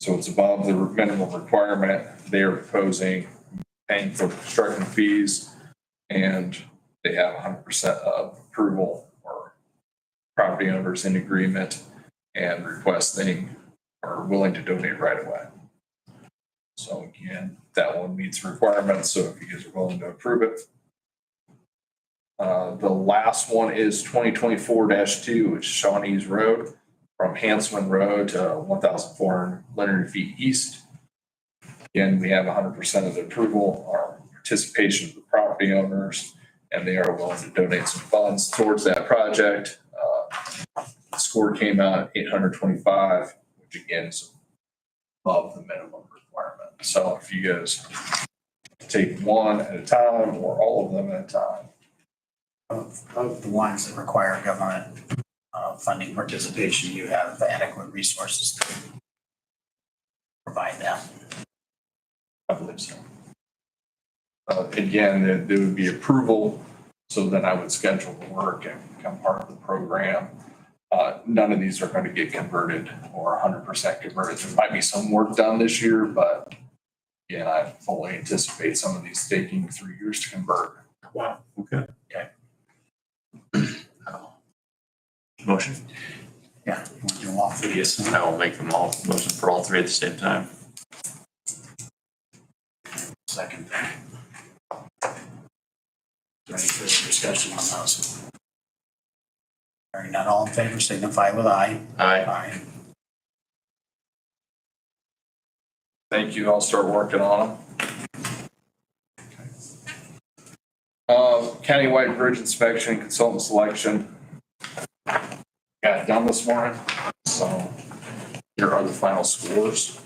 So it's above the minimum requirement. They are proposing paying for construction fees, and they have 100% of approval or property owners in agreement and requesting or willing to donate right away. So again, that one meets requirements. So if you guys are willing to approve it. The last one is 2024-2, which is Shawnee's Road from Hansman Road to 1,400 linear feet east. Again, we have 100% of the approval or participation of the property owners, and they are willing to donate some funds towards that project. The score came out at 825, which again is above the minimum requirement. So if you guys take one at a time or all of them at a time. Of the ones that require government funding participation, you have adequate resources to provide that. I believe so. Again, there would be approval, so then I would schedule the work and become part of the program. None of these are going to get converted or 100% converted. There might be some work done this year, but again, I fully anticipate some of these taking 3 years to convert. Wow. Okay. Okay. Motion? Yeah. You want to do all three? Yes, I will make them all, motion for all three at the same time. Second. Is there any further discussion on those? Hearing none, all in favor signify with aye. Aye. Aye. Thank you. I'll start working on them. Countywide bridge inspection and consultant selection. Got it done this morning. So here are the final scores.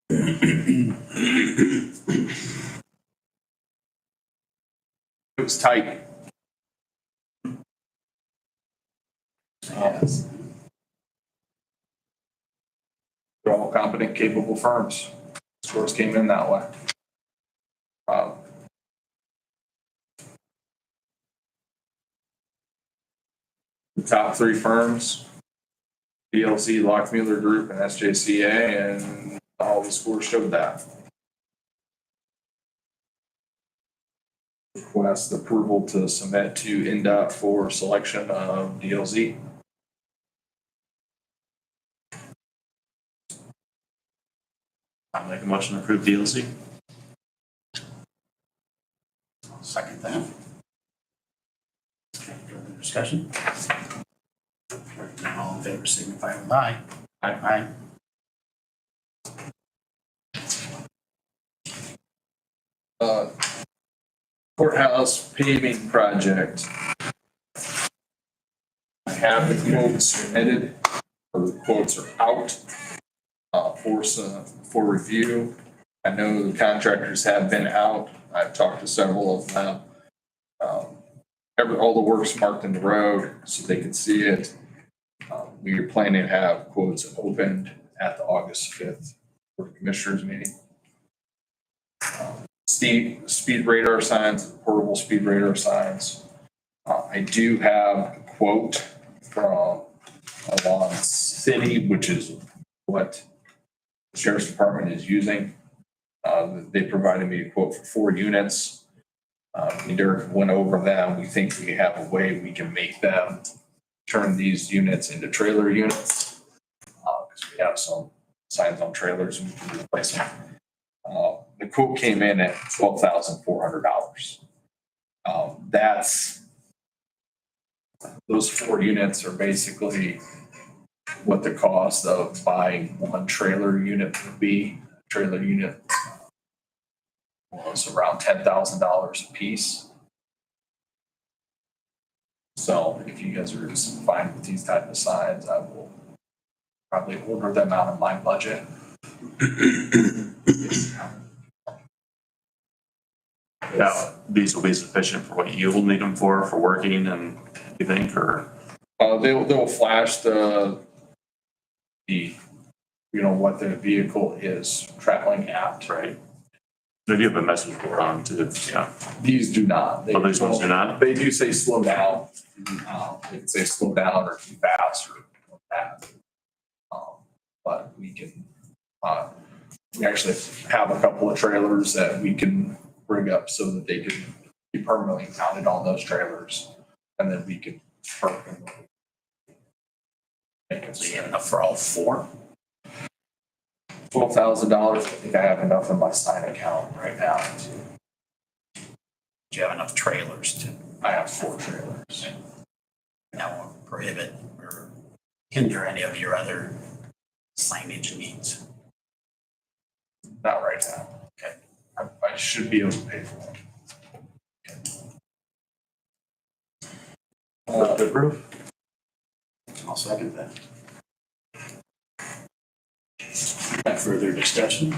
It was tight. They're all competent, capable firms. Scores came in that way. The top three firms, PLC, Lockmuller Group, and SJCA, and all the scores showed that. Request approval to submit to NDOT for selection of DLZ. I'll make a motion to approve DLC. Second that. Okay, further discussion? All in favor signify with aye. Aye. Courthouse paving project. I have the quotes submitted, or the quotes are out for review. I know the contractors have been out. I've talked to several of them. All the work's marked in the road so they can see it. We are planning to have quotes opened at the August 5th for the commissioners meeting. Speed radar signs, portable speed radar signs. I do have a quote from Alon City, which is what the Sheriff's Department is using. They provided me a quote for 4 units. Derek went over them. We think we have a way we can make them turn these units into trailer units. Because we have some signs on trailers and we can replace them. The quote came in at $12,400. Those 4 units are basically what the cost of buying one trailer unit would be. Trailer unit was around $10,000 a piece. So if you guys are just fine with these type of signs, I will probably order them out of my budget. Yeah, these will be sufficient for what you will need them for working and you think, or? They'll flash what the vehicle is traveling at. Right. They do have a message board on too, yeah. These do not. Oh, these ones do not? They do say slow down. They can say slow down or too fast or that. But we can, we actually have a couple of trailers that we can bring up so that they can be permanently mounted on those trailers. And then we can park them. So you have enough for all 4? $12,000. I think I have enough in my sign account right now. Do you have enough trailers to? I have 4 trailers. That won't prohibit or hinder any of your other signage needs. Not right now. Okay. I should be able to pay for them. To approve? I'll second that. Got further discussion?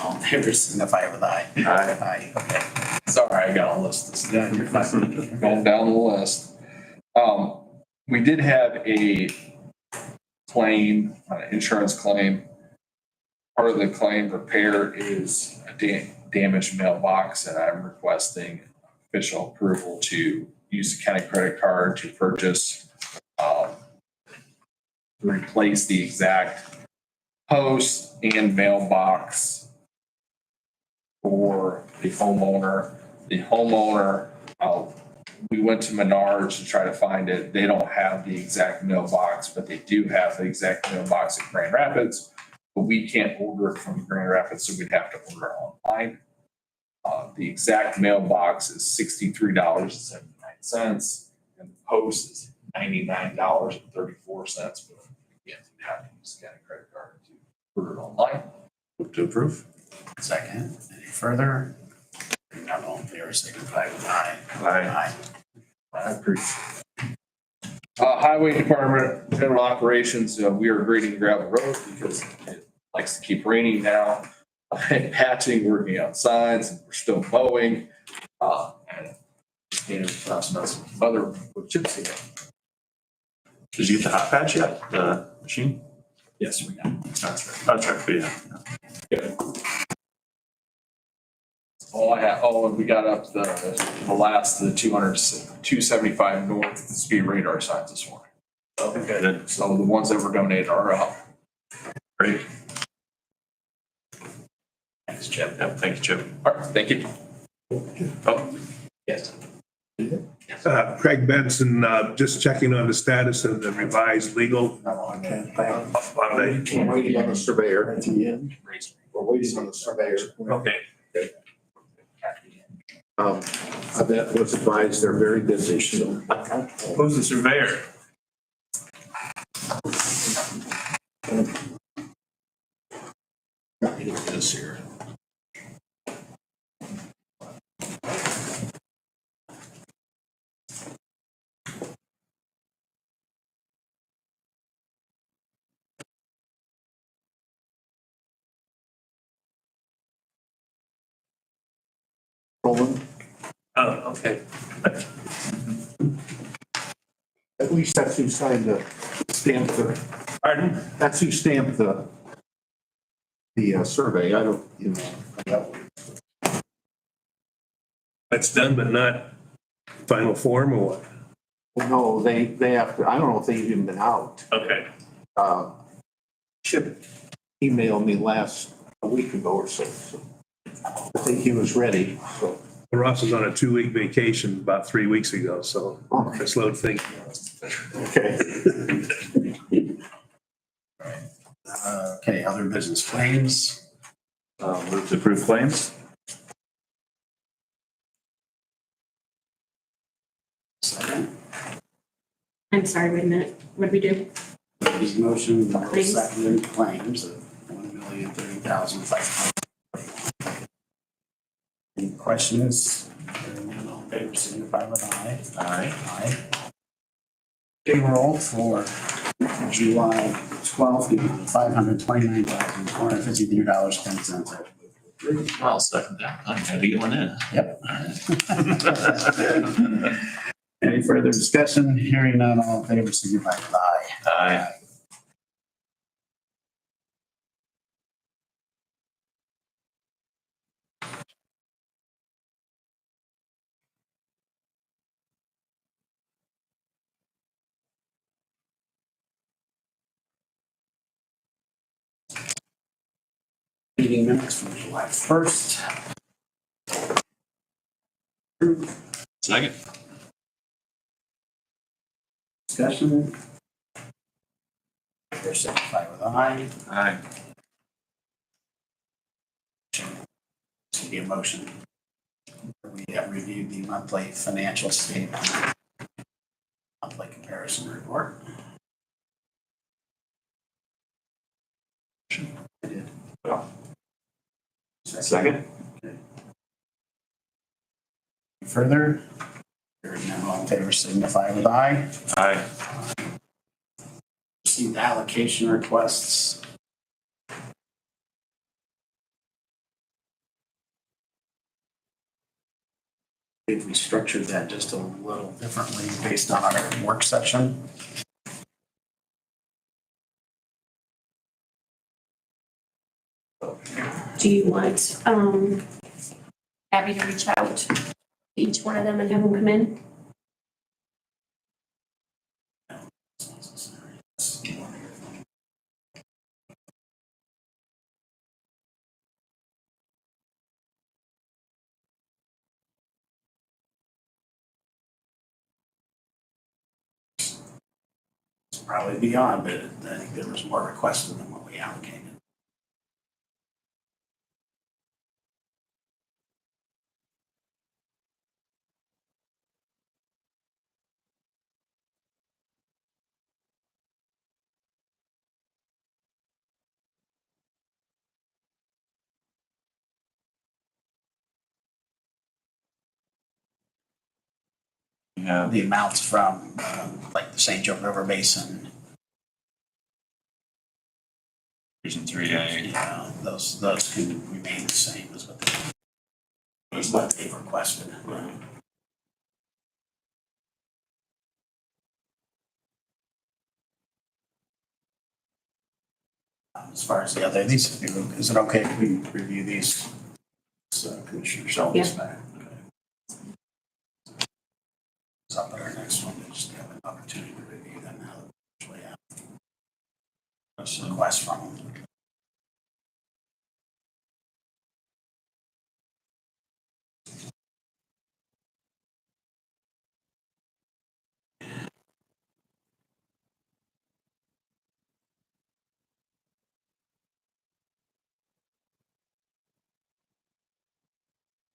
All in favor, signify with aye. Aye. Okay. Sorry, I got a list this Yeah, you're fine. going down the list. We did have a claim, an insurance claim. Part of the claim repair is a damaged mailbox, and I'm requesting official approval to use the county credit card to purchase, replace the exact post and mailbox for the homeowner. The homeowner, we went to Menards to try to find it. They don't have the exact mailbox, but they do have the exact mailbox at Grand Rapids. But we can't order it from Grand Rapids, so we'd have to order it online. The exact mailbox is $63.79, and the post is $99.34. But again, we have to use the county credit card to order it online. Move to approve? Second. Any further? Not all in favor, signify with aye. Aye. I appreciate it. Highway Department, general operations, we are grading gravel road because it likes to keep raining now. And patching, working on signs, and we're still mowing. And some other chips here. Did you get the hot patch yet, the machine? Yes, we got. That's right, yeah. Good. All I have, and we got up the last, the 275 north speed radar signs this morning. Okay. So the ones that were donated are up. Great. Thanks, Chip. Yeah, thank you, Chip. All right, thank you. Oh, Yes. Craig Benson, just checking on the status of the revised legal. We're waiting on the surveyor. We're waiting on the surveyor. okay. That was advised, they're very busy, so. Who's the surveyor? Look at this here. Roland, Oh, okay. at least that's who signed the stamp the, Pardon? that's who stamped the survey. I don't, That's done, but not final form or what? no, they have to, I don't know if they've even been out. Okay. Chip emailed me last a week ago or so. So I think he was ready, so. Ross was on a 2-week vacation about 3 weeks ago, so I slowed things. Okay. Okay, other business claims. Move to approve claims. Second. I'm sorry, wait a minute. What did we do? His motion, Claims. second claims of $1,030,500. Any questions? Hearing none, all in favor, signify with aye. Aye. Payroll for July 12th, $529,453.10. I'll second that. I had to get one in. Yep. Any further discussion? Hearing none, all in favor, signify with aye. Aye. Meeting minutes from July 1st. Second. Discussion. Favor, signify with aye. Aye. Should be a motion. We have reviewed the monthly financial statement, monthly comparison report. I did. Second. Okay. Further? Hearing none, all in favor, signify with aye. Aye. Received allocation requests. I think we structured that just a little differently based on our work session. Do you want, Abby to reach out to each one of them and have them come in? It's probably beyond, but I think there was more requested than what we allocated. Yeah. The amounts from like the St. Joe River Basin, Region 3A. those can remain the same as what they've requested. As far as the other, these, is it okay if we review these? So Commissioner Schultz back. So up at our next one, we'll just have an opportunity to review them now. Actually, that's a request from them.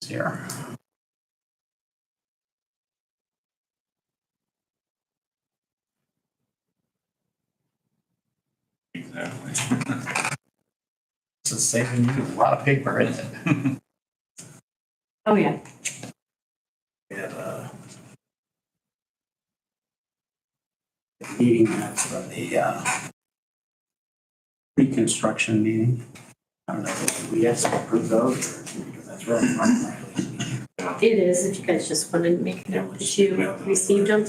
Here. Exactly. This is saving you a lot of paper, isn't it? Oh, yeah. We have a meeting minutes from the reconstruction meeting. I don't know, if we have to approve those or because that's really part It is, if you guys just wanted to make a note that you received them.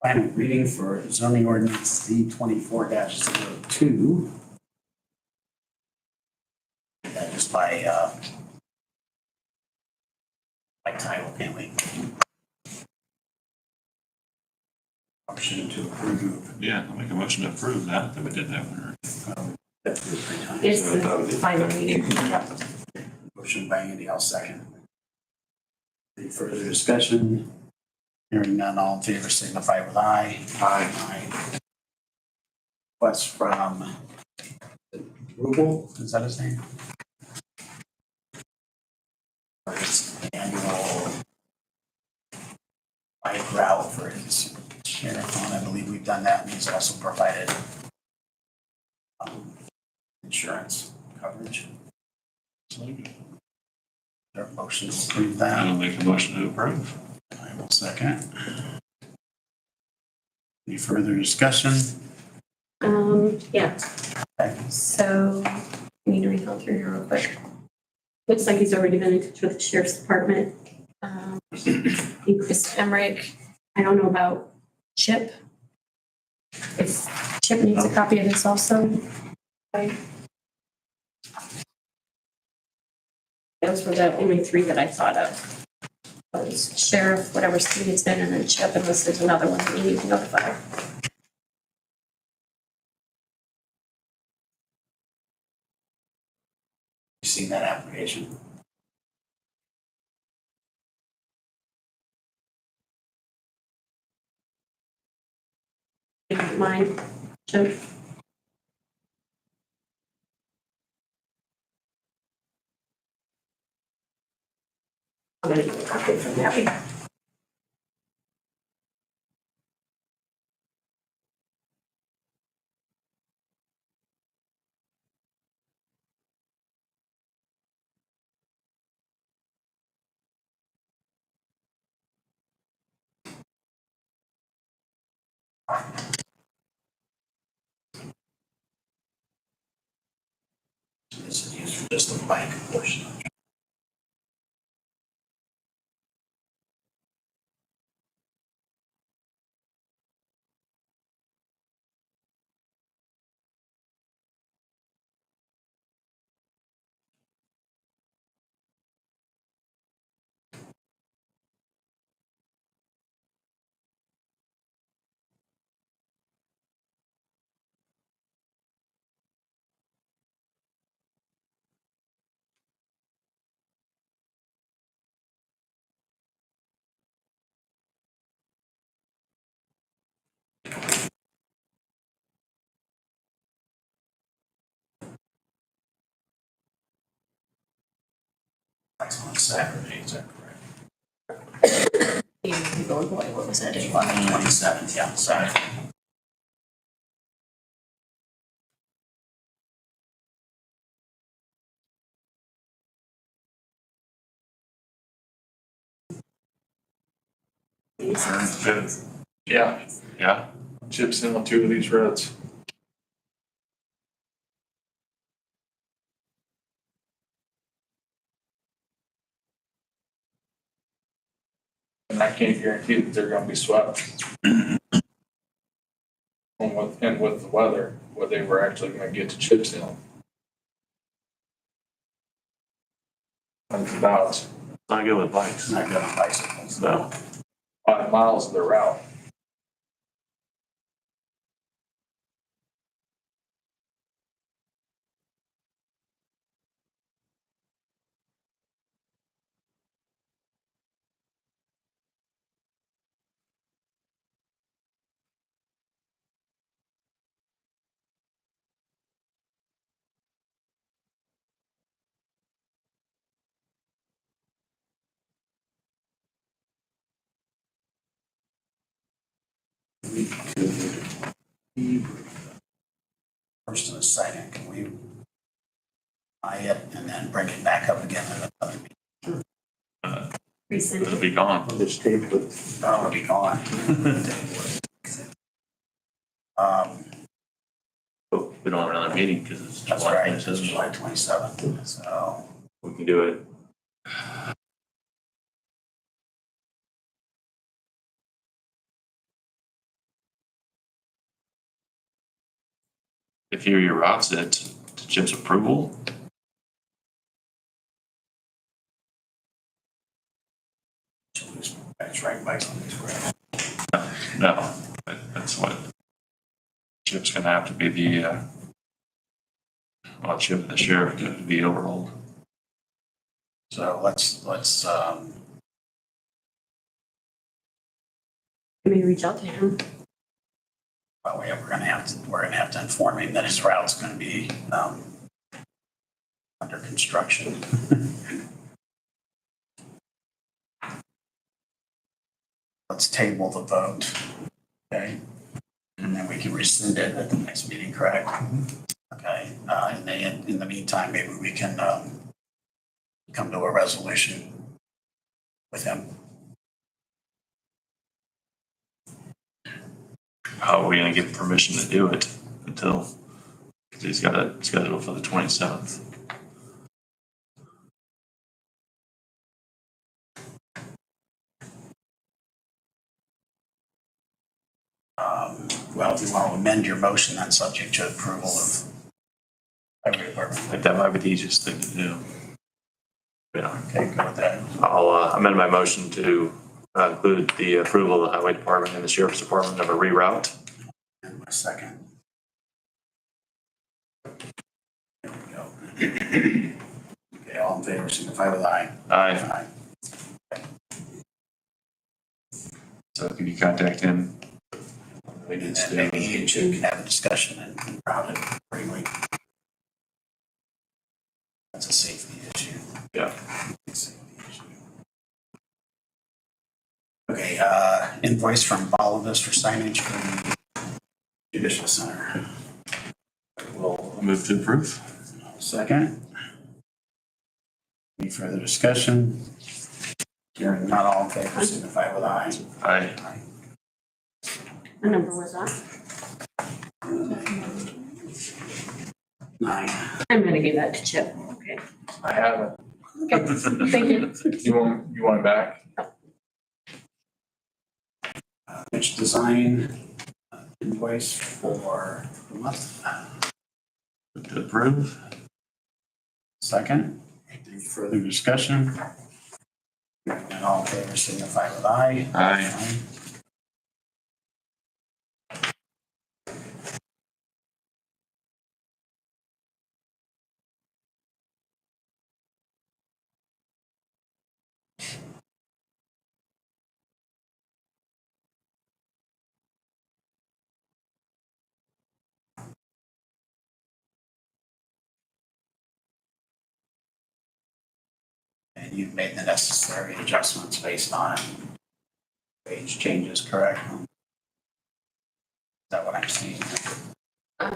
Final reading for zoning ordinance D 24-02. That just by title, can't we? Motion to approve. Yeah, I'll make a motion to approve that we did that one. It's the final meeting. Motion by Andy, I'll second. Any further discussion? Hearing none, all in favor signify with aye. Aye. Request from Rubel, is that his name? For his annual bike route for his marathon, I believe we've done that, and he's also provided insurance coverage. There a motion to approve that? I'll make a motion to approve. I will second. Any further discussion? Yeah. So, we need to read through here real quick. Looks like he's already been in touch with the sheriff's department. Chris Emmerich, I don't know about Chip. If Chip needs a copy of this also. Right. Those were the only three that I thought of. Was sheriff, whatever state it's in, and then Chip, unless there's another one that we need to notify. You seen that application? If you don't mind, Chip. I'm gonna get a copy from that. This is used for just the bike portion. That's on Saturday, is that correct? Going boy, what was that? 27th, yeah, sorry. Good. Yeah, Yeah, Chip's in on 2 of these roads. And I can't guarantee that they're gonna be swept. And with the weather, what they were actually gonna get to Chip's Hill. That's about not good with bikes. Not good on bicycles. No. 5 miles of the route. We could first and a second, can we buy it and then bring it back up again at another meeting? It'll be gone. Just table it. Oh, it'll be gone. But we don't have another meeting because it's That's July right, it's 27th. July 27th, so. We can do it. If you reroutes it to Chip's approval, That's right, bikes on this road. no, But that's what Chip's gonna have to be the, Chip, the sheriff, to be overall. So let's, Let me reach out to him. well, we're gonna have to inform him that his route's gonna be, under construction. Let's table the vote, okay? And then we can rescind it at the next meeting, correct? Okay, in the meantime, maybe we can, come to a resolution with him. How are we gonna give permission to do it until, because he's got it scheduled for the 27th. Well, if you want to amend your motion, then subject to approval of highway I department. think that might be the easiest thing to do. Yeah, Okay, go with that. I'll amend my motion to include the approval of the highway department and the sheriff's department of a reroute. And my second. There we go. Okay, all in favor, signify with aye. Aye. So can you contact him? And then maybe he and Jim can have a discussion and route it accordingly. That's a safety issue. Yeah. Safety issue. Okay, invoice from Bolivis for signage for the Judicial Center. We'll move to approve. Second. Any further discussion? Hearing not all in favor, signify with aye. Aye. The number was on. 9. I'm gonna give that to Chip. Okay. I haven't. Okay, thank you. You want it back? Which design invoice for the month? Move to approve. Second. Any further discussion? Hearing none, all in favor, signify with aye. Aye. And you've made the necessary adjustments based on wage changes, correct? Is that what I'm seeing? Okay,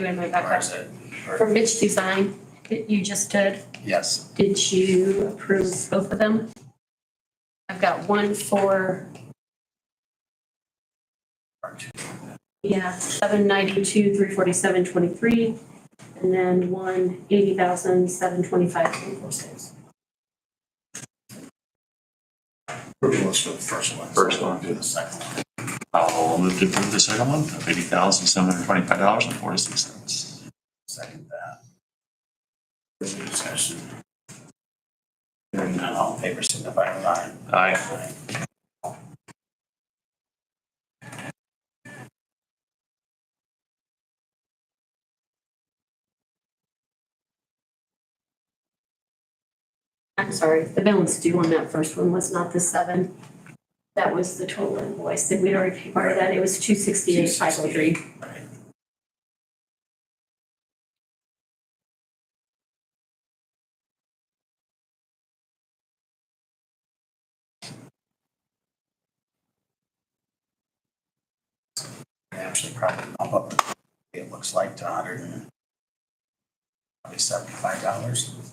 wait a minute, Or back is up. it? For Mitch Design that you just did, Yes. did you approve both of them? I've got one for, yeah, 792, 347.23, and then one 80,000, 725.46. Approval is for the first one. First one. Do the second one. I'll move to approve the second one of $80,725.46. Second that. Further discussion. Hearing none, all in favor, signify with aye. Aye. I'm sorry, the balance due on that first one was not the 7. That was the total invoice. Did we already pay part of that? It was 268,503. Right. Actually, probably bump up, it looks like, to $175.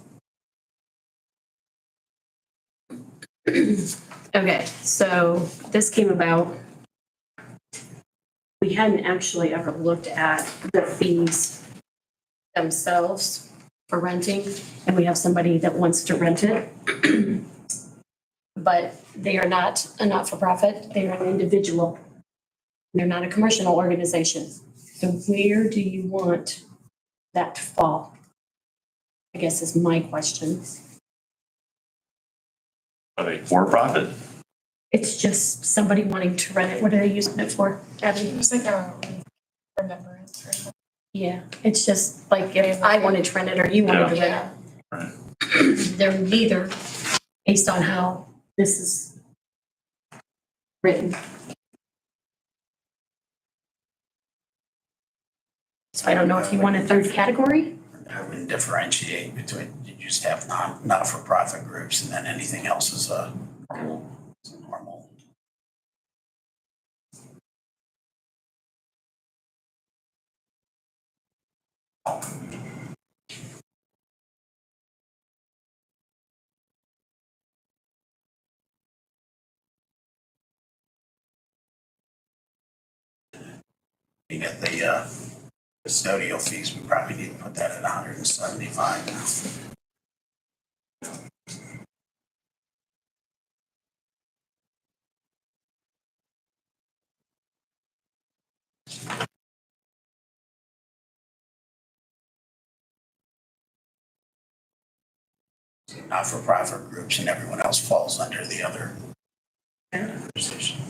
Okay, so this came about. We hadn't actually ever looked at the fees themselves for renting, and we have somebody that wants to rent it. But they are not a not-for-profit, they are an individual. They're not a commercial organization. So where do you want that to fall? I guess is my question. Are they for profit? It's just somebody wanting to rent it. What are they using it for, Abby? It's like a remembrance or something. Yeah, it's just like if I wanted to rent it or you wanted to rent it. They're neither based on how this is written. So I don't know if you want a third category? I wouldn't differentiate between, you just have not-for-profit groups and then anything else is a normal. You get the custodial fees, we probably need to put that at 175. Not-for-profit groups and everyone else falls under the other position.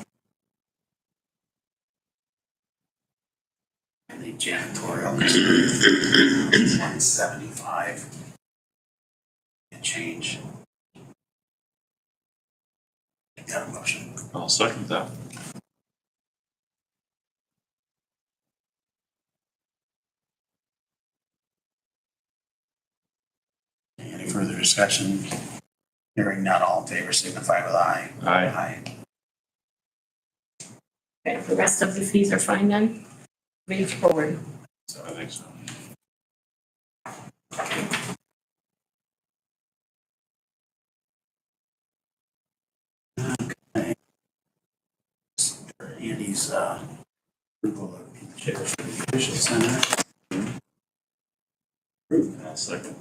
And the janitorial is 175. And change. Make that a motion. I'll second that. Any further discussion? Hearing none, all in favor signify with aye. Aye. Okay, the rest of the fees are fine then? Move forward. So I think so. Andy's approval of the chairs for the official center. I'll second.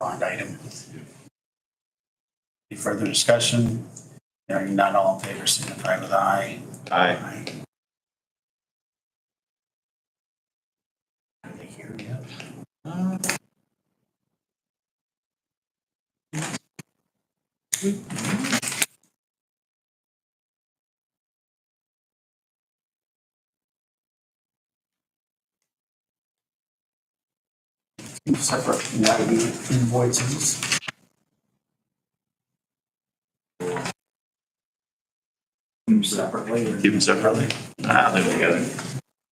Bond item. Any further discussion? Hearing none, all in favor signify with aye. Aye. Are they here yet? Separate invoices. Separately. Keep them separately? Nah, leave them together.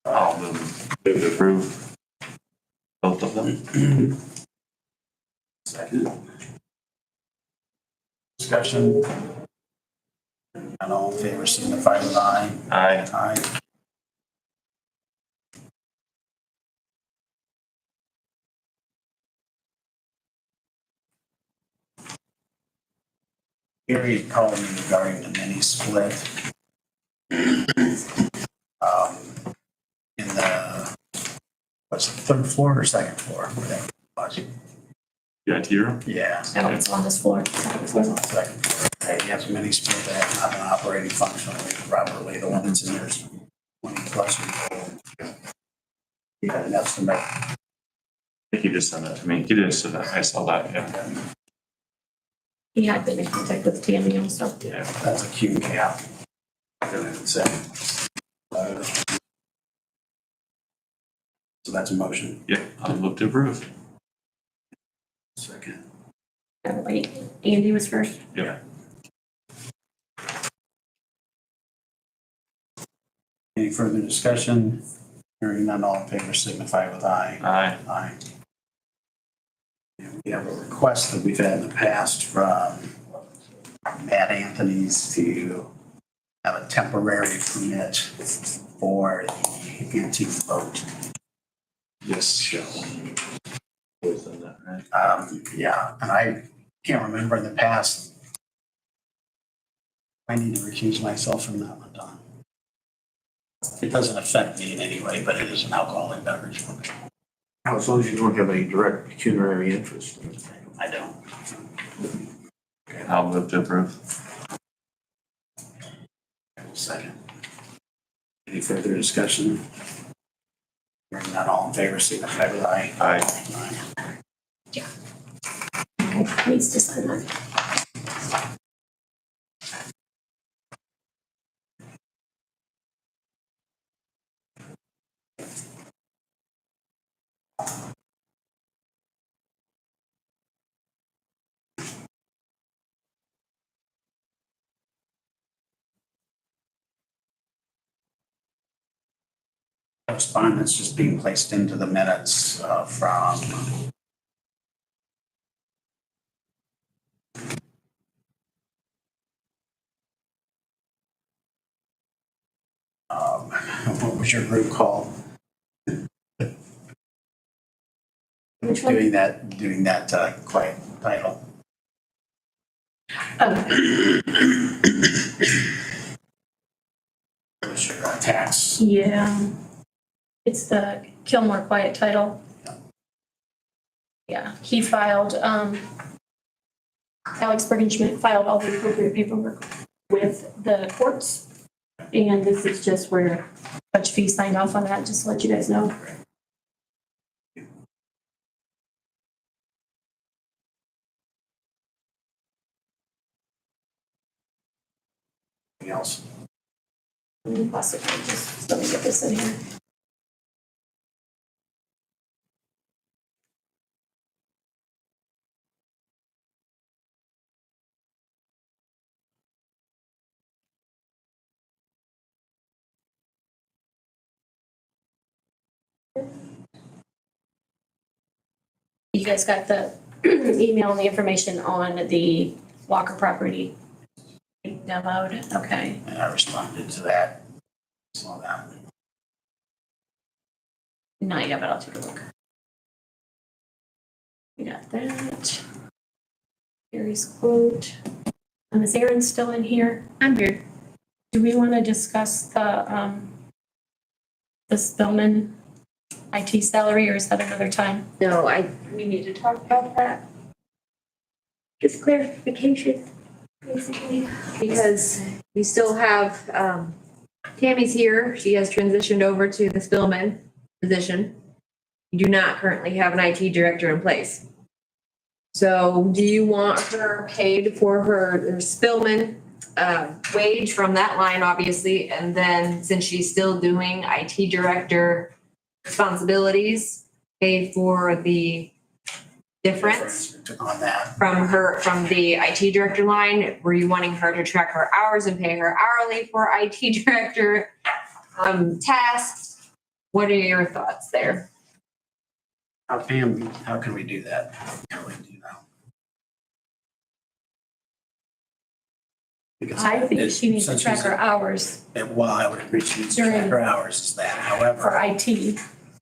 I'll move to approve both of them. Second. Discussion. And all in favor signify with aye. Aye. Aye. Gary called me regarding the mini split. In the, what's the third floor or second floor? Whatever it was. Yeah, to your room? Yeah. No, it's on this floor. Second floor. Hey, you have a mini split that have not been operating functionally properly. The one that's in there is 20 plus years old. You had an estimate. I think he just sent that to me. He did send that. I saw that, yeah. He had been in contact with Tammy also. Yeah, that's a Q gap. So that's a motion. Yeah, I'll move to approve. Second. Wait, Andy was first. Yeah. Any further discussion? Hearing none, all in favor signify with aye. Aye. Aye. And we have a request that we've had in the past from Matt Anthony's to have a temporary permit for the antique boat. Yes, Joe. Always done that, right? Yeah, and I can't remember in the past. I need to recuse myself from that one, Don. It doesn't affect me in any way, but it is an alcoholic beverage for me. As long as you don't have any direct pecuniary interest in it. I don't. I'll move to approve. Second. Any further discussion? Hearing none, all in favor, signify with aye. Aye. Aye. needs to sign that. Correspondence just being placed into the minutes from what was your group called? Which one? Doing that quiet title. Oh, What was your tax? yeah. It's the Kilmore Quiet Title. Yeah, he filed, Alex Bergenschmidt filed all the appropriate paperwork with the courts. And this is just where Judge Fee signed off on that, just to let you guys know. Anything else? Possibly, just let me get this in here. You guys got the email and the information on the Walker property demoed? Okay. And I responded to that. Saw that. Not yet, but I'll take a look. We got that. Gary's quote. Is Erin still in here? I'm here. Do we want to discuss the Spillman IT salary, or is that another time? No, we need to talk about that. Just clarification, basically, because we still have, Tammy's here. She has transitioned over to the Spillman position. You do not currently have an IT director in place. So do you want her paid for her Spillman wage from that line, obviously, and then since she's still doing IT director responsibilities, pay for the difference On that. from the IT director line? Were you wanting her to track her hours and pay her hourly for IT director tasks? What are your thoughts there? How can we do that? How can we do that? Because I think she needs to since track she's her hours Well, I would agree she needs to track her hours is that. for However, IT.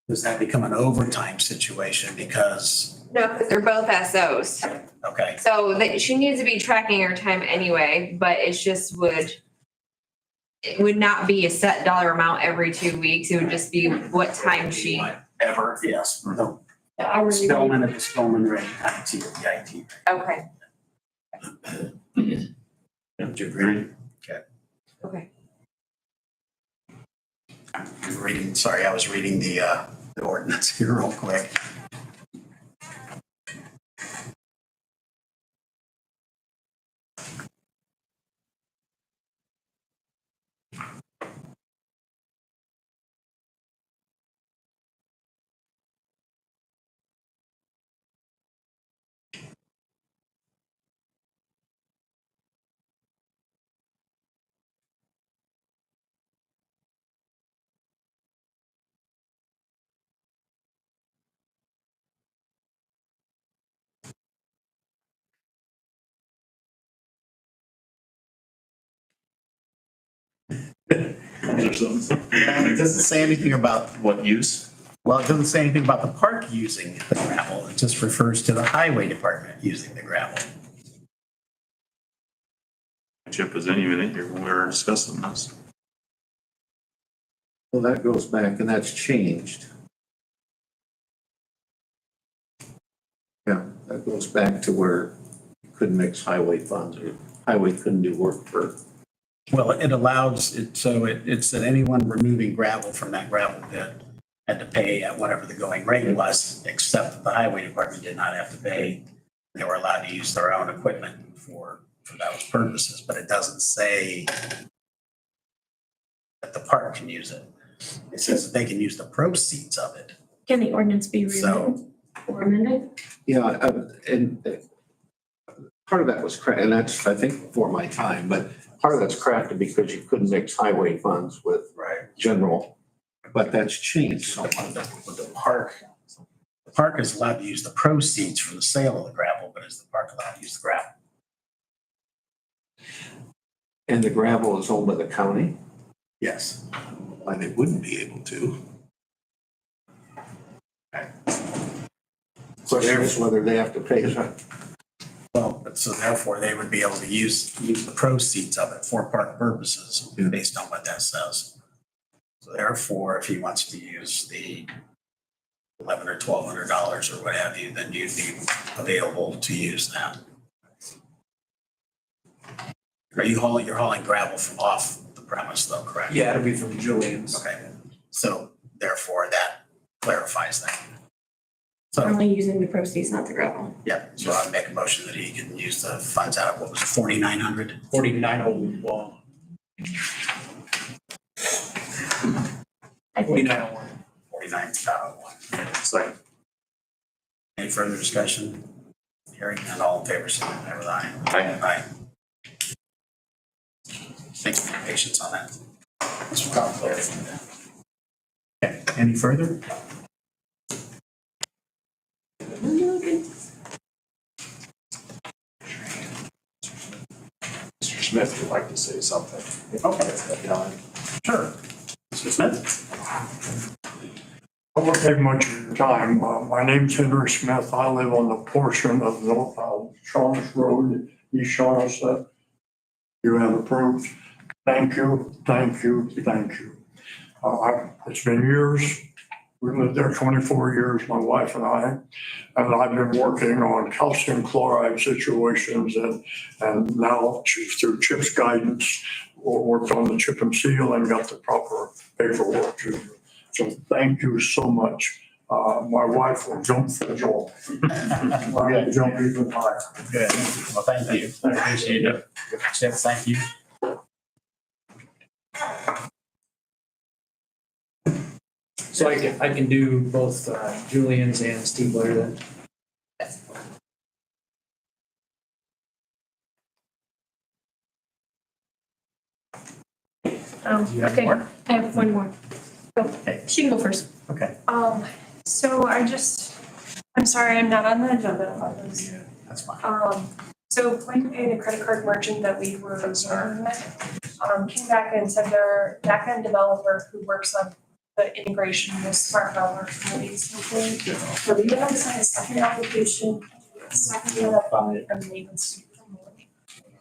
does that become an overtime situation? Because, No, because they're both SOs. okay, So she needs to be tracking her time anyway, but it would not be a set dollar amount every 2 weeks. It would just be what time she. ever, yes. No. The hourly rate. Spillman at the Spillman rate, IT at the IT. Okay. Don't you agree? Okay. Okay. Sorry, I was reading the ordinance here real quick. It doesn't say anything about What use? Well, it doesn't say anything about the park using the gravel. It just refers to the highway department using the gravel. Chip wasn't even in here when we were discussing this. Well, that goes back and that's changed. Yeah, that goes back to where you couldn't mix highway funds or highway couldn't do work for. Well, it allows it, so it's that anyone removing gravel from that gravel pit had to pay at whatever the going rate was, except that the highway department did not have to pay They were allowed to use their own equipment for those purposes, but it doesn't say that the park can use it. It says that they can use the proceeds of it. Can the ordinance be So- rewritten or amended? Yeah, and part of that was and that's, I think, before my time, but part of that's crafted because you couldn't mix highway funds with general, but that's changed so much. With the park is allowed to use the proceeds from the sale of the gravel, but is the park allowed to use the gravel? And the gravel is owned by the county, Yes. and it wouldn't be able to. Question is whether they have to pay us. Well, but so therefore they would be able to use the proceeds of it for park purposes based on what that says. So therefore, if he wants to use the $1,100 or $1,200 or what have you, then you'd be available to use that. You're hauling gravel from off the premise though, correct? Yeah, it'll be from Julian's. Okay, so therefore that clarifies that. So, Only using the proceeds, not the gravel. yeah, so I'd make a motion that he can use the funds out of, what was it, 4,900? 4901. 4901. 49,100. Second. Any further discussion? Hearing none, all in favor, signify with aye. Aye. Thank you for your patience on that. This will come clear. Okay, any further? Mr. Smith would like to say something. Okay. Sure. Mr. Smith? I won't take much of your time. My name's Henry Smith. I live on the portion of the Shawness Road, East Shawness that you have approved. Thank you, thank you, thank you. It's been years. We've lived there 24 years, my wife and I, and I've been working on calcium chloride situations and now through CHIP's guidance, worked on the chip and seal and got the proper paperwork to you. So thank you so much. My wife will jump for joy. I'll jump even higher. Good. Well, thank you. I appreciate it. Chip, thank you. So I can do both Julian's and Steve Blair then. Do you have Okay, more? I have one more. Go. She can go first. Okay. So I'm sorry, I'm not on the agenda on this. That's fine. So Point Pay, the credit card merchant that we were working with, came back and said their backend developer who works on the integration with Smart Dollar committees. So we have to sign a second application, second one, and maintenance.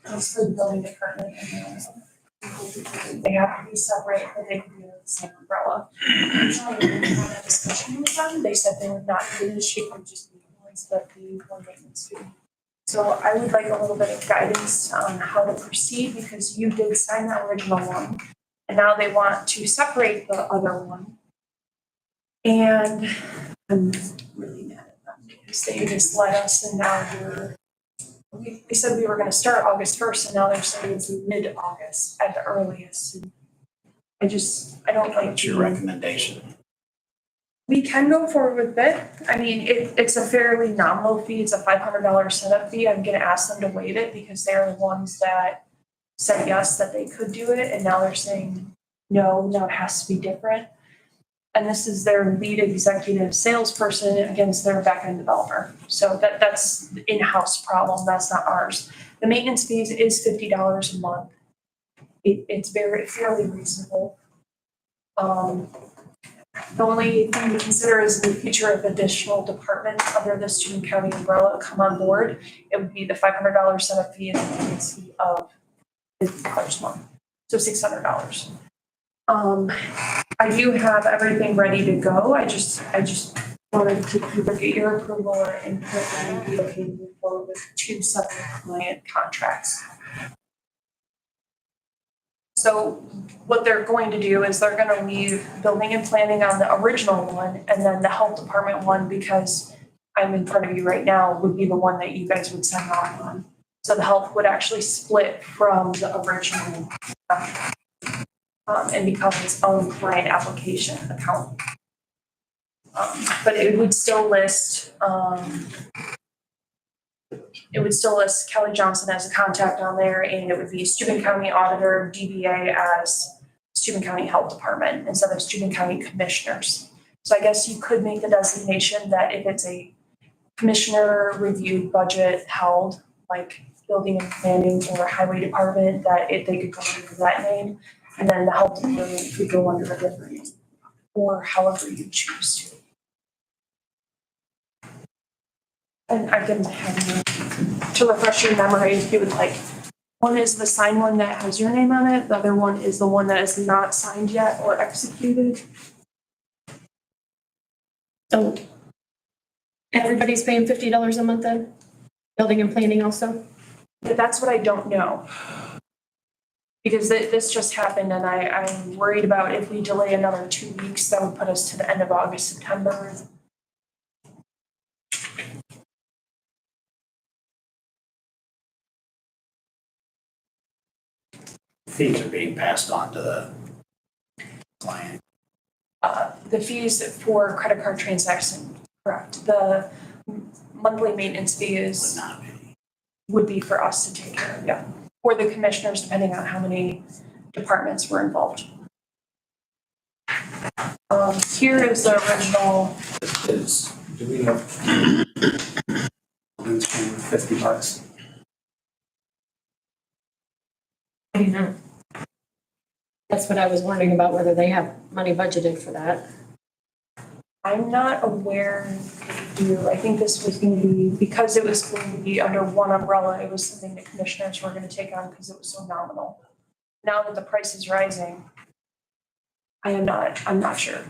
That's for the building department and they have to be separate, but they can be under the same umbrella. Originally, when we had a discussion with them, they said they would not be an issue, it would just be ones that the one maintenance fee. So I would like a little bit of guidance on how to proceed because you did sign that original one. And now they want to separate the other one. And I'm really mad at them because they just let us and now we said we were gonna start August 1st and now they're saying it's mid-August at the earliest. And I don't like. What's your recommendation? We can go forward with it. I mean, it's a fairly nominal fee. It's a $500 setup fee. I'm gonna ask them to waive it because they're the ones that said yes, that they could do it. And now they're saying, no, now it has to be different. And this is their lead executive salesperson against their backend developer. So that's the in-house problem. That's not ours. The maintenance fees is $50 a month. It's fairly reasonable. The only thing to consider is in the future if additional departments under the Steuben County umbrella come on board, it would be the $500 setup fee and the maintenance fee of $50 a month, so $600. I do have everything ready to go. I just wanted to either get your approval or input and be okay to move forward with 2 separate client contracts. So what they're going to do is they're gonna leave building and planning on the original one and then the health department one because I'm in front of you right now would be the one that you guys would sign off on. So the health would actually split from the original and become its own client application account. But it would still list Kelly Johnson as a contact on there, and it would be Steuben County Auditor, DBA as Steuben County Health Department instead of Steuben County Commissioners. So I guess you could make the designation that if it's a commissioner reviewed budget held, like building and planning or highway department, that they could go under that name, and then the health department could go under a different name, or however you choose to. And I can have to refresh your memory if you would like. One is the signed one that has your name on it. The other one is the one that is not signed yet or executed. So everybody's paying $50 a month then? Building and planning also? But that's what I don't know. Because this just happened and I'm worried about if we delay another 2 weeks, that would put us to the end of August, September. Fees are being passed on to the client. The fees for credit card transaction, correct. The monthly maintenance fees would be for us to take care of, yeah. Or the commissioners, depending on how many departments were involved. Here is the original. Do we have $50? I do not. That's what I was wondering about, whether they have money budgeted for that. I'm not aware if they do. I think this was going to be, because it was going to be under one umbrella, it was something the commissioners were going to take on because it was so nominal. Now that the price is rising, I'm not sure.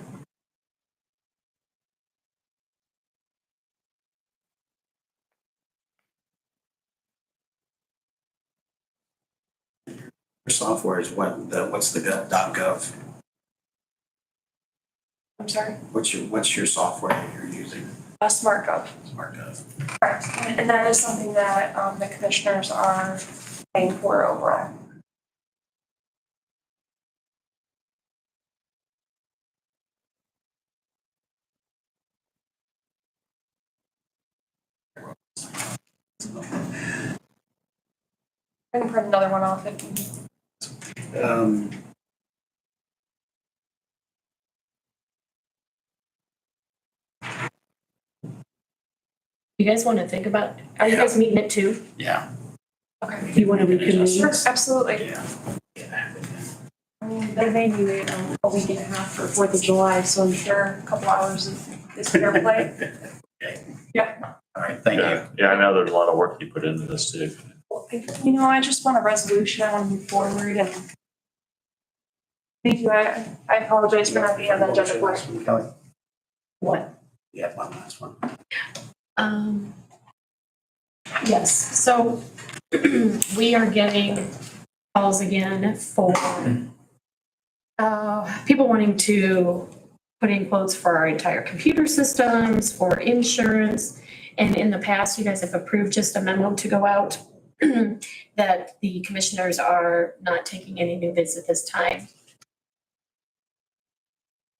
Your software is what's the .gov? I'm sorry? What's your software that you're using? SmartGov. SmartGov. Correct. And that is something that the commissioners are paying for overall. I can print another one off if you need. You guys want to think about, are you guys meeting at 2? Yeah. Okay. You want to reconvene? Sure, absolutely. Yeah. I mean, they may need it a week and a half for 4th of July, so I'm sure a couple hours is fair play. Okay. Yeah. All right, thank you. Yeah, I know there's a lot of work you put into this too. You know, I just want a resolution. I want to move forward and thank you. I apologize for not being on the agenda for it. Kelly, What? you have one last one. Yes, so we are getting calls again for people wanting to put in quotes for our entire computer systems, for insurance. And in the past, you guys have approved just a memo to go out that the commissioners are not taking any new bids at this time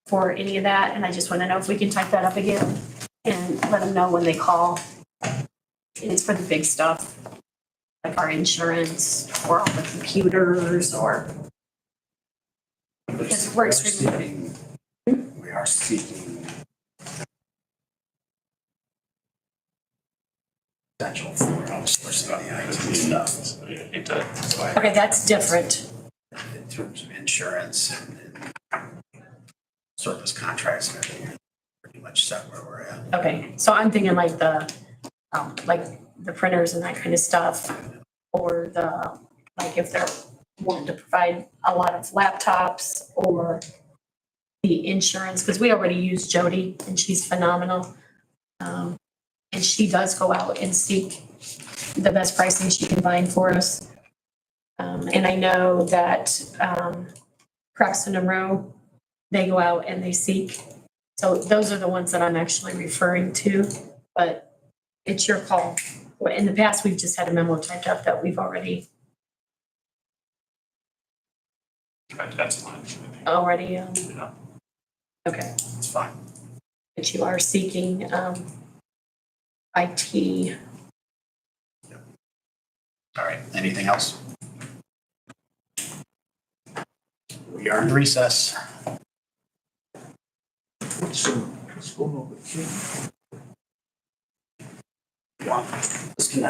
for any of that. And I just want to know if we can type that up again and let them know when they call. It's for the big stuff, like our insurance or all the computers or. Because we're extremely. We are seeking potential for outsourcing the IT stuff. Okay, that's different. In terms of insurance and service contracts and everything, pretty much set where we're at. Okay, so I'm thinking like the printers and that kind of stuff, or like if they're wanting to provide a lot of laptops or the insurance, because we already use Jody and she's phenomenal. And she does go out and seek the best pricing she can find for us. And I know that Preston and Rowe, they go out and they seek. So those are the ones that I'm actually referring to. but it's your call. In the past, we've just had a memo typed up that we've already, That's fine. okay, It's fine. but you are seeking, IT. All right, anything else? We are in recess. What's going on with King? Let's connect.